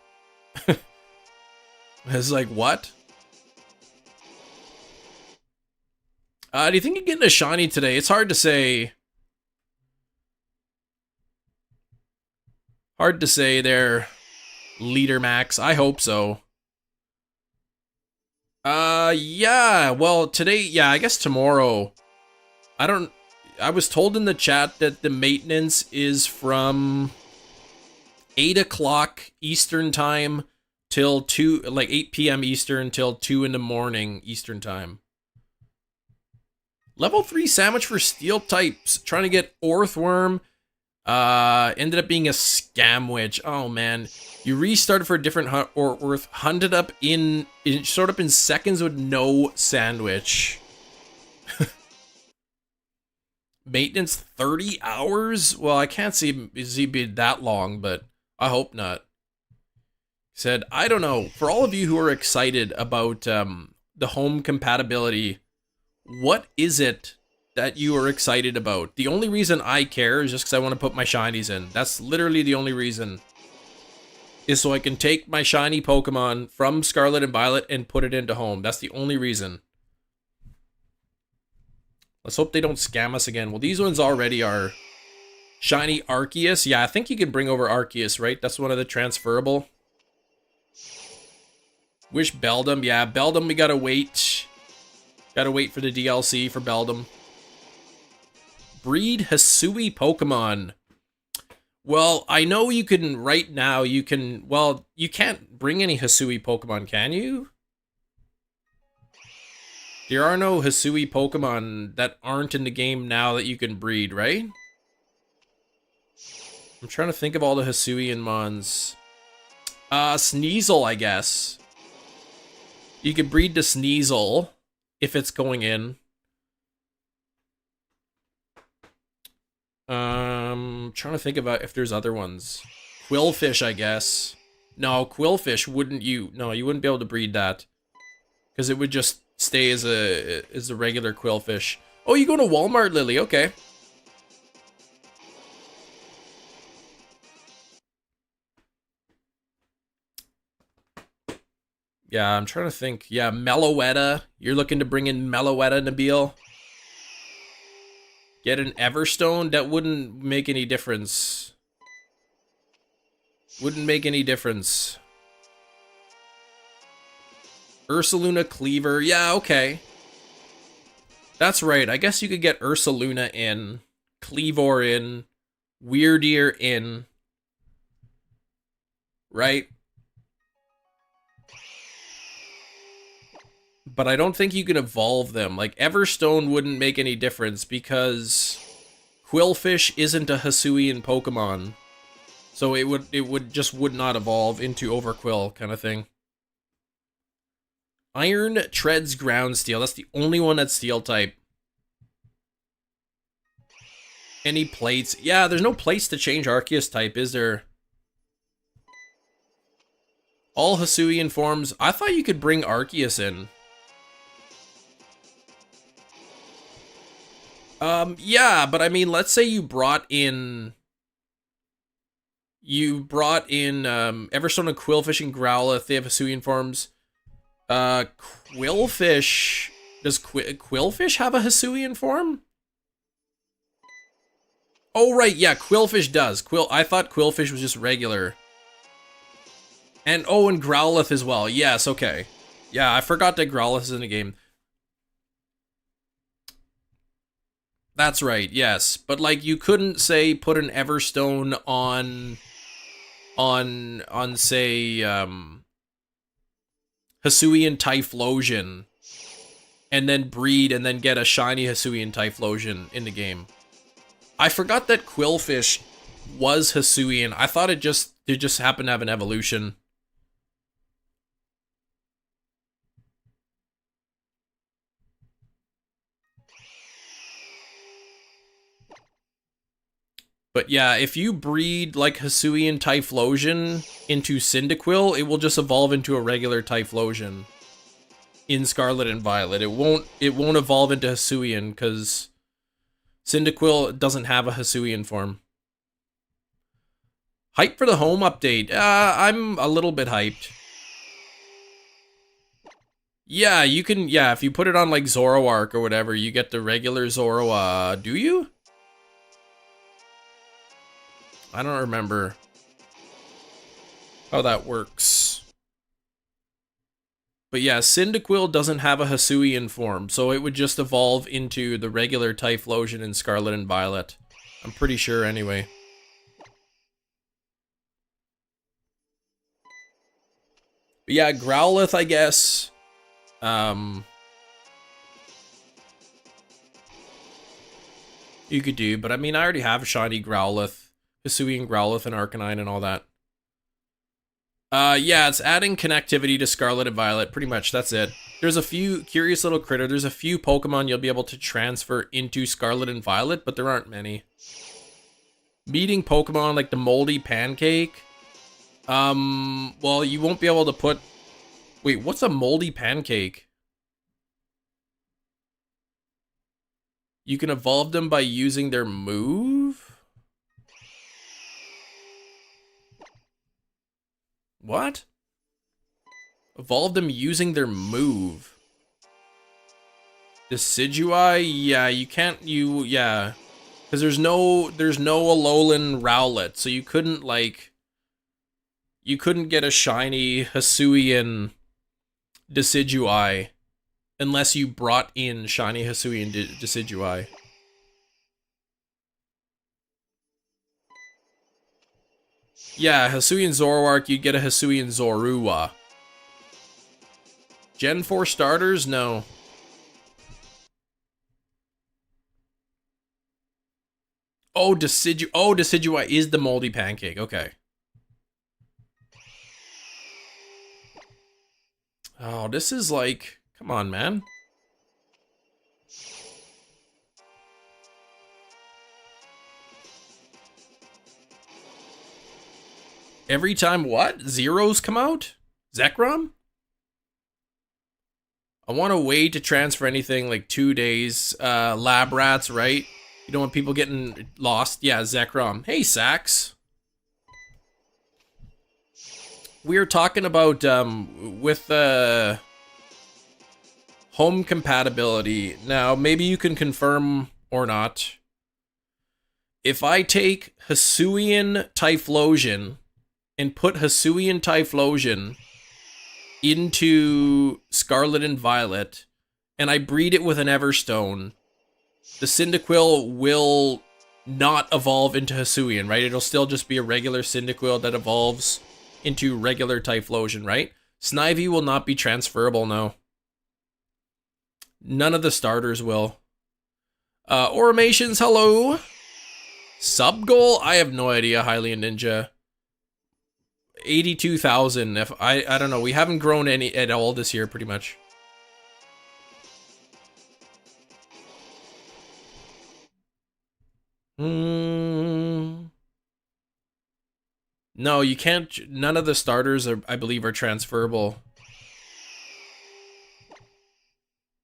It's like, what? Do you think you're getting a shiny today? It's hard to say. Hard to say there, Leader Max. I hope so. Yeah. Well, today, yeah, I guess tomorrow. I was told in the chat that the maintenance is from 8 o'clock Eastern time till 2, like 8 p.m. Eastern till 2 in the morning Eastern time. Level 3 sandwich for steel types. Trying to get Orthworm. Ended up being a scamwich. Oh man. You restarted for a different hunt or hunted up in showed up in seconds with no sandwich. Maintenance 30 hours? Well, I can't see it be that long, but I hope not. Said, I don't know. For all of you who are excited about the home compatibility, what is it that you are excited about? The only reason I care is just because I want to put my shinies in. That's literally the only reason. Is so I can take my shiny Pokemon from Scarlet and Violet and put it into home. That's the only reason. Let's hope they don't scam us again. Well, these ones already are. Shiny Arceus. Yeah, I think you can bring over Arceus, right? That's one of the transferable. Wish Beldum. Yeah, Beldum, we gotta wait. Gotta wait for the DLC for Beldum. breed Hisui Pokemon. Well, I know you can, right now, you can, well, you can't bring any Hisui Pokemon, can you? There are no Hisui Pokemon that aren't in the game now that you can breed, right? I'm trying to think of all the Hisuian mons. Sneasel, I guess. You could breed the Sneasel if it's going in. Trying to think about if there's other ones. Quillfish, I guess. No, Quillfish wouldn't you? No, you wouldn't be able to breed that because it would just stay as a regular Quillfish. Oh, you go to Walmart, Lily? Okay. Yeah, I'm trying to think. Yeah, Meloetta. You're looking to bring in Meloetta, Nabil? Get an Everstone? That wouldn't make any difference. Wouldn't make any difference. Ursaluna Cleaver. Yeah, okay. That's right. I guess you could get Ursaluna in. Cleavor in. Weirdeer in. Right? But I don't think you can evolve them. Like, Everstone wouldn't make any difference because Quillfish isn't a Hisuian Pokemon. So it would not evolve into Overquill kind of thing. Iron treads ground steel. That's the only one that's steel type. Any plates? Yeah, there's no plates to change Arceus type, is there? All Hisuian forms. I thought you could bring Arceus in. Yeah, but I mean, let's say you brought in Everstone and Quillfish and Growlithe. They have Hisuian forms. Quillfish. Does Quillfish have a Hisuian form? Oh, right, yeah, Quillfish does. I thought Quillfish was just regular. And, oh, and Growlithe as well. Yes, okay. Yeah, I forgot that Growlithe is in the game. That's right, yes. But, like, you couldn't, say, put an Everstone on say, Hisuian Typhlosion, and then breed, and then get a shiny Hisuian Typhlosion in the game. I forgot that Quillfish was Hisuian. I thought it just happened to have an evolution. But yeah, if you breed like Hisuian Typhlosion into Cyndaquil, it will just evolve into a regular Typhlosion in Scarlet and Violet. It won't evolve into Hisuian because Cyndaquil doesn't have a Hisuian form. Hype for the home update. I'm a little bit hyped. Yeah, you can, yeah, if you put it on like Zoroark or whatever, you get the regular Zoro, do you? I don't remember how that works. But yeah, Cyndaquil doesn't have a Hisuian form, so it would just evolve into the regular Typhlosion in Scarlet and Violet. I'm pretty sure anyway. But yeah, Growlithe, I guess. You could do, but I mean, I already have a shiny Growlithe. Hisuian Growlithe and Arcanine and all that. Yeah, it's adding connectivity to Scarlet and Violet. Pretty much, that's it. There's a few curious little critter. There's a few Pokemon you'll be able to transfer into Scarlet and Violet, but there aren't many. Meeting Pokemon like the Moldy Pancake. Well, you won't be able to put... Wait, what's a Moldy Pancake? You can evolve them by using their move? What? Evolve them using their move. Decidueye? Yeah, you can't, yeah. Because there's no Alolan Rowlet, so you couldn't, like... You couldn't get a shiny Hisuian Decidueye unless you brought in shiny Hisuian Decidueye. Yeah, Hisuian Zoroark, you'd get a Hisuian Zorua. Gen 4 starters? No. Oh, Decidueye is the moldy pancake. Okay. Oh, this is like... Come on, man. Every time what? Zeros come out? Zekrom? I want to wait to transfer anything like 2 days. Lab rats, right? You don't want people getting lost. Yeah, Zekrom. Hey, Sax. We are talking about with home compatibility. Now, maybe you can confirm or not. If I take Hisuian Typhlosion and put Hisuian Typhlosion into Scarlet and Violet, and I breed it with an Everstone, the Cyndaquil will not evolve into Hisuian, right? It'll still just be a regular Cyndaquil that evolves into regular Typhlosion, right? Snivy will not be transferable, no. None of the starters will. Orimations, hello. Sub goal? I have no idea, Hylian Ninja. 82,000. If I don't know. We haven't grown any at all this year, pretty much. No, you can't. None of the starters are, I believe, are transferable.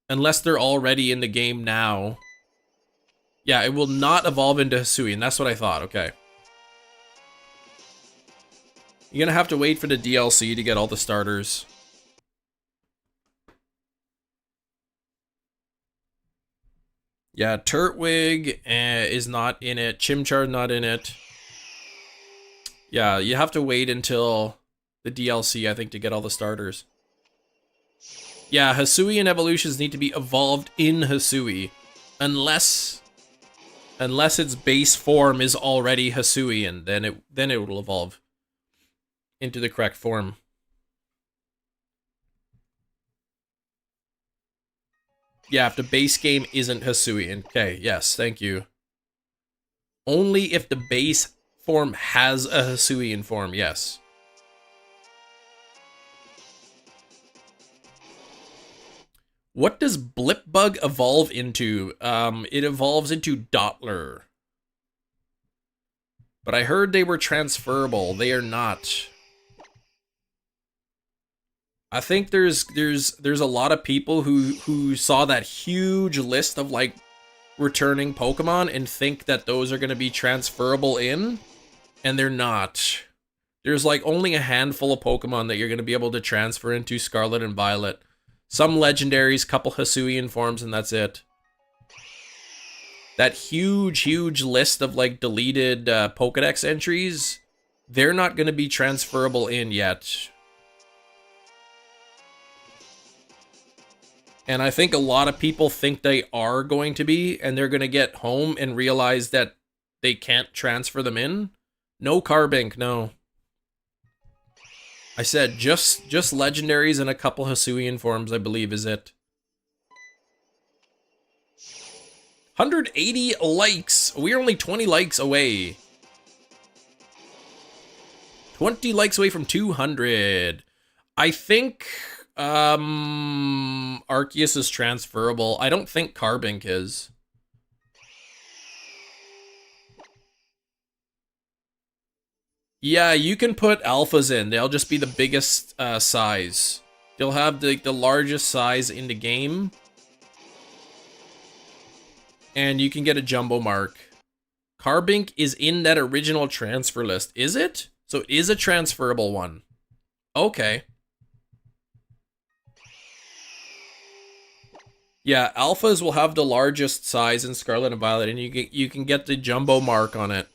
Unless they're already in the game now. Yeah, it will not evolve into Hisuian. That's what I thought. Okay. You're gonna have to wait for the DLC to get all the starters. Yeah, Turtwig is not in it. Chimchar not in it. Yeah, you have to wait until the DLC, I think, to get all the starters. Yeah, Hisuian evolutions need to be evolved in Hisui. Unless its base form is already Hisuian, then it will evolve into the correct form. Yeah, if the base game isn't Hisuian. Okay, yes, thank you. Only if the base form has a Hisuian form, yes. What does Blipbug evolve into? It evolves into Dottler. But I heard they were transferable. They are not. I think there's a lot of people who saw that huge list of like returning Pokemon and think that those are going to be transferable in, and they're not. There's like only a handful of Pokemon that you're going to be able to transfer into Scarlet and Violet. Some legendaries, couple Hisuian forms, and that's it. That huge list of like deleted Pokedex entries, they're not going to be transferable in yet. And I think a lot of people think they are going to be, and they're going to get home and realize that they can't transfer them in. No Carbink, no. I said just legendaries and a couple Hisuian forms, I believe, is it. 180 likes. We're only 20 likes away. 20 likes away from 200. I think Arceus is transferable. I don't think Carbink is. Yeah, you can put alphas in. They'll just be the biggest size. They'll have the largest size in the game. And you can get a jumbo mark. Carbink is in that original transfer list. Is it? So it is a transferable one. Okay. Yeah, alphas will have the largest size in Scarlet and Violet, and you can get the jumbo mark on it.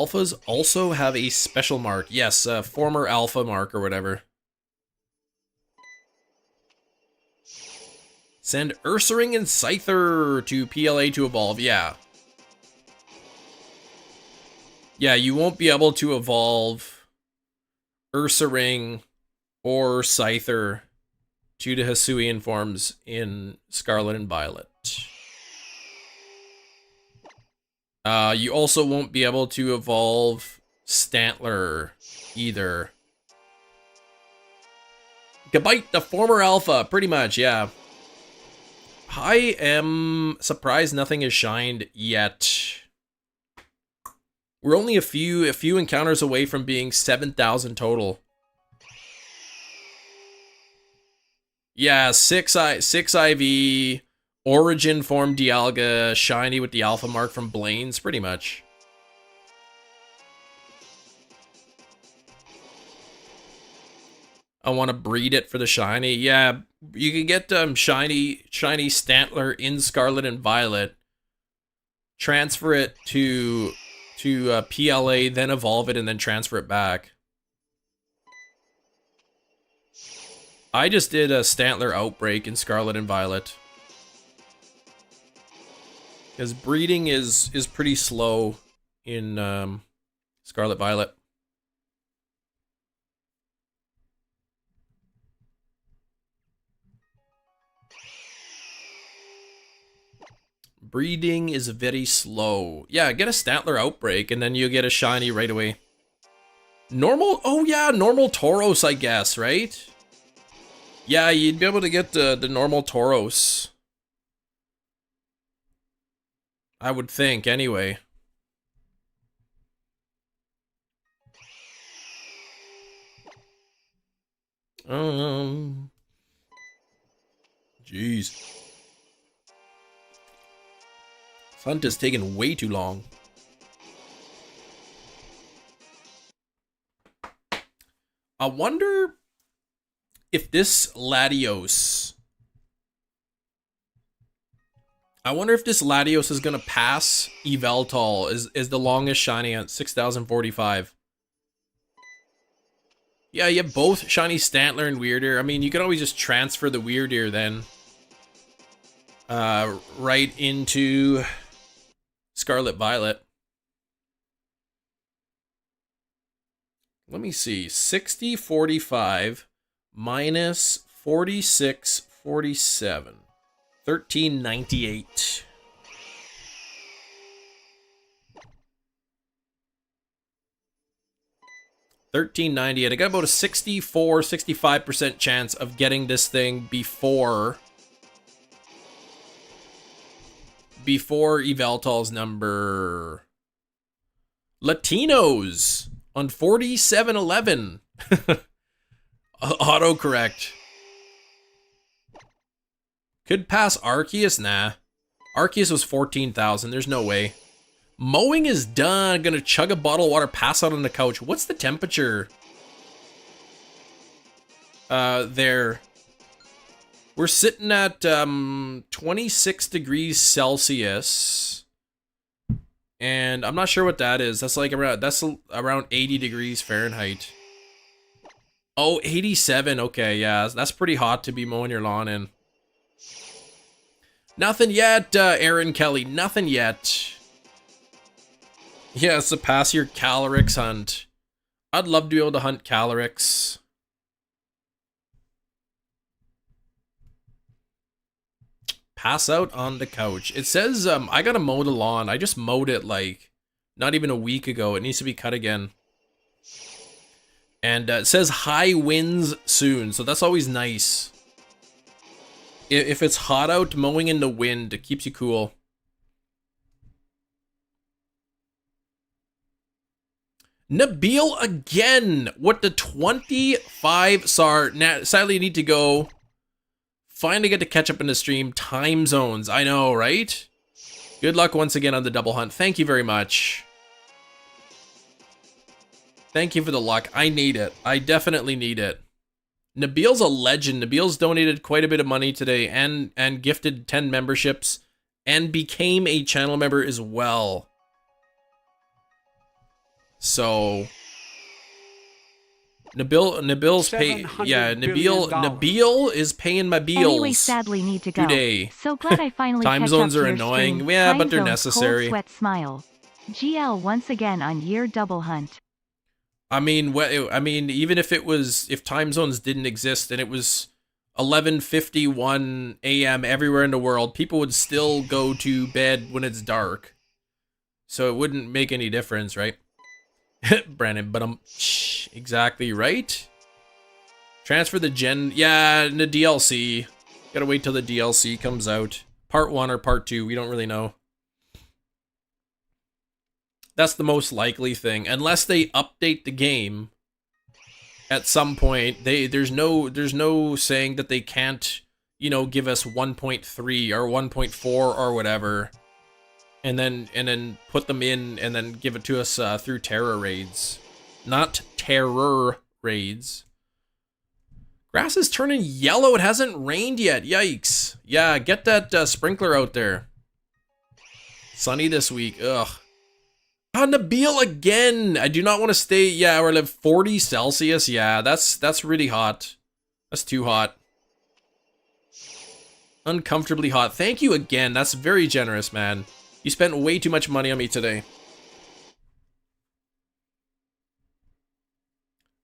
alphas also have a special mark. Yes, former alpha mark or whatever. Send Ursaring and Scyther to PLA to evolve. Yeah. Yeah, you won't be able to evolve Ursaring or Scyther to the Hisuian forms in Scarlet and Violet. You also won't be able to evolve Stantler either. Gabite, the former alpha, pretty much, yeah. I am surprised nothing has shined yet. We're only a few encounters away from being 7,000 total. Yeah, 6 IV, Origin form Dialga, shiny with the alpha mark from Blaine's, pretty much. I want to breed it for the shiny. Yeah, you can get shiny Stantler in Scarlet and Violet. Transfer it to PLA, then evolve it, and then transfer it back. I just did a Stantler Outbreak in Scarlet and Violet. Because breeding is pretty slow in Scarlet Violet. Breeding is very slow. Yeah, get a Stantler Outbreak and then you get a shiny right away. Normal, oh yeah, normal Tauros, I guess, right? Yeah, you'd be able to get the normal Tauros. I would think, anyway. Jeez. This hunt is taking way too long. I wonder if this Latios... I wonder if this Latios is going to pass Yveltal is the longest shiny at 6,045. Yeah, you have both shiny Stantler and Weirdeer. I mean, you could always just transfer the Weirdeer then. Right into Scarlet Violet. Let me see. 6045 minus 4647. 1398. $13.98. I got about a 65% chance of getting this thing before Yveltal's number. Latinos on 4711. Autocorrect. Could pass Arceus? Nah. Arceus was 14,000. There's no way. Mowing is done. Gonna chug a bottle of water, pass out on the couch. What's the temperature? There. We're sitting at 26 degrees Celsius. And I'm not sure what that is. That's like around 80 degrees Fahrenheit. Oh, 87. Okay, yeah. That's pretty hot to be mowing your lawn in. Nothing yet, Aaron Kelly. Nothing yet. Yeah, surpass your Calyrex hunt. I'd love to be able to hunt Calyrex. Pass out on the couch. It says, I gotta mow the lawn. I just mowed it, like, not even a week ago. It needs to be cut again. And it says high winds soon, so that's always nice. If it's hot out, mowing in the wind, it keeps you cool. Nabil again with the 25 star. Sadly, you need to go. Finally get to catch up in the stream. Time zones. I know, right? Good luck once again on the double hunt. Thank you very much. Thank you for the luck. I need it. I definitely need it. Nabil's a legend. Nabil's donated quite a bit of money today and gifted 10 memberships and became a channel member as well. So Nabil's pay. Yeah, Nabil is paying my bills. Anyway, sadly need to go. Today. So glad I finally Time catch zones up are to your annoying. stream. Yeah, Time but they're zones, necessary. Cold sweat smile. GL once again on year double hunt. I mean, even if time zones didn't exist and it was 11:51 a.m. everywhere in the world, people would still go to bed when it's dark. So it wouldn't make any difference, right? Brandon, but exactly right. Transfer the gen, yeah, in the DLC. Gotta wait till the DLC comes out. Part 1 or Part 2, we don't really know. That's the most likely thing, unless they update the game at some point. There's no saying that they can't, give us 1.3 or 1.4 or whatever, and then put them in and then give it to us through terror raids, not terror raids. Grass is turning yellow. It hasn't rained yet. Yikes. Yeah, get that sprinkler out there. Sunny this week. Ugh. Oh, Nabil again. I do not want to stay. Yeah, we're like 40 Celsius. Yeah, that's really hot. That's too hot. Uncomfortably hot. Thank you again. That's very generous, man. You spent way too much money on me today.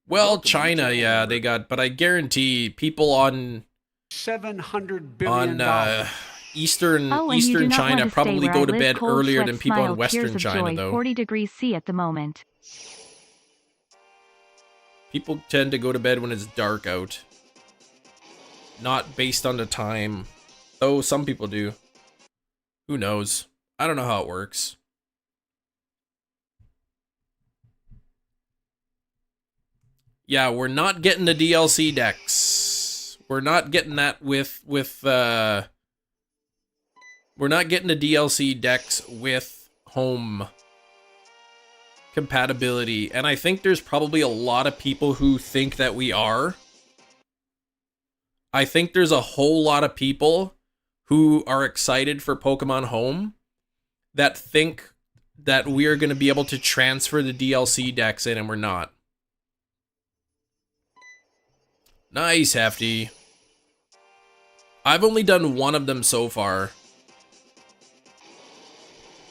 Well, China, yeah, they got, but I guarantee people on $700 billion. Eastern China probably go to bed earlier than people in Western China, though. 40 degrees C at the moment. People tend to go to bed when it's dark out. Not based on the time. Though some people do. Who knows? I don't know how it works. Yeah, we're not getting the DLC decks. We're not getting that with we're not getting the DLC decks with home compatibility. And I think there's probably a lot of people who think that we are. I think there's a whole lot of people who are excited for Pokemon Home that think that we are going to be able to transfer the DLC decks in, and we're not. Nice, Hefty. I've only done one of them so far.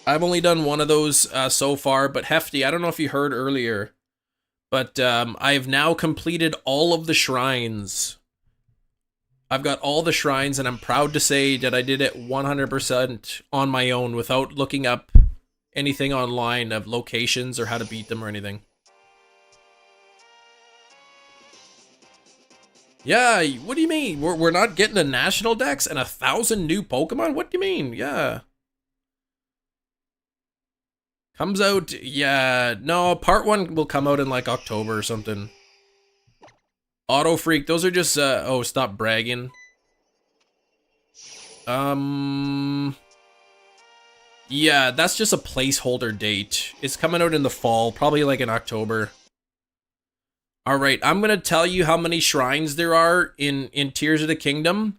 I've only done one of those so far, but Hefty, I don't know if you heard earlier, but I've now completed all of the shrines. I've got all the shrines, and I'm proud to say that I did it 100% on my own without looking up anything online of locations or how to beat them or anything. Yeah, what do you mean? We're not getting a national dex and 1,000 new Pokemon? What do you mean? Yeah. Comes out, yeah, no, part 1 will come out in like October or something. Auto Freak, those are just, oh, stop bragging. Yeah, that's just a placeholder date. It's coming out in the fall, probably like in October. Alright, I'm gonna tell you how many shrines there are in Tears of the Kingdom.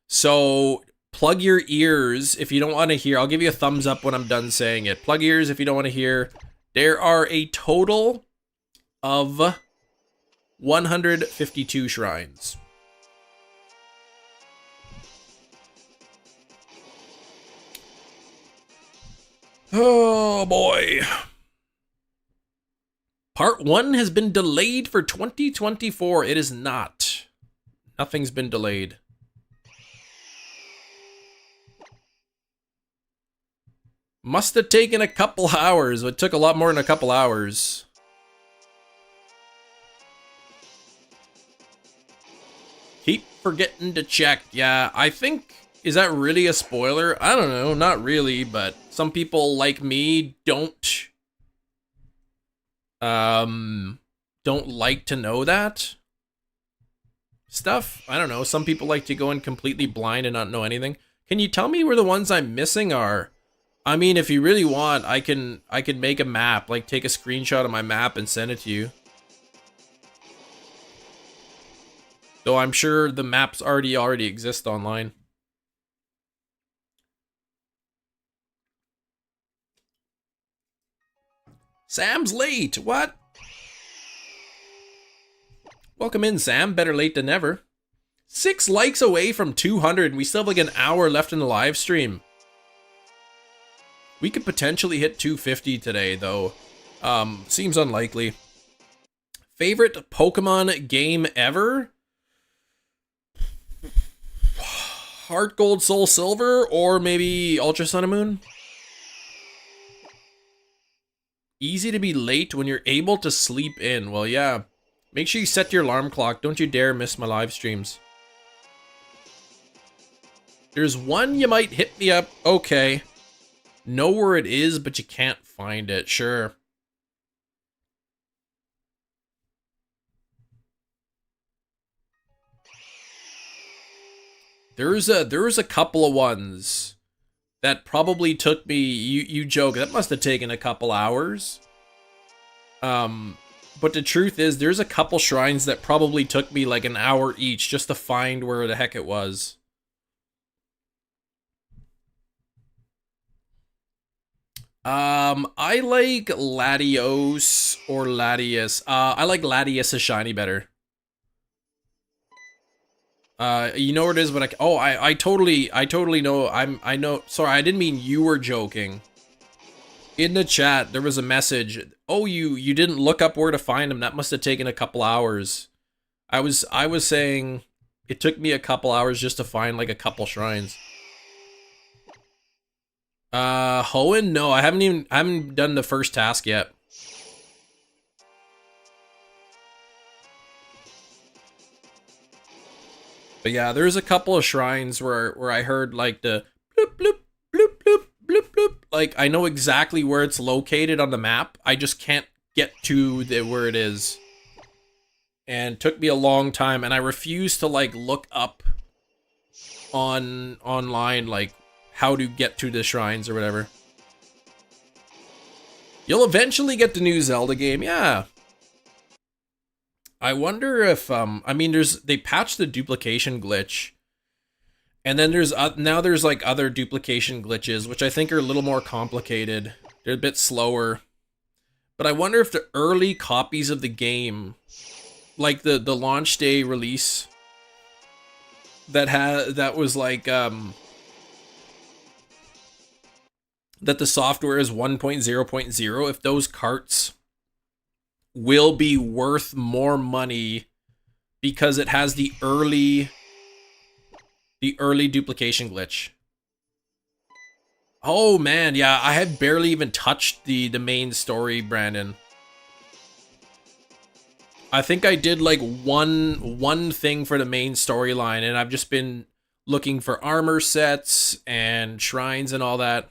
So, plug your ears if you don't want to hear. I'll give you a thumbs up when I'm done saying it. Plug ears if you don't want to hear. There are a total of 152 shrines. Oh boy. Part 1 has been delayed for 2024. It is not. Nothing's been delayed. Must have taken a couple hours. It took a lot more than a couple hours. Keep forgetting to check. Yeah, I think... Is that really a spoiler? I don't know. Not really, but some people like me don't like to know that stuff. I don't know. Some people like to go in completely blind and not know anything. Can you tell me where the ones I'm missing are? I mean, if you really want, I can make a map, like take a screenshot of my map and send it to you. Though I'm sure the maps already exist online. Sam's late. What? Welcome in, Sam. Better late than never. 6 likes away from 200, and we still have like an hour left in the live stream. We could potentially hit 250 today, though. Seems unlikely. Favorite Pokemon game ever? Heart Gold, Soul Silver, or maybe Ultra Sun and Moon? Easy to be late when you're able to sleep in. Well, yeah. Make sure you set your alarm clock. Don't you dare miss my live streams. There's one you might hit me up. Okay. Know where it is, but you can't find it. Sure. There's a couple of ones that probably took me, you joke, that must have taken a couple hours. But the truth is, there's a couple shrines that probably took me like an hour each just to find where the heck it was. I like Latios or Latios. I like Latios' shiny better. You know where it is, but I totally know. I know. Sorry, I didn't mean you were joking. In the chat, there was a message. Oh, you didn't look up where to find him. That must have taken a couple hours. I was saying it took me a couple hours just to find like a couple shrines. Hoenn, no, I haven't done the first task yet. But yeah, there's a couple of shrines where I heard like the bloop bloop bloop bloop bloop bloop. Like I know exactly where it's located on the map. I just can't get to where it is. And it took me a long time, and I refuse to like look up online like how to get to the shrines or whatever. You'll eventually get the new Zelda game, yeah. I wonder if I mean they patched the duplication glitch, and then now there's like other duplication glitches which I think are a little more complicated. They're a bit slower, but I wonder if the early copies of the game, like the launch day release, that was like that the software is 1.0.0, if those carts will be worth more money because it has the early duplication glitch. Oh man, yeah, I had barely even touched the main story, Brandon. I think I did like one thing for the main storyline, and I've just been looking for armor sets and shrines and all that.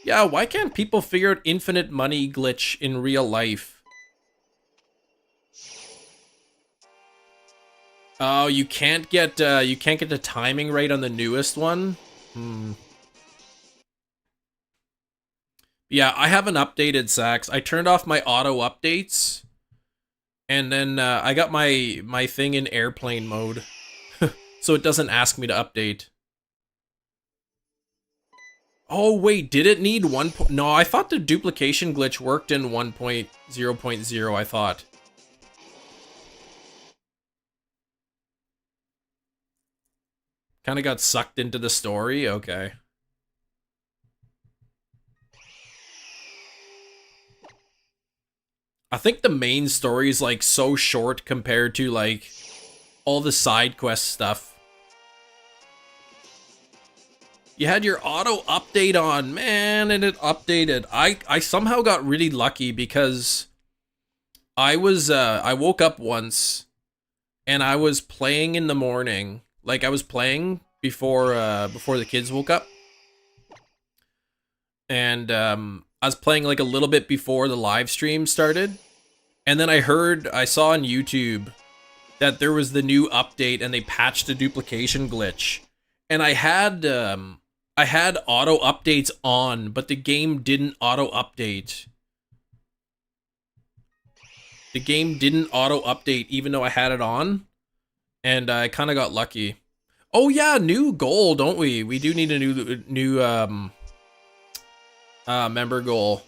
Yeah, why can't people figure out infinite money glitch in real life? Oh, you can't get the timing right on the newest one? Yeah, I haven't updated Sax. I turned off my auto updates, and then I got my thing in airplane mode, so it doesn't ask me to update. Oh wait, did it need 1. No, I thought the duplication glitch worked in 1.0.0. I thought. Kind of got sucked into the story. Okay. I think the main story is like so short compared to like all the side quest stuff. You had your auto update on, man, and it updated. I somehow got really lucky because I woke up once and I was playing in the morning. Like I was playing before the kids woke up. And I was playing like a little bit before the live stream started. And then I saw on YouTube that there was the new update and they patched the duplication glitch. And I had auto updates on, but the game didn't auto update. The game didn't auto update even though I had it on, and I kind of got lucky. Oh yeah, new goal, don't we? We do need a new Member goal.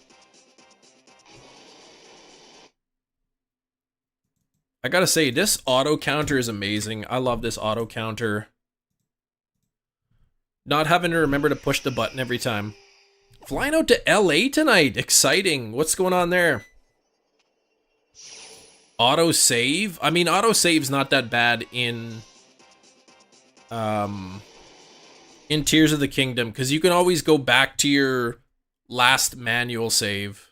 I gotta say, this auto counter is amazing. I love this auto counter. Not having to remember to push the button every time. Flying out to LA tonight. Exciting. What's going on there? Auto save? I mean, auto save's not that bad in Tears of the Kingdom, because you can always go back to your last manual save.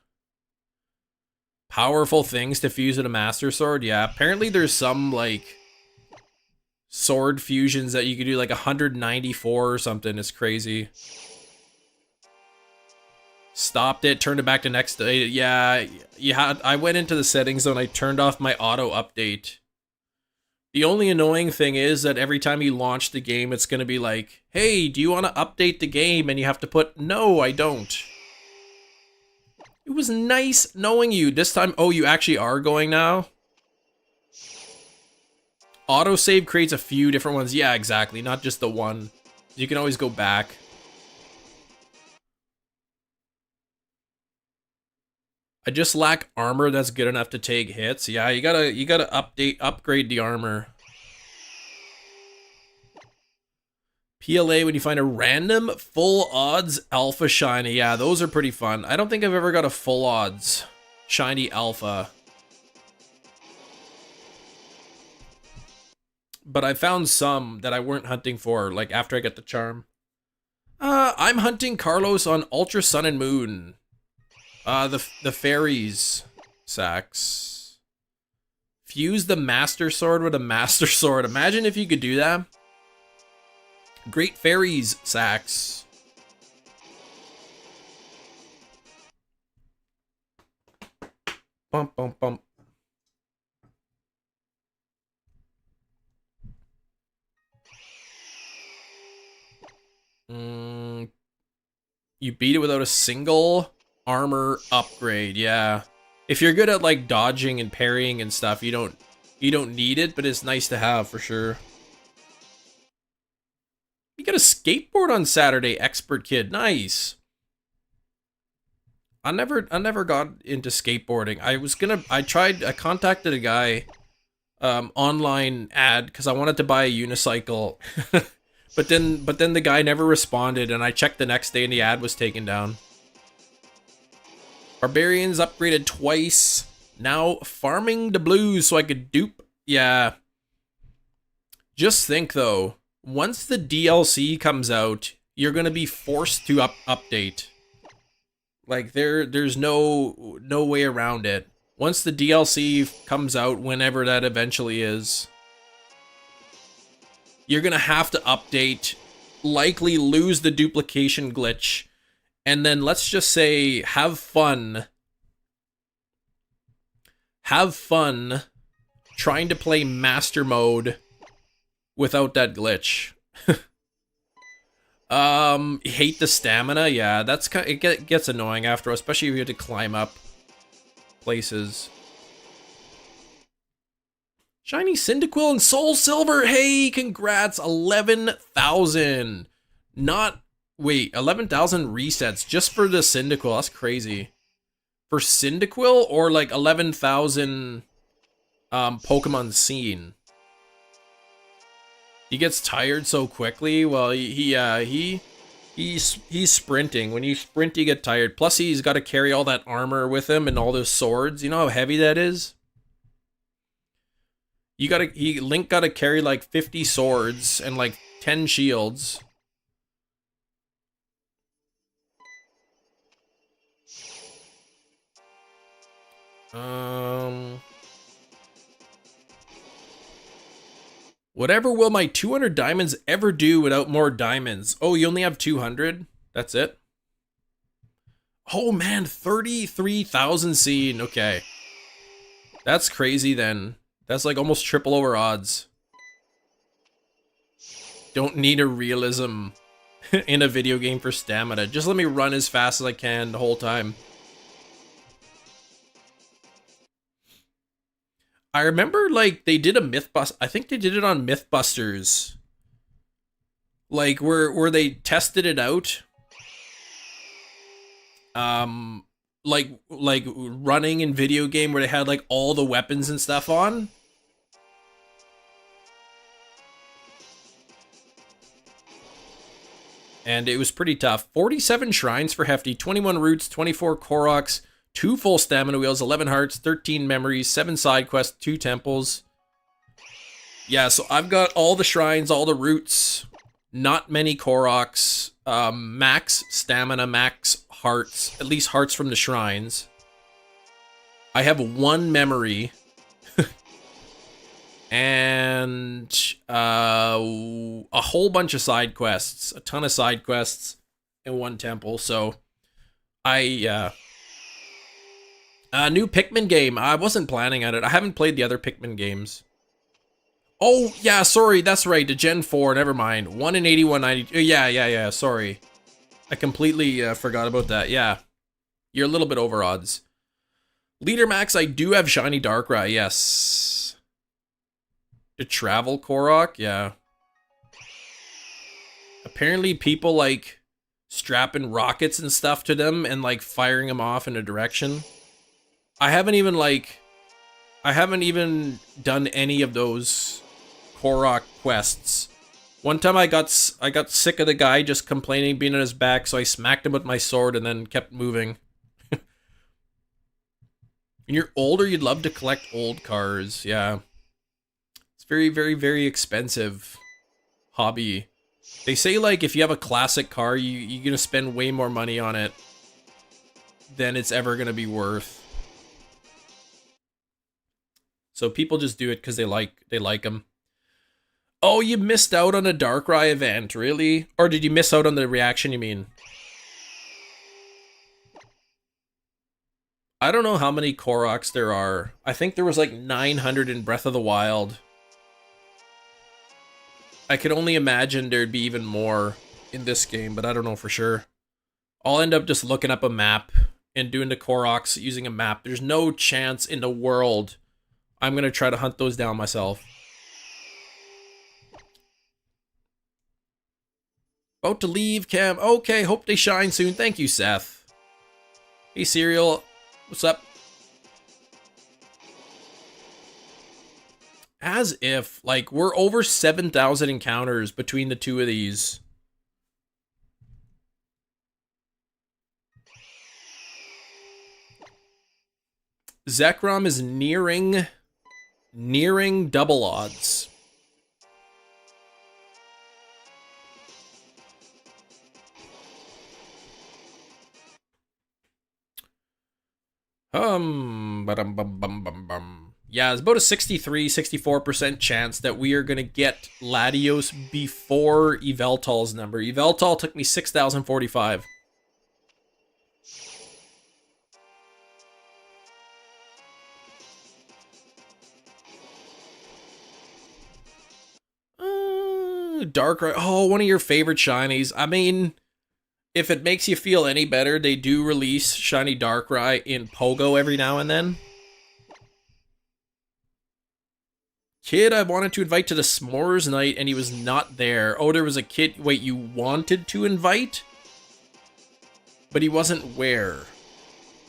Powerful things to fuse with a Master Sword? Yeah, apparently there's some, like, sword fusions that you could do, like 194 or something. It's crazy. Stopped it, turned it back to next day. Yeah, I went into the settings and I turned off my auto update. The only annoying thing is that every time you launch the game, it's going to be like, hey, do you want to update the game? And you have to put, no, I don't. It was nice knowing you. This time, oh, you actually are going now? Autosave creates a few different ones. Yeah, exactly. Not just the one. You can always go back. I just lack armor that's good enough to take hits. Yeah, you gotta upgrade the armor. PLA when you find a random full odds alpha shiny. Yeah, those are pretty fun. I don't think I've ever got a full odds shiny alpha. But I found some that I weren't hunting for, like after I get the charm. I'm hunting Carlos on Ultra Sun and Moon. The fairies sacks. Fuse the Master Sword with a Master Sword. Imagine if you could do that. Great fairies sacks. Bump, bump, bump. You beat it without a single armor upgrade. Yeah, if you're good at like dodging and parrying and stuff, you don't need it, but it's nice to have for sure. You got a skateboard on Saturday, expert kid. Nice. I never got into skateboarding. I contacted a guy online ad because I wanted to buy a unicycle. But then the guy never responded, and I checked the next day and the ad was taken down. Barbarians upgraded twice. Now farming the blues so I could dupe. Yeah. Just think though, once the DLC comes out, you're gonna be forced to update. Like there's no way around it. Once the DLC comes out, whenever that eventually is, you're gonna have to update, likely lose the duplication glitch, and then let's just say have fun trying to play master mode without that glitch. Hate the stamina. Yeah, that's it gets annoying after, especially if you have to climb up places. Shiny Cyndaquil and Soul Silver. Hey, congrats. 11,000. Wait, 11,000 resets just for the Cyndaquil. That's crazy. For Cyndaquil or like 11,000 Pokemon seen? He gets tired so quickly. Well, he's sprinting. When you sprint, you get tired. Plus, he's got to carry all that armor with him and all those swords. You know how heavy that is? Link gotta carry like 50 swords and like 10 shields. Whatever will my 200 diamonds ever do without more diamonds? Oh, you only have 200? That's it? Oh man, 33,000 seen. Okay. That's crazy then. That's like almost triple over odds. Don't need a realism in a video game for stamina. Just let me run as fast as I can the whole time. I remember like they did a Mythbusters. I think they did it on Mythbusters. Like where they tested it out. like running in video game where they had like all the weapons and stuff on. And it was pretty tough. 47 shrines for Hefty, 21 roots, 24 Koroks, 2 full stamina wheels, 11 hearts, 13 memories, 7 side quests, 2 temples. Yeah, so I've got all the shrines, all the roots, not many Koroks, max stamina, max hearts, at least hearts from the shrines. I have 1 memory. And a whole bunch of side quests, a ton of side quests in 1 temple. So a new Pikmin game. I wasn't planning on it. I haven't played the other Pikmin games. Oh yeah, sorry, that's right. The Gen 4. Never mind. 1 in 81, 92. Yeah. Sorry, I completely forgot about that. Yeah, you're a little bit over odds. Leader Max. I do have Shiny Darkrai. Yes. The travel Korok, yeah. Apparently people like strapping rockets and stuff to them and like firing them off in a direction. I haven't even done any of those Korok quests. One time I got sick of the guy just complaining being on his back, so I smacked him with my sword and then kept moving. When you're older, you'd love to collect old cars, yeah. Very, very, very expensive hobby. They say like if you have a classic car, you're gonna spend way more money on it than it's ever gonna be worth. So people just do it because they like them. Oh, you missed out on a Darkrai event, really? Or did you miss out on the reaction, you mean? I don't know how many Koroks there are. I think there was like 900 in Breath of the Wild. I could only imagine there'd be even more in this game, but I don't know for sure. I'll end up just looking up a map and doing the Koroks using a map. There's no chance in the world I'm going to try to hunt those down myself. About to leave, Cam. Okay, hope they shine soon. Thank you, Seth. Hey, Serial. What's up? As if, like, we're over 7,000 encounters between the two of these. Zekrom is nearing double odds. Yeah, it's about a 64% chance that we are going to get Latios before Yveltal's number. Yveltal took me 6,045. Darkrai. Oh, one of your favorite shinies. I mean, if it makes you feel any better, they do release shiny Darkrai in Pogo every now and then. Kid I wanted to invite to the s'mores night and he was not there. Oh, there was a kid. Wait, you wanted to invite? But he wasn't where?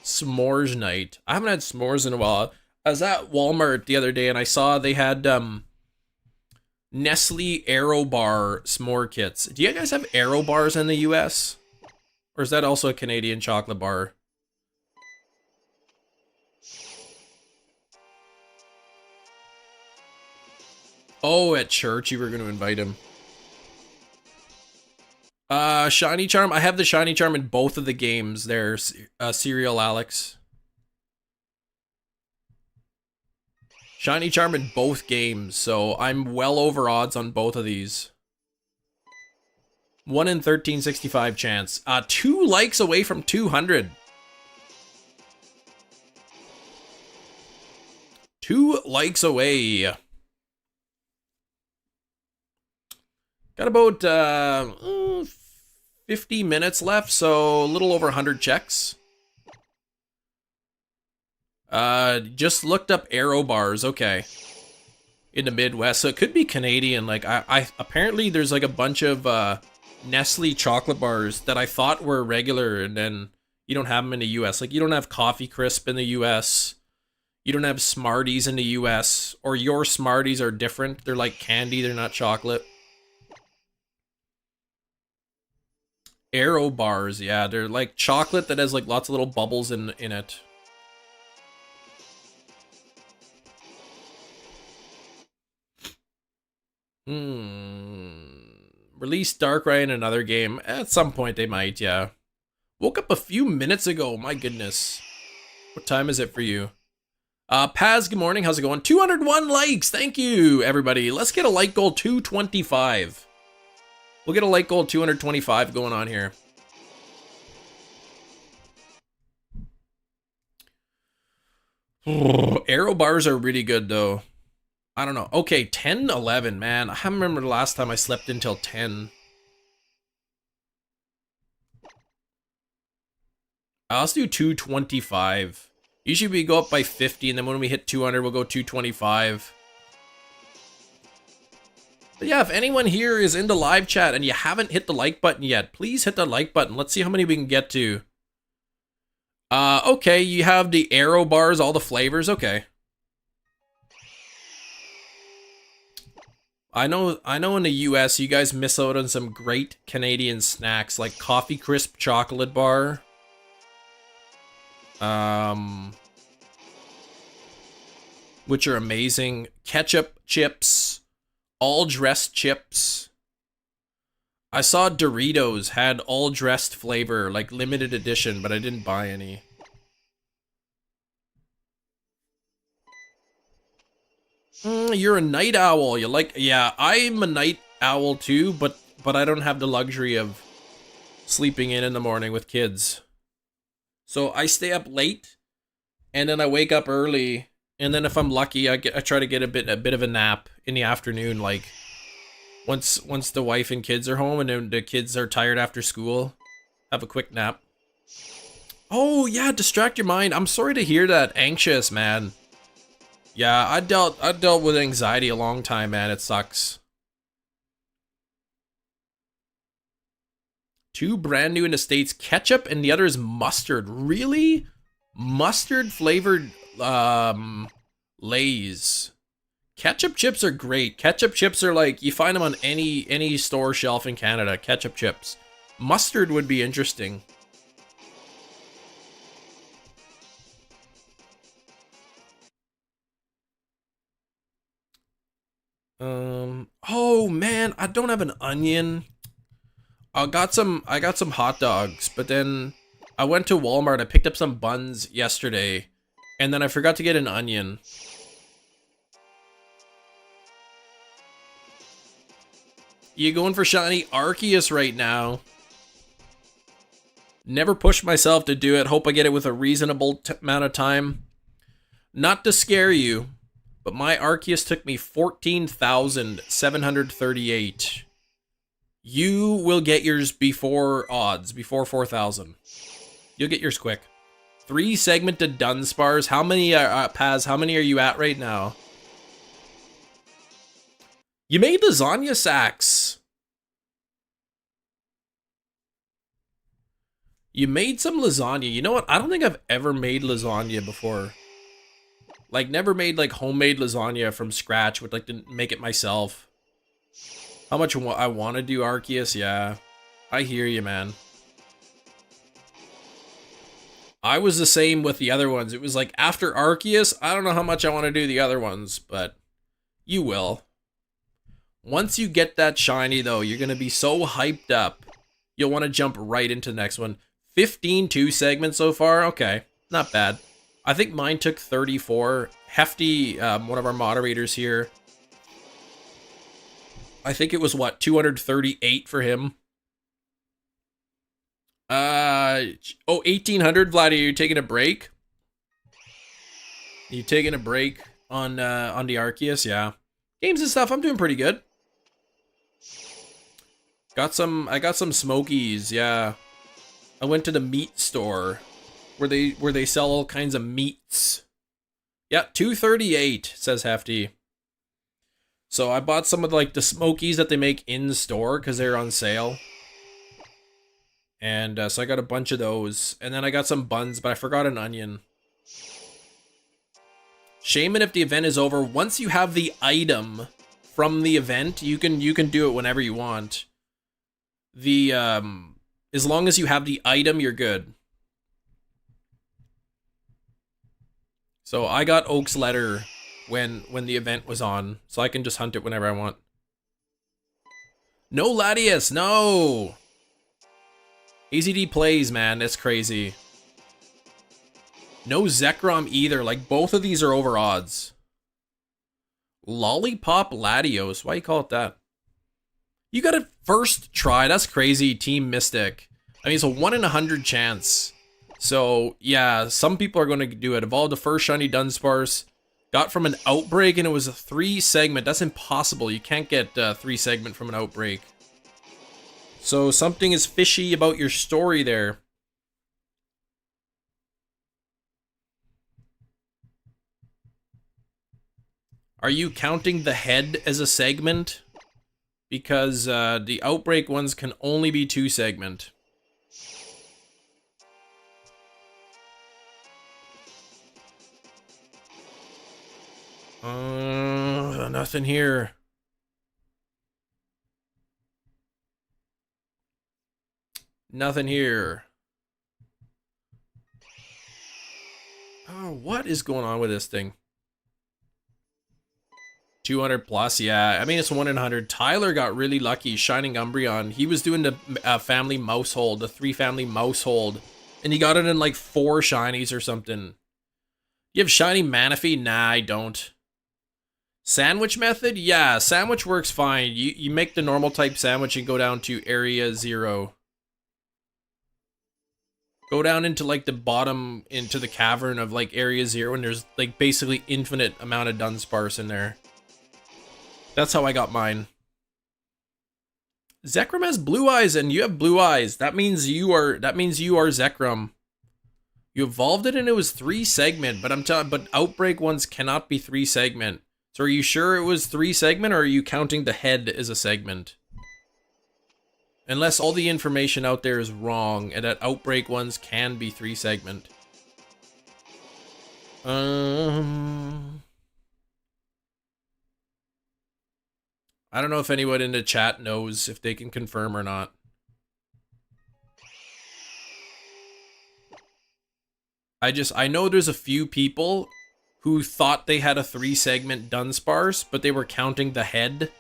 S'mores night. I haven't had s'mores in a while. I was at Walmart the other day and I saw they had Nestle Aero Bar s'more kits. Do you guys have Aero Bars in the US? Or is that also a Canadian chocolate bar? Oh, at church you were going to invite him. Shiny Charm. I have the Shiny Charm in both of the games there, Serial Alex. Shiny Charm in both games, so I'm well over odds on both of these. 1 in 1365 chance. 2 likes away from 200. 2 likes away. Got about 50 minutes left, so a little over 100 checks. Just looked up Aero Bars, okay. In the Midwest, so it could be Canadian. Like, I apparently there's like a bunch of Nestle chocolate bars that I thought were regular, and then You don't have them in the US. Like, you don't have Coffee Crisp in the US. You don't have Smarties in the US. Or your Smarties are different. They're like candy. They're not chocolate. Aero bars. Yeah, they're like chocolate that has like lots of little bubbles in it. Release Darkrai in another game. At some point they might, yeah. Woke up a few minutes ago. My goodness. What time is it for you? Paz, good morning. How's it going? 201 likes. Thank you, everybody. Let's get a like goal 225. We'll get a like goal 225 going on here. Aero bars are really good, though. I don't know. Okay, 10, 11, man. I can't remember the last time I slept until 10. Let's do 225. Usually we go up by 50, and then when we hit 200, we'll go 225. But yeah, if anyone here is into live chat and you haven't hit the like button yet, please hit the like button. Let's see how many we can get to. Okay, you have the Aero bars, all the flavors. Okay. I know in the US you guys miss out on some great Canadian snacks like Coffee Crisp chocolate bar. Which are amazing. Ketchup chips, all dressed chips. I saw Doritos had all dressed flavor, like limited edition, but I didn't buy any. You're a night owl. You like, yeah, I'm a night owl too, but I don't have the luxury of sleeping in the morning with kids. So I stay up late, and then I wake up early, and then if I'm lucky, I try to get a bit of a nap in the afternoon, like once the wife and kids are home, and then the kids are tired after school, have a quick nap. Oh yeah, distract your mind. I'm sorry to hear that. Anxious, man. Yeah, I dealt with anxiety a long time, man. It sucks. 2 brand new in the States, ketchup, and the other is mustard. Really? Mustard flavored Lay's. Ketchup chips are great. Ketchup chips are like, you find them on any store shelf in Canada. Ketchup chips. Mustard would be interesting. Oh man, I don't have an onion. I got some hot dogs, but then I went to Walmart. I picked up some buns yesterday, and then I forgot to get an onion. You going for shiny Arceus right now? Never push myself to do it. Hope I get it with a reasonable amount of time. Not to scare you, but my Arceus took me 14,738. You will get yours before odds, before 4,000. You'll get yours quick. 3 segmented Dunsparce. How many, Paz, how many are you at right now? You made lasagna sacks. You made some lasagna. You know what? I don't think I've ever made lasagna before. Like, never made, like, homemade lasagna from scratch. Would like to make it myself. How much I want to do Arceus? Yeah. I hear you, man. I was the same with the other ones. It was like, after Arceus, I don't know how much I want to do the other ones, but you will. Once you get that shiny, though, you're going to be so hyped up. You'll want to jump right into the next one. 15 2 segments so far? Okay, not bad. I think mine took 34. Hefty, one of our moderators here, I think it was, what, 238 for him? 1,800, Vladdy, are you taking a break? You taking a break on the Arceus? Yeah. Games and stuff, I'm doing pretty good. I got some Smokies, yeah. I went to the meat store where they sell all kinds of meats. Yeah, 238, says Hefty. So I bought some of like the Smokies that they make in store because they're on sale. And so I got a bunch of those. And then I got some buns, but I forgot an onion. Shaman, if the event is over, once you have the item from the event, you can do it whenever you want. The as long as you have the item, you're good. So I got Oak's letter when the event was on, so I can just hunt it whenever I want. No Latios, no! AZD plays, man, that's crazy. No Zekrom either, like both of these are over odds. Lollipop Latios, why you call it that? You got it first try, that's crazy, Team Mystic. I mean, it's a 1 in 100 chance. So, yeah, some people are going to do it. Evolved the first shiny Dunsparce. Got from an outbreak and it was a 3 segment. That's impossible. You can't get 3 segment from an outbreak. So something is fishy about your story there. Are you counting the head as a segment? Because the outbreak ones can only be 2 segment. Nothing here. Nothing here. Oh, what is going on with this thing? 200 plus, yeah. I mean, it's 1 in 100. Tyler got really lucky, Shining Umbreon. He was doing the family mouse hold, the 3 family mouse hold. And he got it in like 4 shinies or something. You have shiny Manaphy? Nah, I don't. Sandwich method? Yeah, sandwich works fine. You make the normal type sandwich and go down to area 0. Go down into like the bottom, into the cavern of like area 0, and there's like basically infinite amount of Dunsparce in there. That's how I got mine. Zekrom has blue eyes and you have blue eyes. That means you are Zekrom. You evolved it and it was 3 segment, but outbreak ones cannot be 3 segment. So are you sure it was 3 segment, or are you counting the head as a segment? Unless all the information out there is wrong and that outbreak ones can be 3 segment. I don't know if anyone in the chat knows if they can confirm or not. I know there's a few people who thought they had a 3 segment Dunsparce, but they were counting the head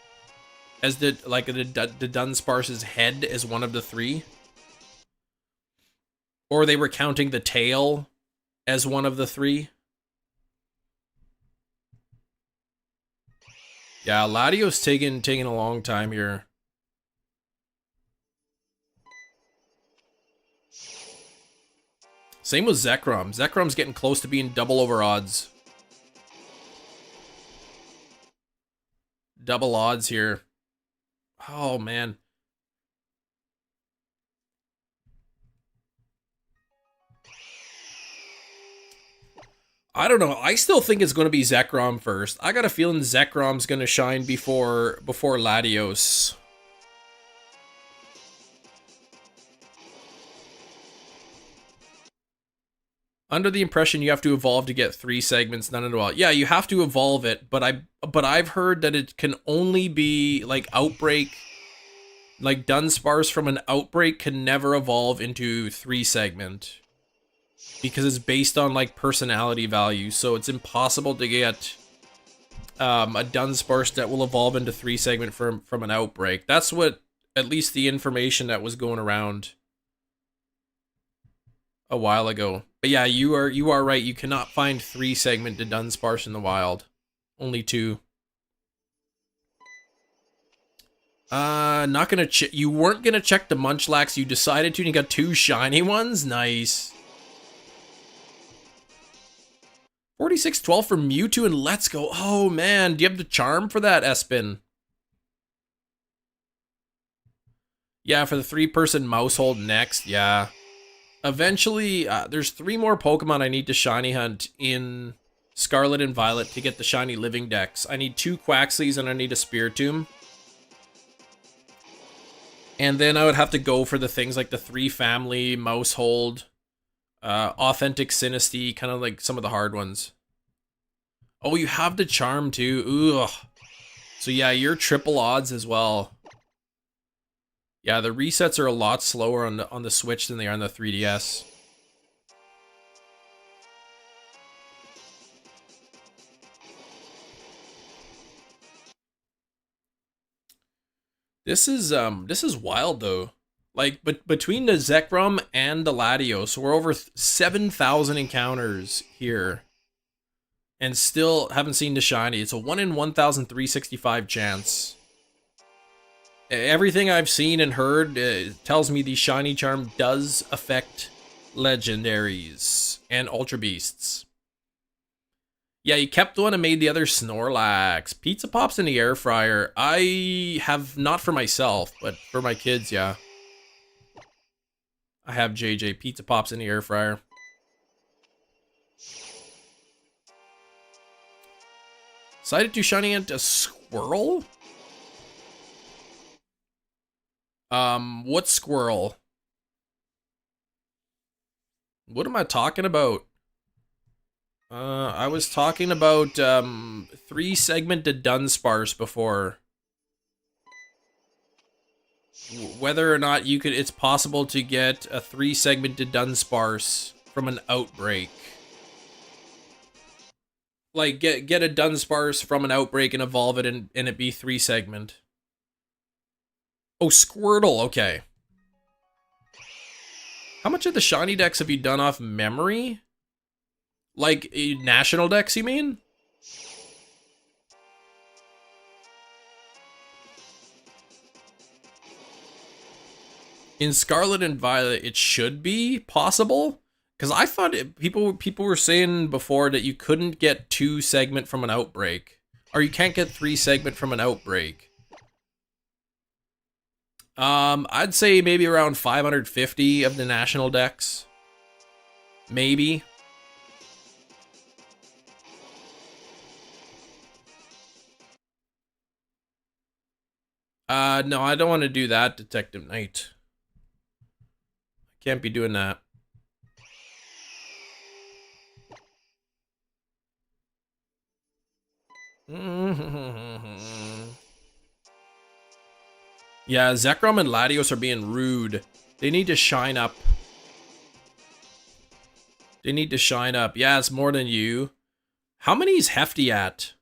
as the Dunsparce's head as one of the 3. Or they were counting the tail as one of the 3. Yeah, Latios taking a long time here. Same with Zekrom. Zekrom's getting close to being double over odds. Double odds here. Oh, man. I don't know. I still think it's going to be Zekrom first. I got a feeling Zekrom's going to shine before Latios. Under the impression you have to evolve to get 3 segments, none at all. Yeah, you have to evolve it, but I've heard that it can only be like outbreak, like Dunsparce from an outbreak can never evolve into 3 segment. Because it's based on like personality value, so it's impossible to get a Dunsparce that will evolve into 3 segment from an outbreak. That's what, at least the information that was going around a while ago. But yeah, you are right. You cannot find 3 segment to Dunsparce in the wild. Only 2. Not gonna you weren't gonna check the Munchlax. You decided to, and you got 2 shiny ones. Nice. 46-12 for Mewtwo, and let's go. Oh, man. Do you have the charm for that, Espin? Yeah, for the 3-person mousehold next. Yeah. Eventually, there's 3 more Pokemon I need to shiny hunt in Scarlet and Violet to get the shiny living dex. I need 2 Quaxleys and I need a Spiritomb. And then I would have to go for the things like the 3 family, mouse hold, authentic Sinisty, kind of like some of the hard ones. Oh, you have the charm too. Ugh. So yeah, you're triple odds as well. Yeah, the resets are a lot slower on the Switch than they are on the 3DS. This is wild though. Like, but between the Zekrom and the Latios, we're over 7,000 encounters here. And still haven't seen the shiny. It's a 1 in 1,365 chance. Everything I've seen and heard tells me the shiny charm does affect legendaries and ultra beasts. Yeah, you kept one and made the other Snorlax. Pizza Pops in the air fryer. I have not for myself, but for my kids, yeah. I have JJ Pizza Pops in the air fryer. Decided to shiny into a squirrel? What squirrel? What am I talking about? I was talking about 3-segmented Dunsparce before. Whether or not you could, it's possible to get a 3-segmented Dunsparce from an outbreak. Like get a Dunsparce from an outbreak and evolve it and it be 3-segment. Oh, Squirtle, okay. How much of the shiny decks have you done off memory? Like, national decks, you mean? In Scarlet and Violet, it should be possible. Because I thought people were saying before that you couldn't get 2-segment from an outbreak. Or you can't get 3-segment from an outbreak. I'd say maybe around 550 of the national decks. Maybe. No, I don't want to do that, Detective Knight. Can't be doing that. Yeah, Zekrom and Latios are being rude. They need to shine up. They need to shine up. Yeah, it's more than you. How many is Hefty at?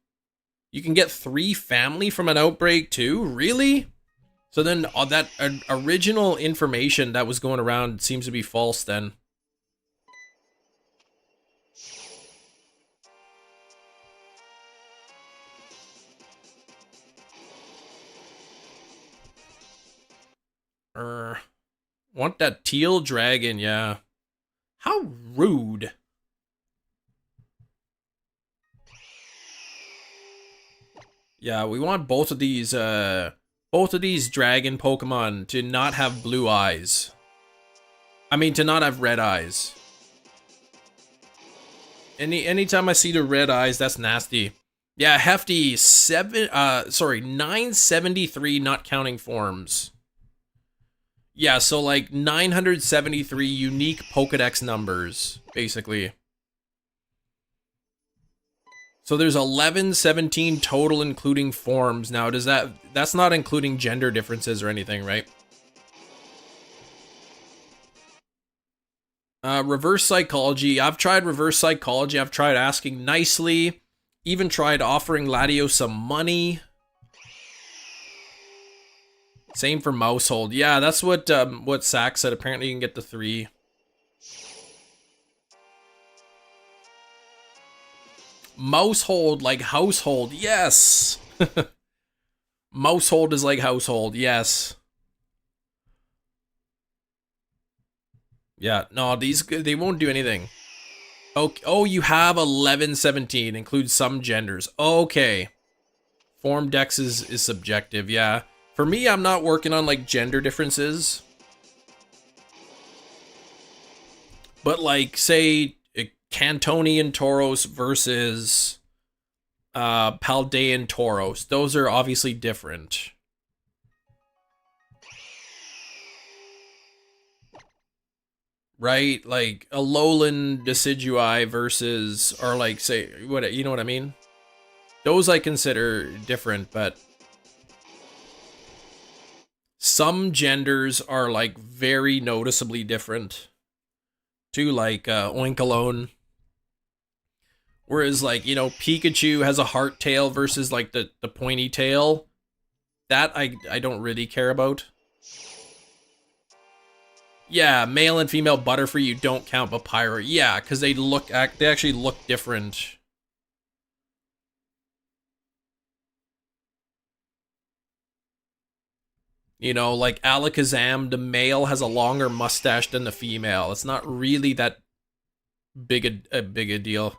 You can get 3 family from an outbreak too? Really? So then that original information that was going around seems to be false then. Want that teal dragon, yeah. How rude. Yeah, we want both of these dragon Pokemon to not have blue eyes. I mean, to not have red eyes. Anytime I see the red eyes, that's nasty. Yeah, Hefty 973 not counting forms. Yeah, so like 973 unique Pokedex numbers, basically. So there's 1117 total including forms. Now, that's not including gender differences or anything, right? Reverse psychology. I've tried reverse psychology. I've tried asking nicely. Even tried offering Latios some money. Same for Mousehold. Yeah, that's what Sack said. Apparently you can get the 3. Mousehold like household. Yes. Mousehold is like household. Yes. Yeah, no, they won't do anything. Okay. Oh, you have 1117. Includes some genders. Okay. Form dex is subjective, yeah. For me, I'm not working on like gender differences. But like, say, Cantonian Tauros versus Paldean Tauros. Those are obviously different. right? Like a lowland decidui versus, or like say, what, you know what I mean? Those I consider different, but some genders are like very noticeably different to like Oinkalone. Whereas like, you know, Pikachu has a heart tail versus like the pointy tail. That I don't really care about. Yeah, male and female Butterfree you don't count, but Pyro, yeah, because they actually look different. You know, like Alakazam, the male has a longer mustache than the female. It's not really that big a deal.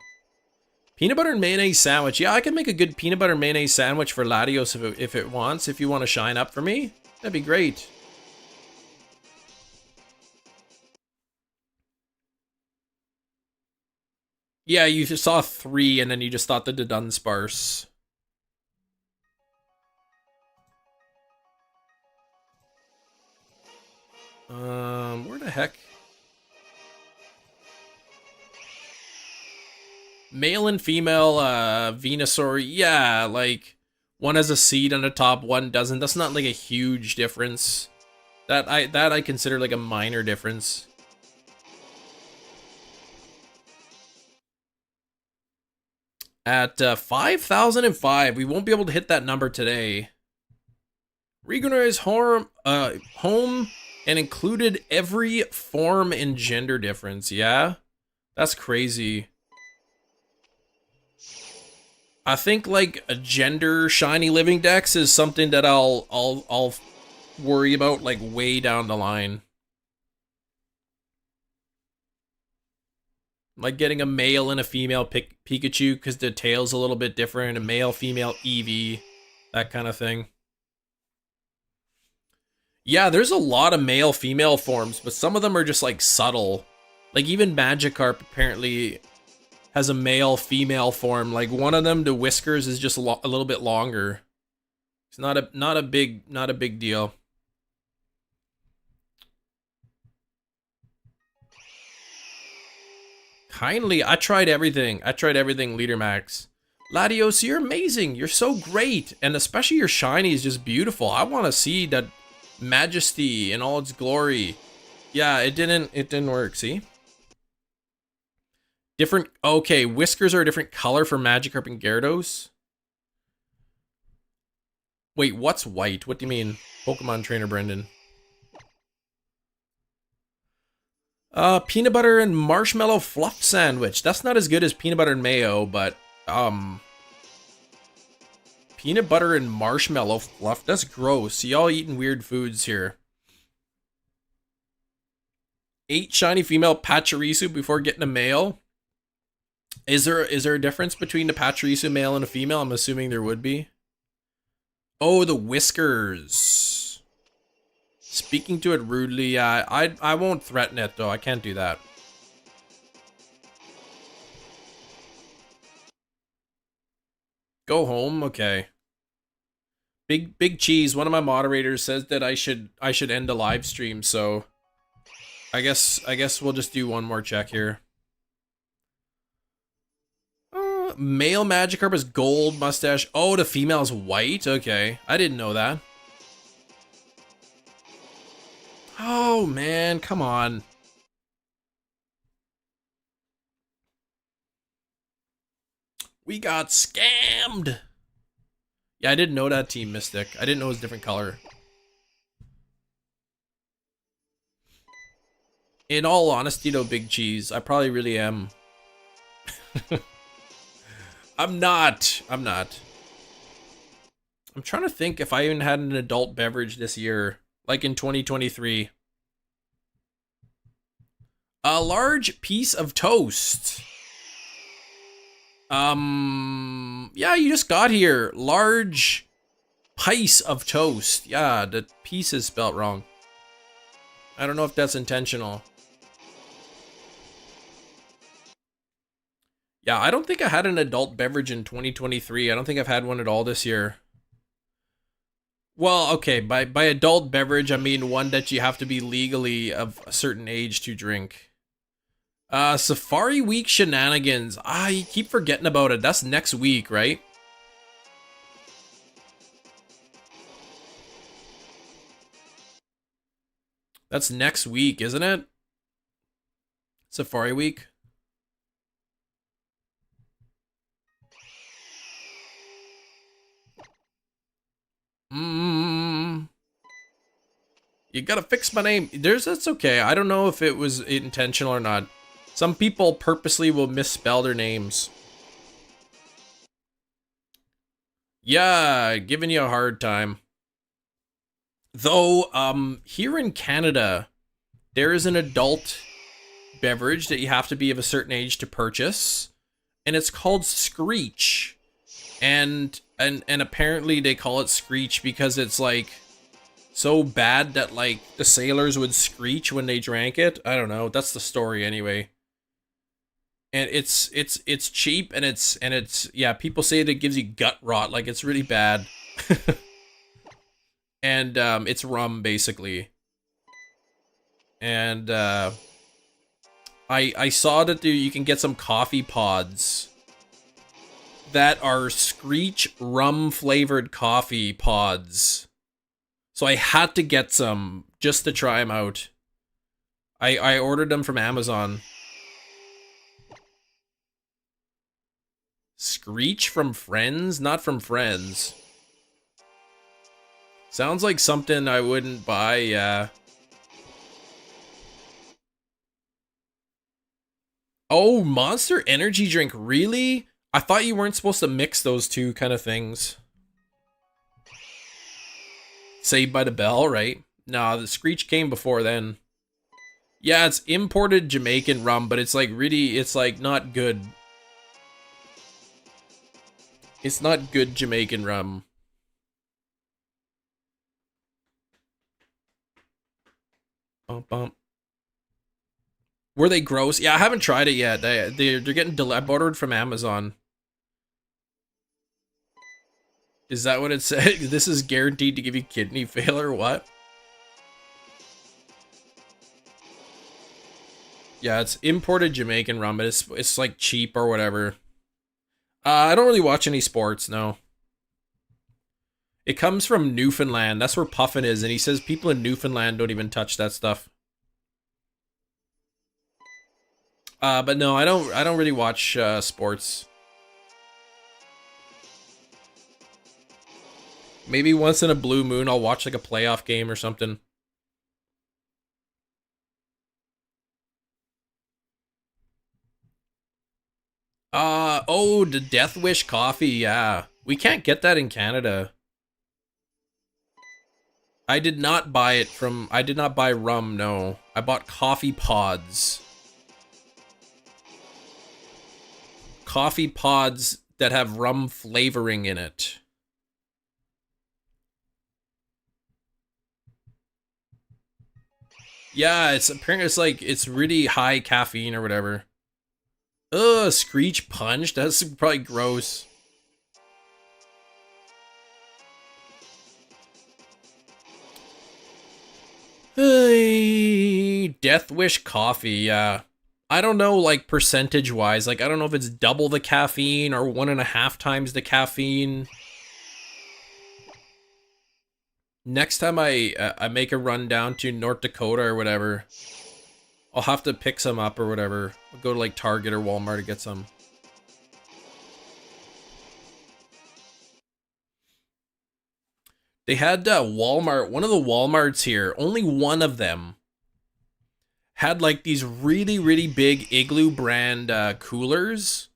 Peanut butter and mayonnaise sandwich. Yeah, I can make a good peanut butter and mayonnaise sandwich for Latios if it wants. If you want to shine up for me, that'd be great. Yeah, you just saw 3 and then you just thought the Dunsparce. Where the heck? Male and female Venusaur, yeah, like one has a seed on the top, one doesn't. That's not like a huge difference. That I consider like a minor difference. At 5,005, we won't be able to hit that number today. Reorganized home and included every form and gender difference. Yeah, that's crazy. I think like a gender shiny living dex is something that I'll worry about like way down the line. Like getting a male and a female Pikachu because the tail's a little bit different, a male female Eevee, that kind of thing. Yeah, there's a lot of male female forms, but some of them are just like subtle. Like even Magikarp apparently has a male female form. Like one of them, the whiskers is just a little bit longer. It's not a big deal. Kindly, I tried everything. Leader Max. Latios, you're amazing. You're so great, and especially your shiny is just beautiful. I want to see that majesty in all its glory. Yeah, it didn't work. See. Different. Okay, whiskers are a different color for Magikarp and Gyarados. Wait, what's white? What do you mean, Pokemon Trainer Brendan? Peanut butter and marshmallow fluff sandwich. That's not as good as peanut butter and mayo, but peanut butter and marshmallow fluff. That's gross. Y'all eating weird foods here. 8 shiny female Pachirisu before getting a male. Is there a difference between the Pachirisu male and a female? I'm assuming there would be. Oh, the whiskers. Speaking to it rudely, I won't threaten it though. I can't do that. Go home, okay. Big Cheese. One of my moderators says that I should end the live stream, so I guess we'll just do one more check here. Male Magikarp is gold mustache. Oh, the female is white. Okay, I didn't know that. Oh, man, come on. We got scammed. Yeah, I didn't know that, Team Mystic. I didn't know it was a different color. In all honesty, though, Big Cheese, I probably really am. I'm not. I'm trying to think if I even had an adult beverage this year. Like in 2023. A large piece of toast. Yeah, you just got here. Large piece of toast. Yeah, the piece is spelled wrong. I don't know if that's intentional. Yeah, I don't think I had an adult beverage in 2023. I don't think I've had one at all this year. Well, okay, by adult beverage, I mean one that you have to be legally of a certain age to drink. Safari Week shenanigans. You keep forgetting about it. That's next week, right? That's next week, isn't it? Safari Week. You gotta fix my name. That's okay. I don't know if it was intentional or not. Some people purposely will misspell their names. Yeah, giving you a hard time. Though, here in Canada, there is an adult beverage that you have to be of a certain age to purchase, and it's called Screech. And apparently they call it Screech because it's like so bad that like the sailors would screech when they drank it. I don't know. That's the story anyway. And it's cheap and it's yeah, people say that it gives you gut rot, like it's really bad. And it's rum basically. And I saw that you can get some coffee pods that are Screech rum flavored coffee pods. So I had to get some just to try them out. I ordered them from Amazon. Screech from Friends? Not from Friends. Sounds like something I wouldn't buy, yeah. Oh, Monster Energy drink, really? I thought you weren't supposed to mix those two kind of things. Saved by the Bell, right? Nah, the Screech came before then. Yeah, it's imported Jamaican rum, but it's like really, it's like not good. It's not good Jamaican rum. Bump, bump. Were they gross? Yeah, I haven't tried it yet. They're getting I ordered from Amazon. Is that what it said? This is guaranteed to give you kidney failure, what? Yeah, it's imported Jamaican rum, but it's like cheap or whatever. I don't really watch any sports, no. It comes from Newfoundland. That's where Puffin is, and he says people in Newfoundland don't even touch that stuff. But no, I don't really watch sports. Maybe once in a blue moon I'll watch like a playoff game or something. Oh, the Death Wish coffee, yeah. We can't get that in Canada. I did not buy rum, no. I bought coffee pods. Coffee pods that have rum flavoring in it. Yeah, it's really high caffeine or whatever. Ugh, Screech Punch? That's probably gross. Hey, Death Wish coffee, yeah. I don't know, like, percentage-wise. Like, I don't know if it's double the caffeine or 1.5 times the caffeine. Next time I make a run down to North Dakota or whatever, I'll have to pick some up or whatever. I'll go to, like, Target or Walmart to get some. They had Walmart, one of the Walmarts here, only one of them, had like these really, really big Igloo brand coolers,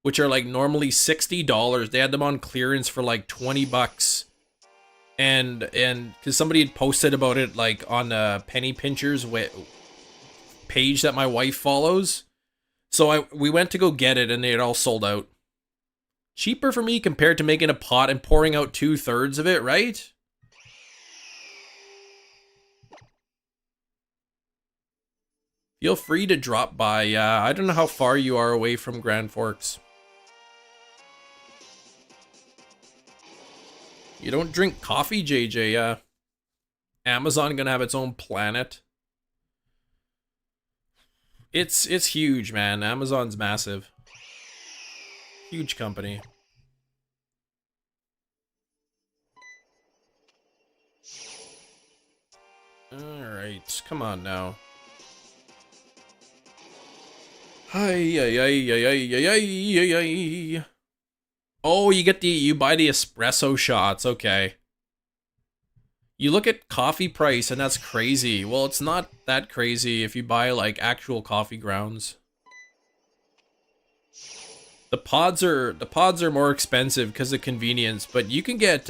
which are like normally $60. They had them on clearance for like $20. And because somebody had posted about it like on Penny Pincher's page that my wife follows. So we went to go get it and they had all sold out. Cheaper for me compared to making a pot and pouring out 2/3 of it, right? Feel free to drop by. I don't know how far you are away from Grand Forks. You don't drink coffee, JJ. Amazon gonna have its own planet. It's huge, man. Amazon's massive. Huge company. Alright, come on now. Oh, you buy the espresso shots, okay. You look at coffee price and that's crazy. Well, it's not that crazy if you buy like actual coffee grounds. The pods are more expensive because of convenience, but you can get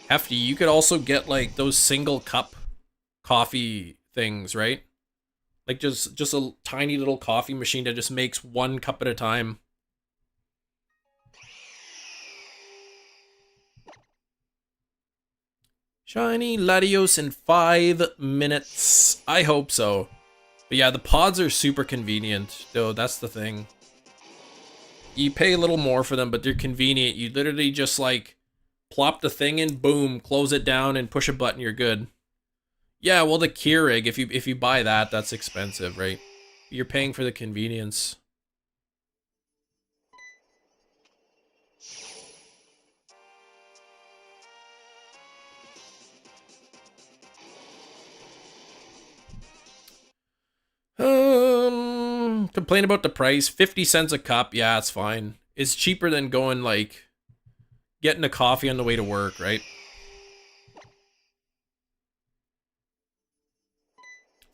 hefty. You could also get like those single cup coffee things, right? Like just a tiny little coffee machine that just makes 1 cup at a time. Shiny Latios in 5 minutes. I hope so. But yeah, the pods are super convenient, though. That's the thing. You pay a little more for them, but they're convenient. You literally just like plop the thing in, boom, close it down, and push a button. You're good. Yeah, well, the Keurig, if you buy that, that's expensive, right? You're paying for the convenience. Complain about the price. 50 cents a cup. Yeah, it's fine. It's cheaper than going like getting a coffee on the way to work, right?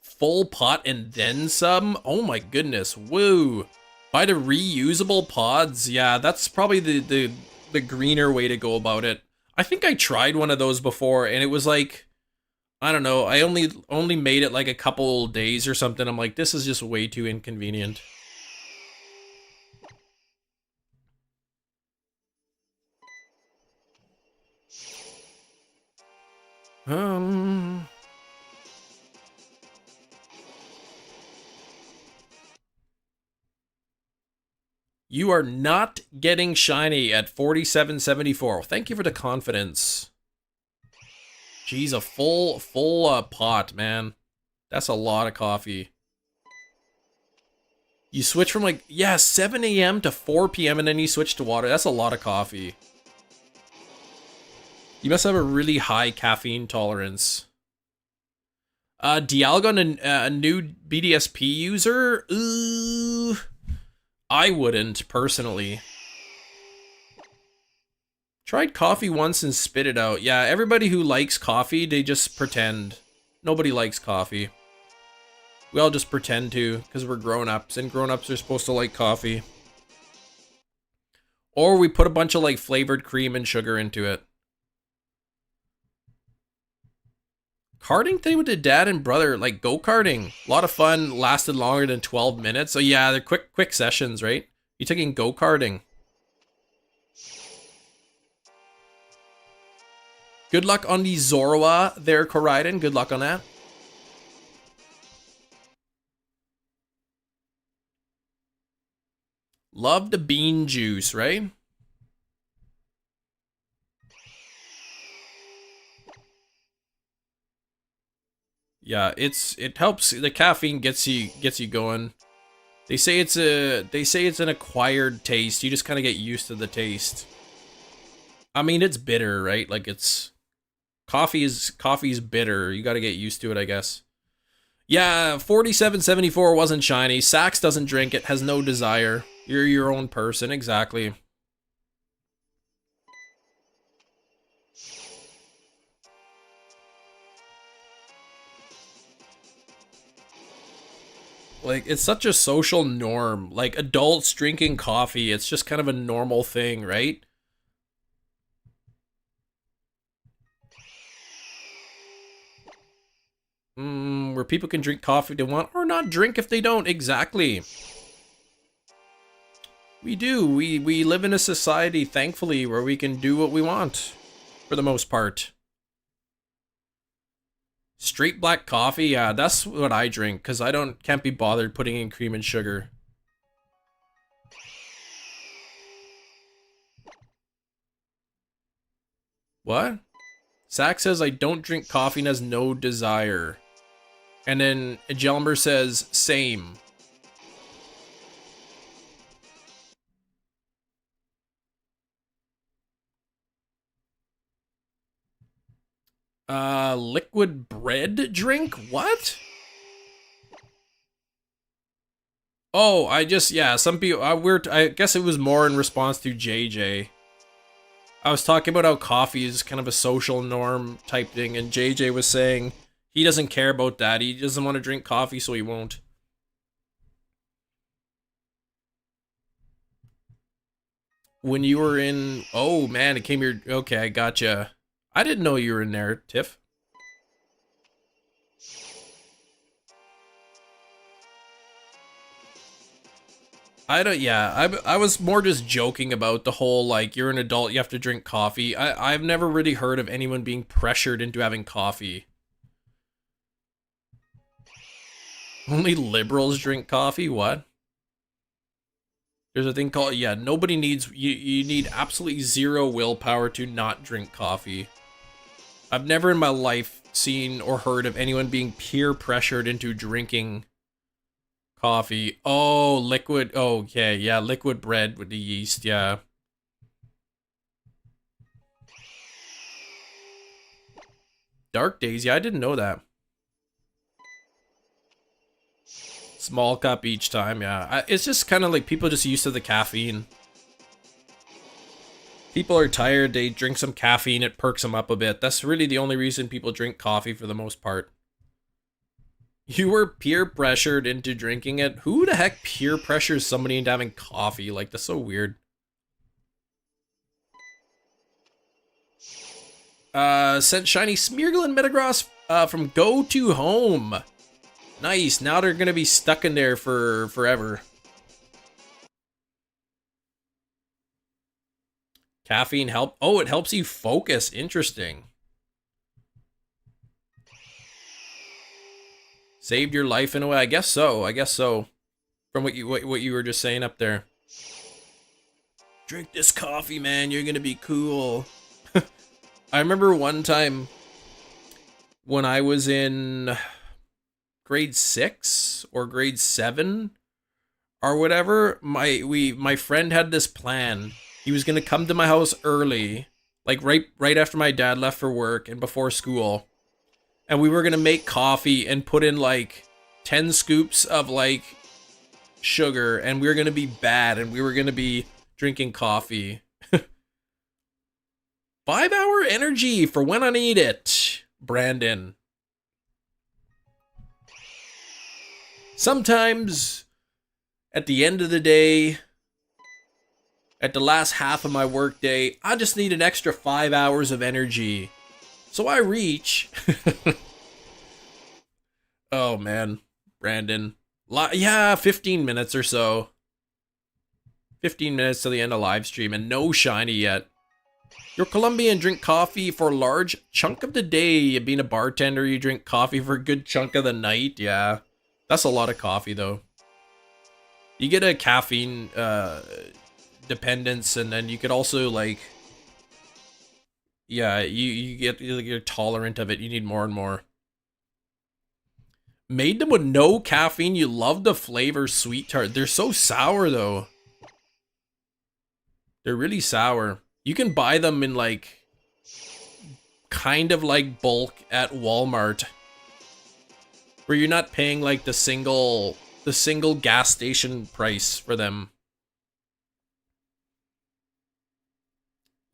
Full pot and then some? Oh my goodness. Woo. Buy the reusable pods. Yeah, that's probably the greener way to go about it. I think I tried one of those before and it was like, I don't know, I only made it like a couple days or something. I'm like, this is just way too inconvenient. You are not getting shiny at 47.74. Thank you for the confidence. Jeez, a full pot, man. That's a lot of coffee. You switch from like, yeah, 7 a.m. to 4 p.m. and then you switch to water. That's a lot of coffee. You must have a really high caffeine tolerance. Dialgon, a new BDSP user? Ooh, I wouldn't, personally. Tried coffee once and spit it out. Yeah, everybody who likes coffee, they just pretend. Nobody likes coffee. We all just pretend to, because we're grown-ups, and grown-ups are supposed to like coffee. Or we put a bunch of, like, flavored cream and sugar into it. Karting thing with the dad and brother, like go-karting. A lot of fun, lasted longer than 12 minutes. So yeah, they're quick sessions, right? You're taking go-karting. Good luck on the Zorua there, Koraiden. Good luck on that. Love the bean juice, right? Yeah, it helps. The caffeine gets you going. They say it's an acquired taste. You just kind of get used to the taste. I mean, it's bitter, right? Like coffee's bitter. You got to get used to it, I guess. Yeah, 47.74 wasn't shiny. Sax doesn't drink it, has no desire. You're your own person, exactly. Like, it's such a social norm. Like, adults drinking coffee, it's just kind of a normal thing, right? Where people can drink coffee if they want, or not drink if they don't. Exactly. We do. We live in a society, thankfully, where we can do what we want, for the most part. Straight black coffee, yeah, that's what I drink, because I can't be bothered putting in cream and sugar. What? Zach says I don't drink coffee and has no desire. And then Jelmer says, same. Liquid bread drink? What? Oh, some people, I guess it was more in response to JJ. I was talking about how coffee is kind of a social norm type thing, and JJ was saying he doesn't care about that. He doesn't want to drink coffee, so he won't. When you were in, oh man, it came here. Okay, I gotcha. I didn't know you were in there, Tiff. I was more just joking about the whole, like, you're an adult, you have to drink coffee. I've never really heard of anyone being pressured into having coffee. Only liberals drink coffee? What? There's a thing called, yeah, nobody needs, you need absolutely zero willpower to not drink coffee. I've never in my life seen or heard of anyone being peer pressured into drinking coffee. Oh, liquid. Oh, okay. Yeah, liquid bread with the yeast. Yeah. Dark days. Yeah, I didn't know that. Small cup each time. Yeah. It's just kind of like people just used to the caffeine. People are tired. They drink some caffeine. It perks them up a bit. That's really the only reason people drink coffee for the most part. You were peer pressured into drinking it? Who the heck peer pressures somebody into having coffee? Like, that's so weird. Sent Shiny Smeargle Metagross from Go to Home. Nice. Now they're gonna be stuck in there for forever. Caffeine help. Oh, it helps you focus. Interesting. Saved your life in a way. I guess so. I guess so. From what you were just saying up there. Drink this coffee, man. You're gonna be cool. I remember one time when I was in grade 6 or grade 7 or whatever. My friend had this plan. He was gonna come to my house early, like right after my dad left for work and before school. And we were going to make coffee and put in like 10 scoops of like sugar, and we were going to be bad and we were going to be drinking coffee. 5-hour energy for when I need it, Brandon. Sometimes at the end of the day, at the last half of my work day, I just need an extra 5 hours of energy. So I reach. Oh man, Brandon. Yeah, 15 minutes or so. 15 minutes to the end of live stream and no shiny yet. You're Colombian, drink coffee for a large chunk of the day. Being a bartender, you drink coffee for a good chunk of the night. Yeah, that's a lot of coffee though. You get a caffeine dependence, and then you could also like, yeah, you're tolerant of it. You need more and more. Made them with no caffeine. You love the flavor, sweet tart. They're so sour though. They're really sour. You can buy them in like kind of like bulk at Walmart, where you're not paying like the single gas station price for them.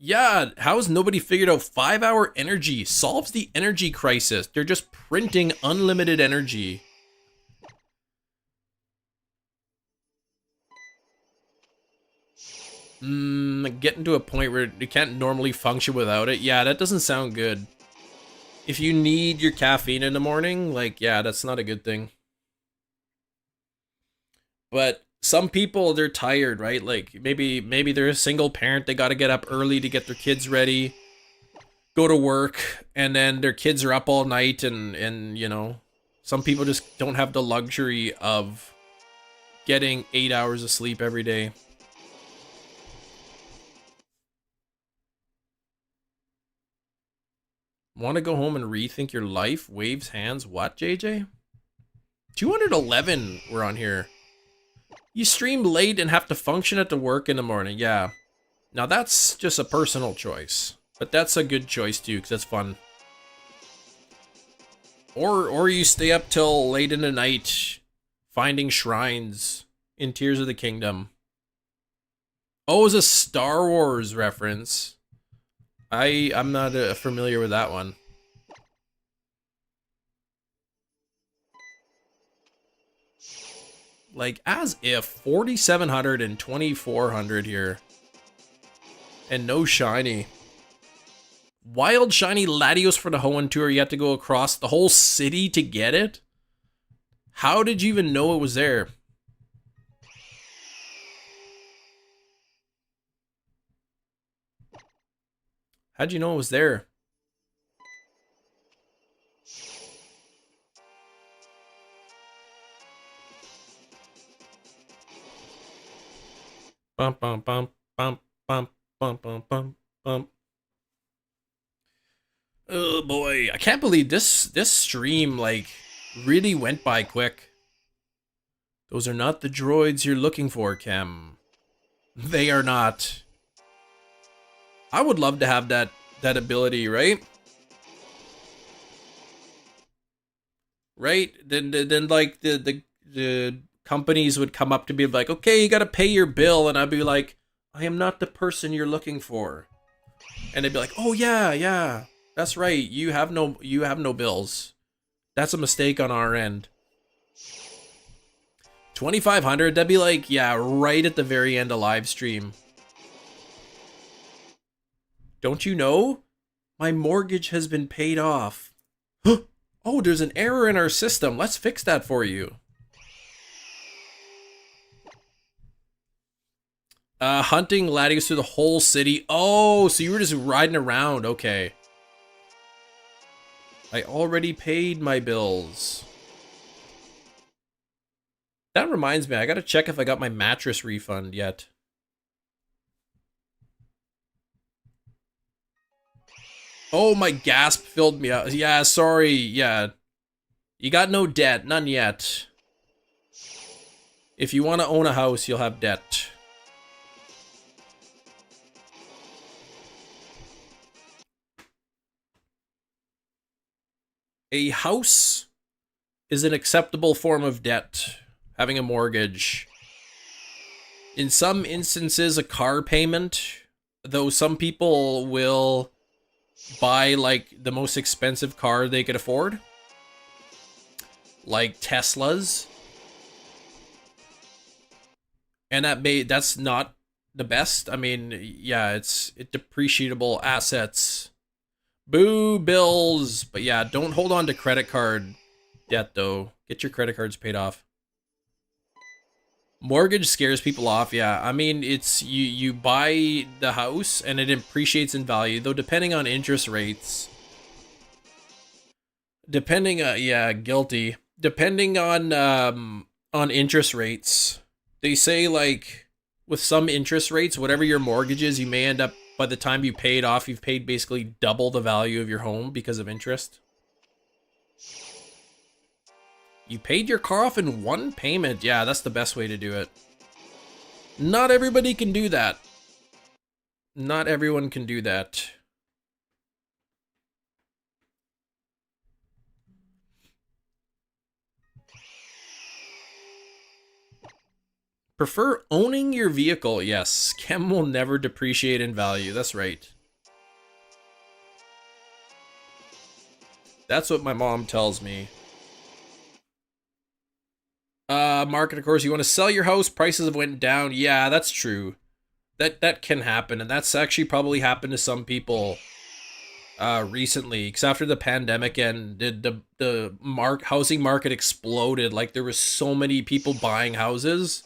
Yeah, how has nobody figured out 5-hour energy solves the energy crisis? They're just printing unlimited energy. Getting to a point where you can't normally function without it. Yeah, that doesn't sound good. If you need your caffeine in the morning, like, yeah, that's not a good thing. But some people, they're tired, right? Like maybe they're a single parent. They got to get up early to get their kids ready, go to work, and then their kids are up all night. And you know, some people just don't have the luxury of getting 8 hours of sleep every day. Want to go home and rethink your life? Waves hands. What, JJ? 211 were on here. You stream late and have to function at the work in the morning. Yeah. Now that's just a personal choice. But that's a good choice too, because that's fun. Or you stay up till late in the night finding shrines in Tears of the Kingdom. Oh, it was a Star Wars reference. I'm not familiar with that one. Like, as if 4,700 and 2,400 here. And no shiny. Wild shiny Latios for the Hoenn tour. You have to go across the whole city to get it? How did you even know it was there? How'd you know it was there? Bum bum bum bum bum bum bum bum bum. Oh boy, I can't believe this stream like really went by quick. Those are not the droids you're looking for, Chem. They are not. I would love to have that ability, right? Right? Then like the companies would come up to me like, okay, you gotta pay your bill, and I'd be like, I am not the person you're looking for. And they'd be like, oh yeah, that's right. You have no bills. That's a mistake on our end. 2,500, that'd be like, yeah, right at the very end of live stream. Don't you know? My mortgage has been paid off. Oh, there's an error in our system. Let's fix that for you. Hunting Latios through the whole city. Oh, so you were just riding around. Okay. I already paid my bills. That reminds me, I gotta check if I got my mattress refund yet. Oh, my gasp filled me up. Yeah, sorry. Yeah. You got no debt. None yet. If you want to own a house, you'll have debt. A house is an acceptable form of debt. Having a mortgage. In some instances, a car payment. Though some people will buy like the most expensive car they could afford. Like Teslas. And that's not the best. I mean, yeah, it's depreciable assets. Boo bills. But yeah, don't hold on to credit card debt though. Get your credit cards paid off. Mortgage scares people off. Yeah, I mean, it's you buy the house and it appreciates in value, though depending on interest rates. Yeah, guilty. Depending on interest rates. They say like with some interest rates, whatever your mortgage is, you may end up by the time you pay it off, you've paid basically double the value of your home because of interest. You paid your car off in one payment. Yeah, that's the best way to do it. Not everybody can do that. Not everyone can do that. Prefer owning your vehicle. Yes, Chem will never depreciate in value. That's right. That's what my mom tells me. Market, of course, you want to sell your house, prices have went down. Yeah, that's true. That can happen, and that's actually probably happened to some people recently, because after the pandemic and the housing market exploded. Like, there was so many people buying houses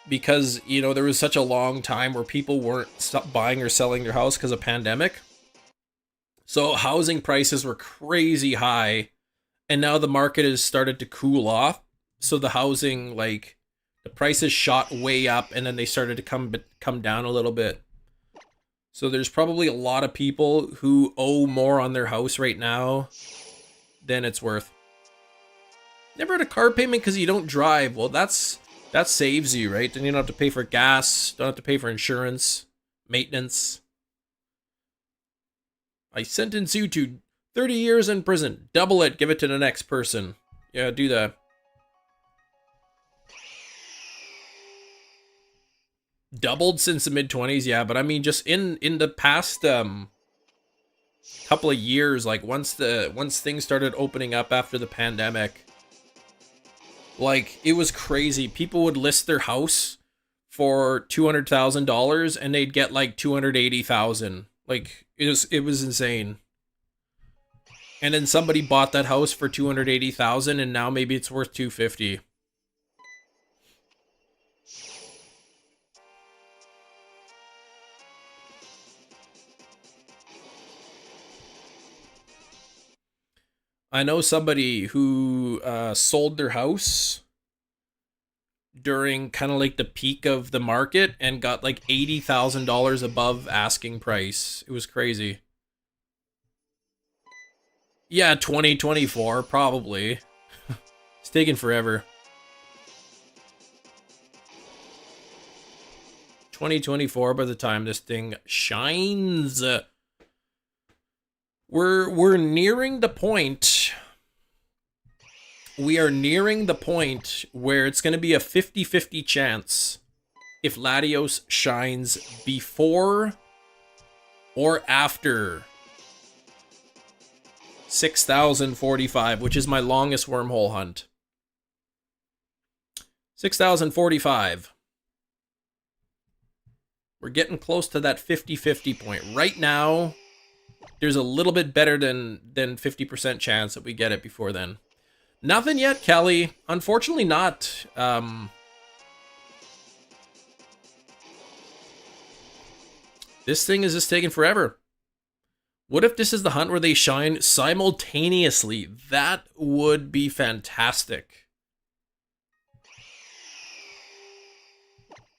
because, you know, there was such a long time where people weren't buying or selling their house because of pandemic. So housing prices were crazy high, and now the market has started to cool off. So the housing, like, the prices shot way up, and then they started to come down a little bit. So there's probably a lot of people who owe more on their house right now than it's worth. Never had a car payment because you don't drive. Well, that saves you, right? Then you don't have to pay for gas, don't have to pay for insurance, maintenance. I sentence you to 30 years in prison. Double it. Give it to the next person. Yeah, do that. Doubled since the mid-20s, yeah, but I mean just in the past couple of years, like once things started opening up after the pandemic, like it was crazy. People would list their house for $200,000 and they'd get like 280,000. Like it was insane. And then somebody bought that house for 280,000 and now maybe it's worth 250. I know somebody who sold their house during kind of like the peak of the market and got like $80,000 above asking price. It was crazy. Yeah, 2024, probably. It's taking forever. 2024 by the time this thing shines. We're nearing the point. We are nearing the point where it's going to be a 50-50 chance if Latios shines before or after 6,045, which is my longest wormhole hunt. 6,045. We're getting close to that 50-50 point. Right now, there's a little bit better than 50% chance that we get it before then. Nothing yet, Kelly. Unfortunately not. This thing is just taking forever. What if this is the hunt where they shine simultaneously? That would be fantastic.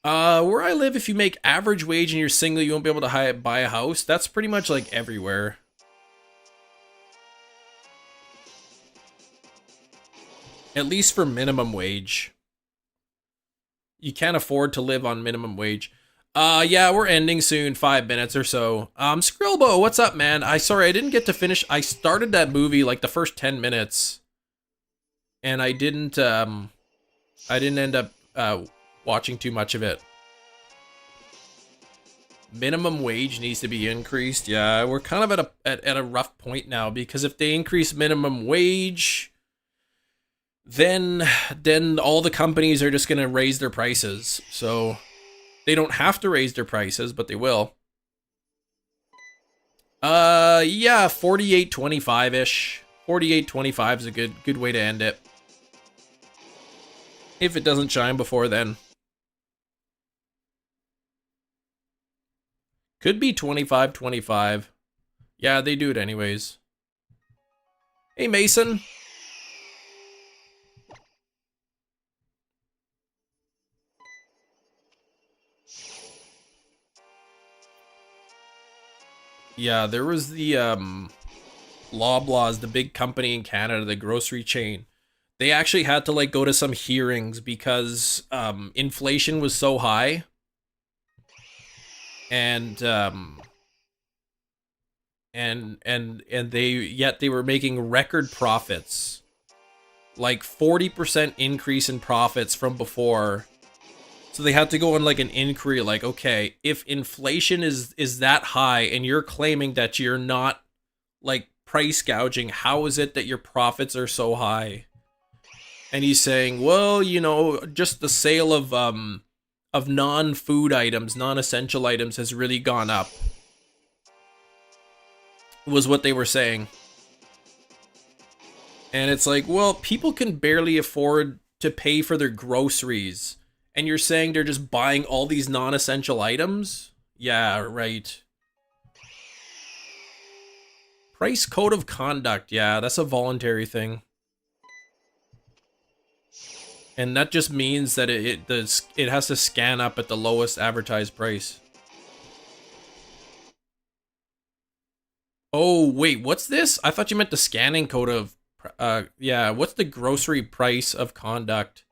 Where I live, if you make average wage and you're single, you won't be able to buy a house. That's pretty much like everywhere. At least for minimum wage. You can't afford to live on minimum wage. Yeah, we're ending soon, 5 minutes or so. Skrillbo, what's up, man? Sorry, I didn't get to finish. I started that movie like the first 10 minutes. And I didn't end up watching too much of it. Minimum wage needs to be increased. Yeah, we're kind of at a rough point now, because if they increase minimum wage, then all the companies are just going to raise their prices. So they don't have to raise their prices, but they will. Yeah, 48.25-ish. 48.25 is a good way to end it. If it doesn't shine before then. Could be 25.25. Yeah, they do it anyways. Hey, Mason. Yeah, there was the Loblaws, the big company in Canada, the grocery chain. They actually had to like go to some hearings because inflation was so high. And they were making record profits. Like 40% increase in profits from before. So they had to go on like an inquiry, like, okay, if inflation is that high and you're claiming that you're not like price gouging, how is it that your profits are so high? And he's saying, well, you know, just the sale of non-food items, non-essential items has really gone up. Was what they were saying. And it's like, well, people can barely afford to pay for their groceries. And you're saying they're just buying all these non-essential items? Yeah, right. Price code of conduct. Yeah, that's a voluntary thing. And that just means that it has to scan up at the lowest advertised price. Oh, wait, what's this? I thought you meant the scanning code of... yeah, what's the grocery price of conduct?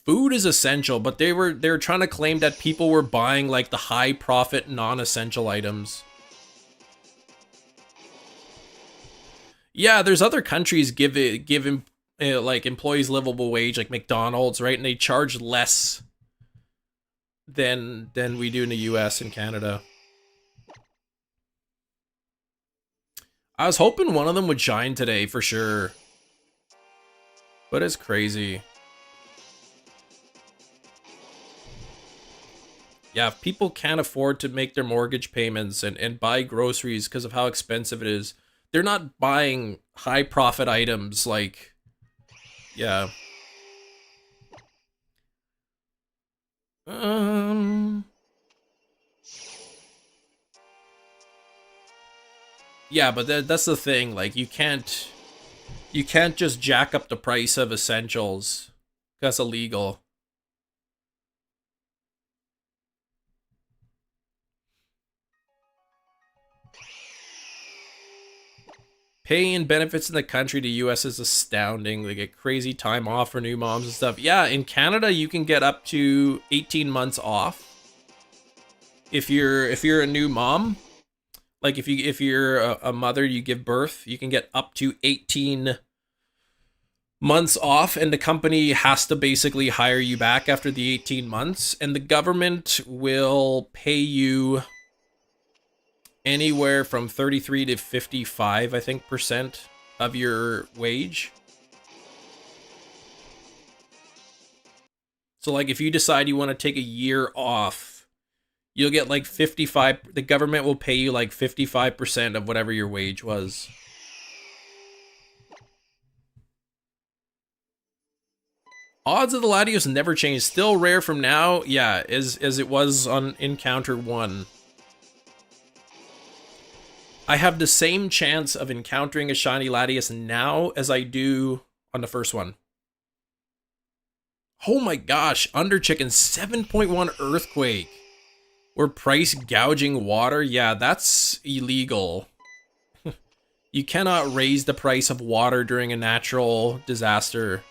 food is essential, but they were trying to claim that people were buying like the high profit non-essential items. Yeah, there's other countries give like employees livable wage, like McDonald's, right? And they charge less than we do in the US and Canada. I was hoping one of them would shine today for sure. But it's crazy. Yeah, if people can't afford to make their mortgage payments and buy groceries because of how expensive it is, they're not buying high profit items like, yeah. Yeah, but that's the thing. Like, you can't just jack up the price of essentials. That's illegal. Pay and benefits in the country to US is astounding. They get crazy time off for new moms and stuff. Yeah, in Canada you can get up to 18 months off if you're a new mom. Like if you're a mother, you give birth, you can get up to 18 months off, and the company has to basically hire you back after the 18 months, and the government will pay you anywhere from 33 to 55, I think, % of your wage. So like if you decide you want to take a year off, you'll get like 55, the government will pay you like 55% of whatever your wage was. Odds of the Latios never change. Still rare from now, yeah, as it was on Encounter 1. I have the same chance of encountering a shiny Latios now as I do on the first one. Oh my gosh, Underchicken 7.1 earthquake. We're price gouging water. Yeah, that's illegal. You cannot raise the price of water during a natural disaster.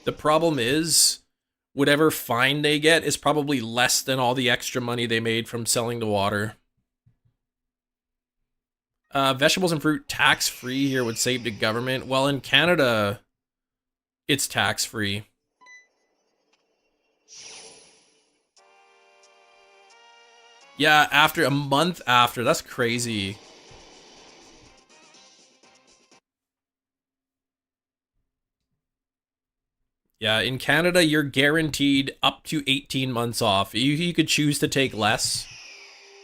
The problem is, whatever fine they get is probably less than all the extra money they made from selling the water. Vegetables and fruit tax-free here would save the government. Well, in Canada, it's tax-free. Yeah, after a month after. That's crazy. Yeah, in Canada, you're guaranteed up to 18 months off. You could choose to take less,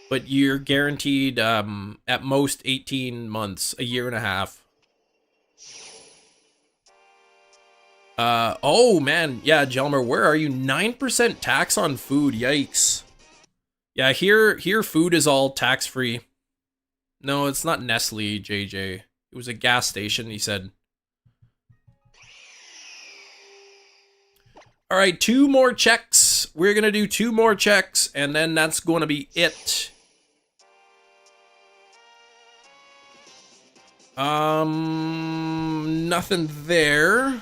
but you're guaranteed at most 18 months, a year and a half. Oh man, yeah, Jelmer, where are you? 9% tax on food, yikes. Yeah, here food is all tax-free. No, it's not Nestle, JJ. It was a gas station, he said. All right, 2 more checks. We're going to do 2 more checks, and then that's going to be it. Nothing there.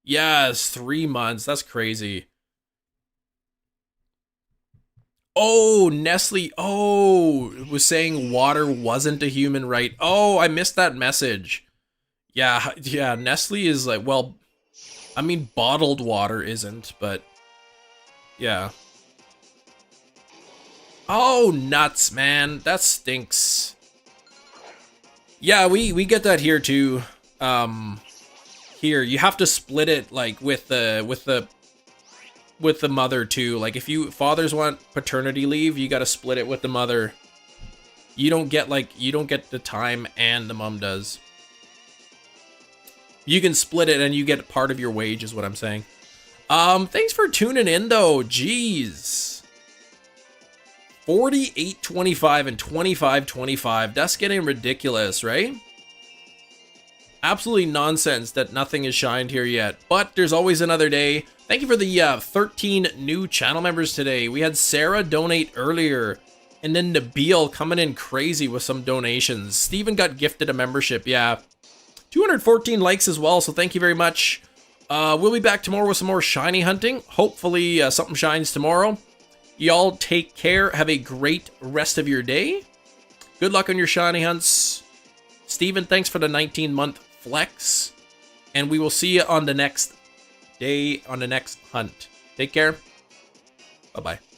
Yes, 3 months. That's crazy. Oh, Nestle. Oh, it was saying water wasn't a human right. Oh, I missed that message. Yeah, Nestle is like, well, I mean, bottled water isn't, but yeah. Oh, nuts, man. That stinks. Yeah, we get that here too. Here, you have to split it like with the mother too. Like if fathers want paternity leave, you got to split it with the mother. You don't get the time and the mom does. You can split it and you get part of your wage is what I'm saying. Thanks for tuning in though. Jeez. 48.25 and 25.25. That's getting ridiculous, right? Absolutely nonsense that nothing is shined here yet, but there's always another day. Thank you for the 13 new channel members today. We had Sarah donate earlier, and then Nabil coming in crazy with some donations. Steven got gifted a membership, yeah. 214 likes as well, so thank you very much. We'll be back tomorrow with some more shiny hunting. Hopefully something shines tomorrow. Y'all take care. Have a great rest of your day. Good luck on your shiny hunts. Steven, thanks for the 19-month flex. And we will see you on the next day, on the next hunt. Take care. Bye-bye.